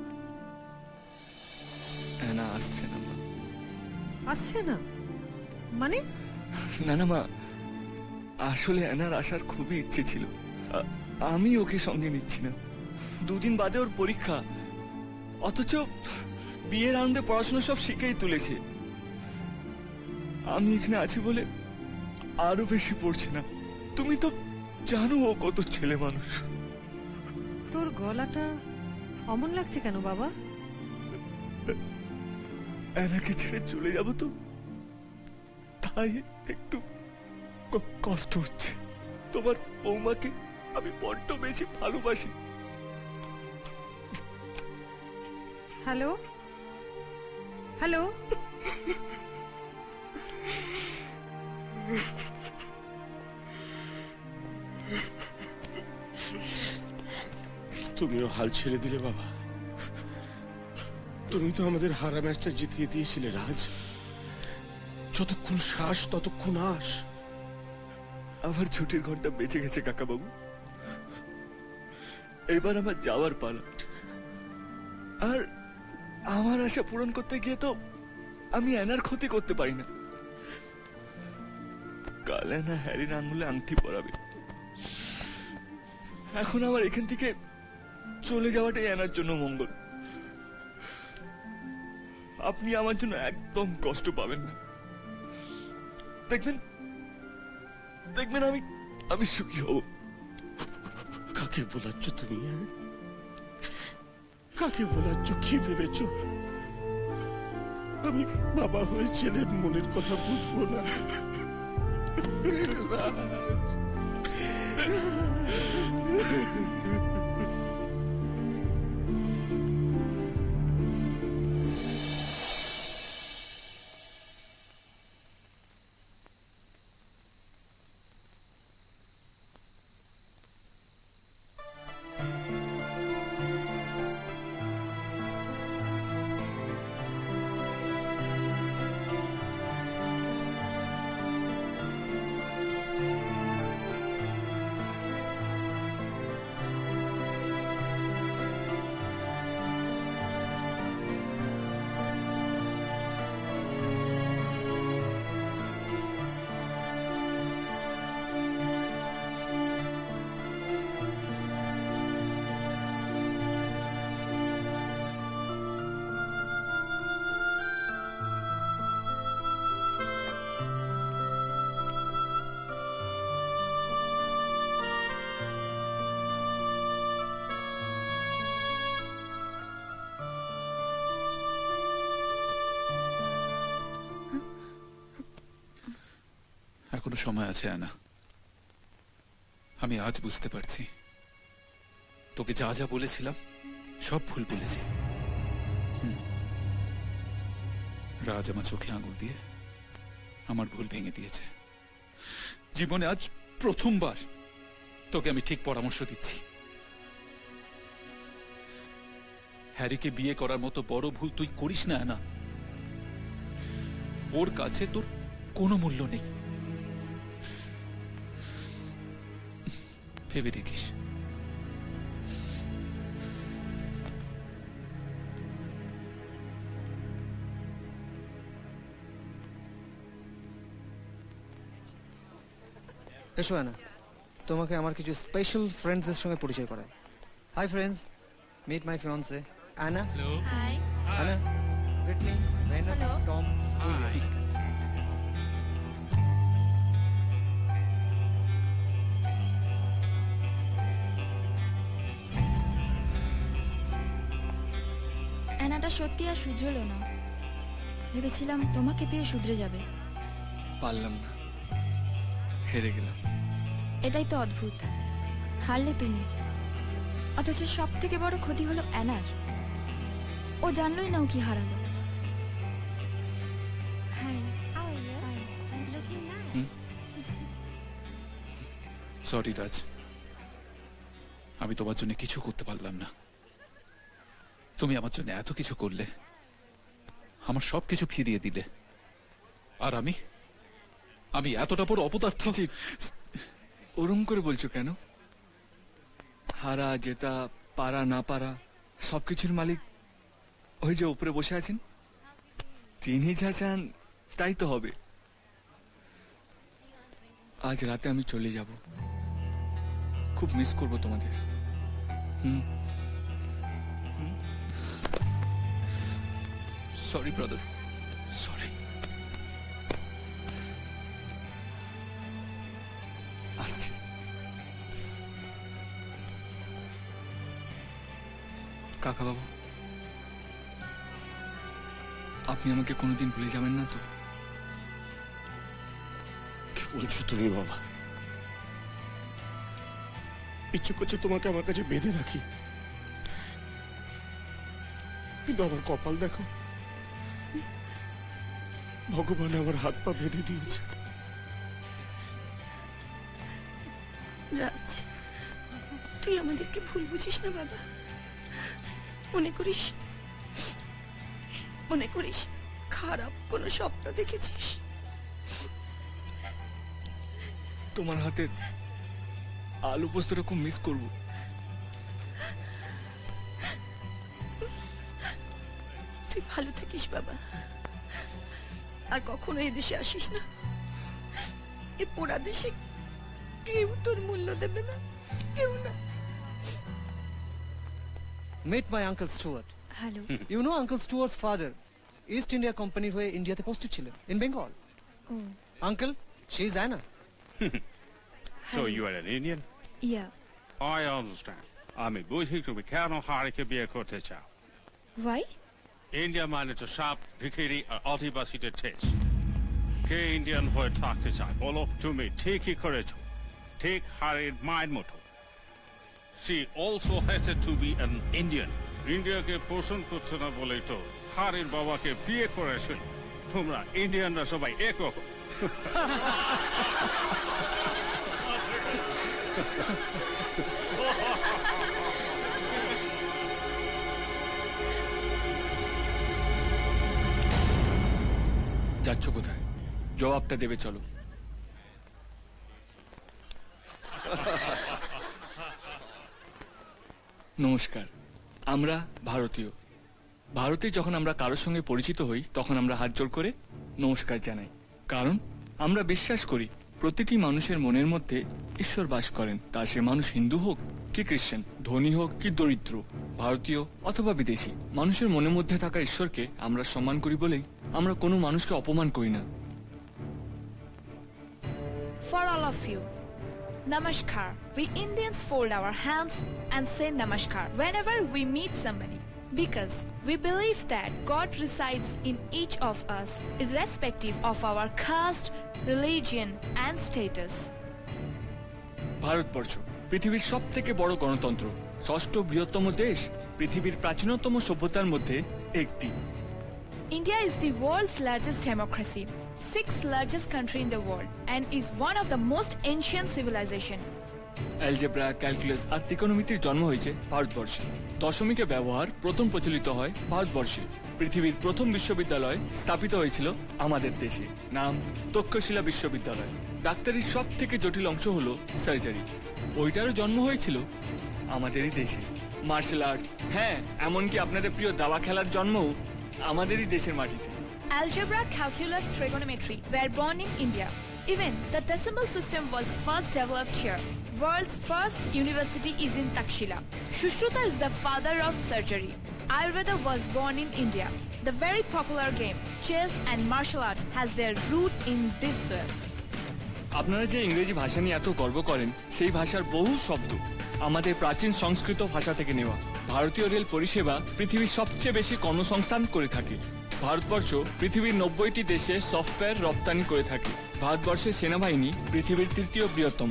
অ্যানা আসছে না মা। আসছে না মানে? না না মা, আসলে অ্যানার আসার খুবই ইচ্ছে ছিল। আমি ওকে সঙ্গে নিচ্ছি না। দুদিন বাদে ওর পরীক্ষা, অথচ বিয়ের আনন্দে পড়াশোনা সব শিখেই তুলেছে। আমি এখানে আছি বলে আরো বেশি পড়ছে না। তুমি তো জানো ও কত ছেলে মানুষ। তোর গলাটা অমন লাগছে কেন বাবা? এনাকে ছেড়ে চলে যাব তো, তাই একটু কষ্ট হচ্ছে। তোমার বৌমাকে আমি বড্ড বেশি ভালোবাসি। হ্যালো হ্যালো, তুমিও হাল ছেড়ে দিলে বাবা। তুমি তো আমাদের হারা ম্যাচটা জিতিয়ে দিয়েছিলে রাজ। যতক্ষণ শ্বাস ততক্ষণ আস। আমার ছুটির ঘরটা বেঁচে গেছে কাকা বাবু। এবার আমার যাওয়ার পালা। আর আমার আশা পূরণ করতে গিয়ে তো আমি এনার ক্ষতি করতে পারি না। কাল এনা হ্যারির আঙুলে আংটি পরাবে। এখন আমার এখান থেকে চলে যাওয়াটাই এনার জন্য মঙ্গল। আপনি আমার জন্য একদম কষ্ট পাবেন না। দেখবেন দেখবেন আমি সুখী হব। কাকে বলাচ্ছ তুমি? কাকে বলাচ্ছ? কি ভেবেছ আমি বাবা হয়ে ছেলের মনের কথা বুঝবো না? রাজ, এখনো সময় আছে আনা। আমি আজ বুঝতে পারছি তোকে যা যা বলেছিলাম সব ভুল বলেছি। রাজ আমার চোখে আঙুল দিয়ে আমার ভুল ভেঙে দিয়েছে। জীবনে আজ প্রথমবার তোকে আমি ঠিক পরামর্শ দিচ্ছি। হ্যারিকে বিয়ে করার মতো বড় ভুল তুই করিস না আনা। ওর কাছে তোর কোনো মূল্য নেই। ভেবে দেখিস। এসো আনা, তোমাকে আমার কিছু স্পেশাল ফ্রেন্ডসদের সঙ্গে পরিচয় করাই। Hi friends, meet my fiancee Anna. Hello. Hi. Anna, Brittany, Venus, Tom, William. অ্যানাটা সত্যি আর শুধরলো না। ভেবেছিলাম তোমাকে পেয়ে শুধরে যাবে। পারলাম না, হেরে গেলাম। এটাই তো অদ্ভুত, হারলে তুমি, অথচ সব থেকে বড় ক্ষতি হলো অ্যানার। ও জানলই না ও কি হারালো। সরি রাজ, আমি তোমার জন্য কিছু করতে পারলাম না। তুমি আমার জন্য এত কিছু করলে, আমার সবকিছু ফিরিয়ে দিলে, আর আমি এতটা বড় অপদার্থ। ওরম করে বলছো কেন? হারা জেতা, পারা না পারা, সবকিছুর মালিক ওই যে উপরে বসে আছেন। তিনি যা চান তাই তো হবে। আজ রাতে আমি চলে যাব, খুব মিস করবো তোমাদের। Sorry brother, sorry. আসছি। কাকা বাবু, আপনি আমাকে কোনোদিন ভুলে যাবেন না তো? কি বলছো তুমি বাবা? ইচ্ছে করছে তোমাকে আমার কাছে বেঁধে রাখি, কিন্তু আমার কপাল দেখো, ভগবান আমার হাত পা বেঁধে দিয়েছে। রাজ, তুই আমাদেরকে ভুল বুঝিস না বাবা। মনে করিস খারাপ কোনো স্বপ্ন দেখেছিস? তোমার হাতের আলু পোস্তটা খুব মিস করবো। তুই ভালো থাকিস বাবা, আর কখনো এই দেশে আসিস না। এ পোড়া দেশে কেউ তোর মূল্য দেবে না, কেউ না। Meet my Uncle Stuart. Hello. You know Uncle Stuart's father, East India Company হয়ে ইন্ডিয়াতে পোস্টেড ছিলেন, in Bengal. Uncle, she's Anna. So you are an Indian? Yeah. I understand. আমি বুঝি তুমি কেন হারিকে বিয়ে করতে চাও। Why? ইন্ডিয়া মানে তো সাপ, ভিখিরি আর আদিবাসীদের দেশ। কে ইন্ডিয়ান হয়ে থাকতে চায় বলো? তুমি ঠিকই করেছো, ঠিক হারির মায়ের মতো। She also hated to be an Indian. ইন্ডিয়াকে পোষণ করছে না বলেই তো হারির বাবাকে বিয়ে করেছিল। তোমরা ইন্ডিয়ানরা সবাই একরকম। যাচ্ছ কোথায়? জবাবটা দেবে চলো। নমস্কার, আমরা ভারতীয়। ভারতে যখন আমরা কারোর সঙ্গে পরিচিত হই তখন আমরা হাত জোড় করে নমস্কার জানাই, কারণ আমরা বিশ্বাস করি প্রতিটি মানুষের মনের মধ্যে ঈশ্বর বাস করেন। তা সে মানুষ হিন্দু হোক কি খ্রিস্টান, ধনী হোক কি দরিদ্র, ভারতীয় অথবা বিদেশি, মানুষের মনের মধ্যে থাকা ঈশ্বরকে আমরা সম্মান করি বলেই আমরা কোনো মানুষকে অপমান করি না। For all of you, Namaskar. We Indians fold our hands and say Namaskar whenever we meet somebody, because we believe that God resides in each of us, irrespective of our caste, religion, and status. Bharatvarsha পৃথিবীর সব থেকে বড় গণতন্ত্র, ষষ্ঠ বৃহত্তম দেশ, পৃথিবীর প্রাচীনতম সভ্যতার মধ্যে একটি। India is the world's largest democracy, sixth largest country in the world, and is one of the most ancient civilization. Algebra, calculus আর ত্রিকোণমিতির জন্ম হয়েছে ভারতবর্ষে। দশমিকের ব্যবহার প্রথম প্রচলিত হয় ভারতবর্ষে। পৃথিবীর প্রথম বিশ্ববিদ্যালয় স্থাপিত হয়েছিল আমাদের দেশে, নাম তক্ষশিলা বিশ্ববিদ্যালয়। ডাক্তারির সব থেকে জটিল অংশ হলো সার্জারি, ওইটারও জন্ম হয়েছিল আমাদেরই দেশে। মার্শাল আর্ট, হ্যাঁ এমনকি আপনাদের প্রিয় দাবা খেলার জন্মও আমাদেরই দেশের মাটিতে। Algebra, calculus, trigonometry were born in India. Even the decimal system was first developed here. World's first university is in Takshila. Shushruta is the father of surgery. Ayurveda was born in India. The very popular game, chess and martial arts has their root in this soil. আপনারা যে ইংরেজি ভাষা নিয়ে এত গর্ব করেন, সেই ভাষার বহু শব্দ আমাদের প্রাচীন সংস্কৃত ভাষা থেকে নেওয়া। ভারতীয় রেল পরিষেবা পৃথিবীর সবচেয়ে বেশি কর্মসংস্থান করে থাকে। ভারতবর্ষ পৃথিবীর 90টি দেশে সফটওয়্যার রপ্তানি করে থাকে। ভারতবর্ষের সেনাবাহিনী পৃথিবীর তৃতীয় বৃহত্তম।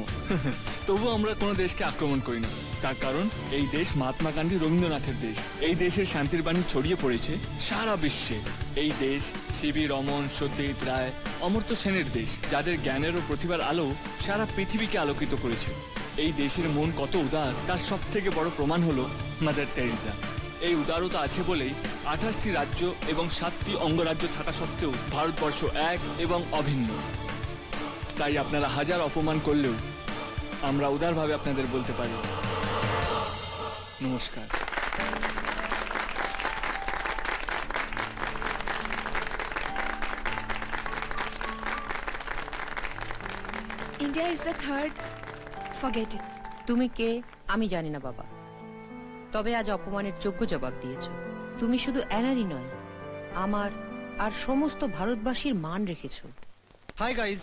তবু আমরা কোনো দেশকে আক্রমণ করি না, তার কারণ এই দেশ মহাত্মা গান্ধী, রবীন্দ্রনাথের দেশ। এই দেশের শান্তির বাণী ছড়িয়ে পড়েছে সারা বিশ্বে। এই দেশ সিবি রমন, সত্যজিৎ রায়, অমর্ত্য সেনের দেশ, যাদের জ্ঞানের ও প্রতিভার আলো সারা পৃথিবীকে আলোকিত করেছে। এই দেশের মন কত উদার তার সব থেকে বড় প্রমাণ হলো মাদার তেরেসা। এই উদারতা আছে বলেই 28টি রাজ্য এবং 7টি অঙ্গরাজ্য থাকা সত্ত্বেও ভারতবর্ষ এক এবং অভিন্ন। তাই আপনারা হাজার অপমান করলেও আমরা উদারভাবে আপনাদের বলতে পারি নমস্কার। India is the third. Forget it. তুমি কে আমি জানি না বাবা, তবে আজ অপমানের যোগ্য জবাব দিয়েছ। তুমি শুধু অ্যানারই নয়, আমার আর সমস্ত ভারতবাসীর মান রেখেছো। Hi guys.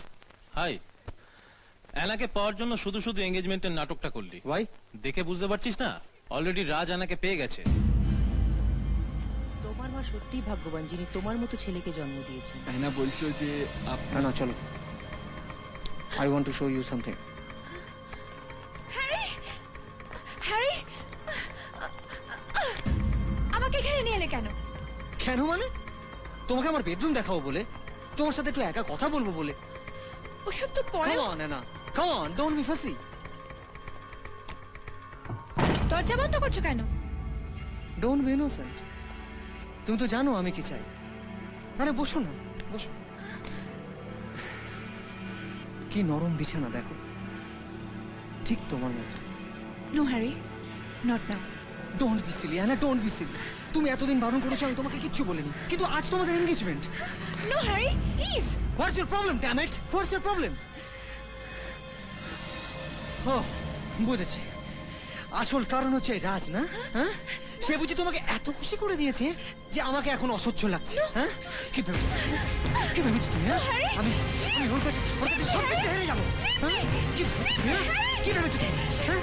হাই। অ্যানাকে পাওয়ার জন্য শুধু শুধু এঙ্গেজমেন্টের নাটকটা করলি। ওয়াই? দেখে বুঝতে পারছিস না অলরেডি রাজ অ্যানাকে পেয়ে গেছে। মা সত্যিই ভাগ্যবান যিনি তোমার মতো ছেলেকে জন্ম দিয়েছেন। না বলছিল যে না চলো, I want to show you something. Harry, Harry, আমাকে এখানে নিয়ে এলে কেন? কেন মানে? তোমাকে আমার বেডরুম দেখাবো বলে, তোমার সাথে একটু একা কথা বলবো বলে। ওসব তো পরে। Come on, Anna. Come on, don't be fussy. দরজা বন্ধ করছো কেন? Don't be innocent. তুমি তো জানো আমি কি চাই। আরে বসো না, বসো। কি নরম বিছানা দেখো, ঠিক তোমার মতো। No Harry, not now. Don't be silly, Anna, don't be silly. তুমি এতদিন বারণ করেছো, আমি তোমাকে কিচ্ছু বলিনি, কিন্তু আজ তোমাদের engagement. No Harry, please. What's your problem, damn it? What's your problem? ও বুঝেছি, আসল কারণ হচ্ছে রাজ, না? হ্যাঁ, সে বুঝি তোমাকে এত খুশি করে দিয়েছে যে আমাকে এখন অসহ্য লাগছে। হ্যাঁ, কি ভেবেছো, কি ভেবেছো তুমি? আমি আমি ওর কাছে সব কিছু হেরে যাবো? হ্যাঁ, কি ভেবেছো তুমি? হ্যাঁ,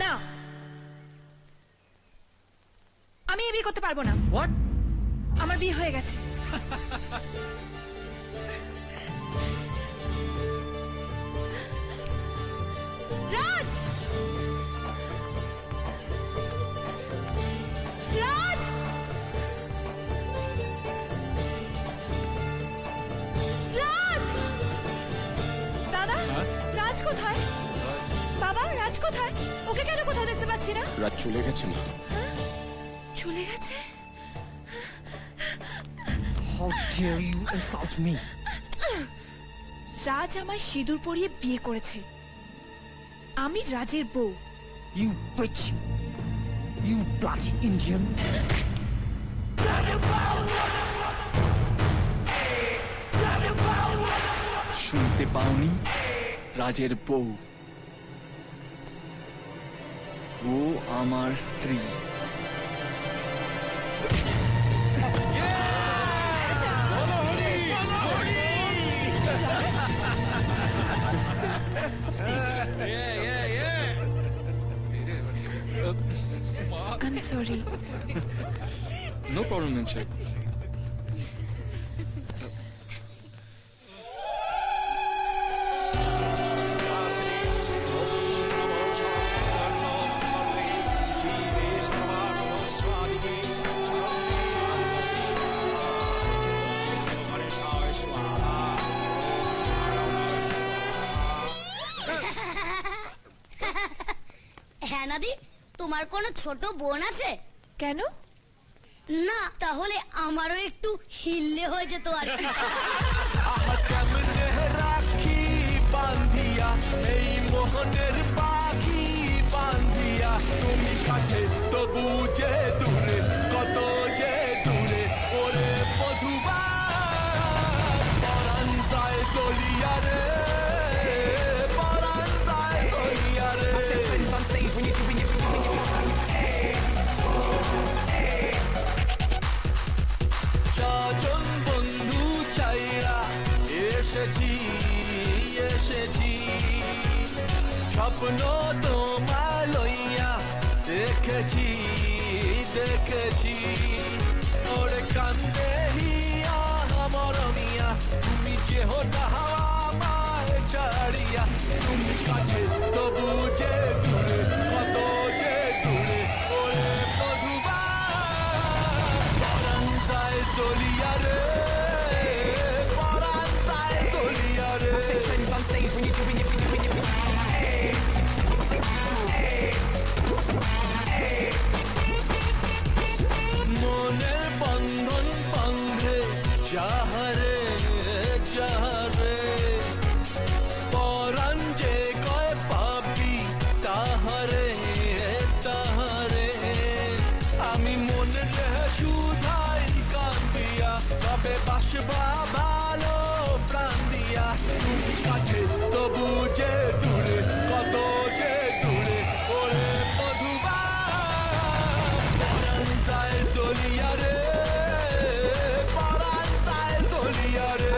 না, আমি এই বিয়ে করতে পারবো না। হোয়াট? আমার বিয়ে হয়ে গেছে। রাজ, রাজ, রাজ, দাদা, রাজ কোথায়? বাবা, রাজ কোথায়? ওকে কেন কোথাও দেখতে পাচ্ছি না? রাত চলে গেছে মা। চলে গেছে? How dare you insult me? রাজ আমার সিঁদুর পরিয়ে বিয়ে করেছে, আমি রাজের বউ। You bitch! You bloody Indian! শুনতে পাওনি? রাজের বউ, ও আমার স্ত্রী। I'm sorry. No problem, Nimsha. হ্যাঁ নাদি, তোমার কোনো ছোট বোন আছে? কেন? না, তাহলে আমারও একটু হিললে হয়ে যেত আর কি। রাখি বান্ধিয়া এই মোহনের পাখি বান্ধিয়া, তুমি কাছে তবু যে দূরে, কত যে দূরে ওরে মধুবা পরাণ যায় চলিয়া রে, পরাণ যায় চলিয়া রে। স্বজন বন্ধু চাইরা এসেছি, এসেছি স্বপ্ন তোমায় লইয়া দেখেছি, দেখেছি ওরে কান্দে হিয়া আমার মিয়া, তুমি যে হতা হাওয়া মায় ছাড়িয়া, তুমি কাছে তবু যে দূরে, কত যে দূরে ওরে মধুবা পরাণ যায় চলিয়া রে, পরাণ যায় চলিয়া রে। মনের বন্ধন বন্ধে যাহারে, যাহারে পরাণ যে কয় পাবি তাহারে, তাহারে আমি মনে শুধাই কান্দিয়া, তবে বাসবা ভালো প্রাণ চলিয়া তুমি কাছে তবু যে দূরে কত যে দূরে ওরে মধুবা পরাণ যায় চলিয়া রে পরাণ যায় চলিয়া রে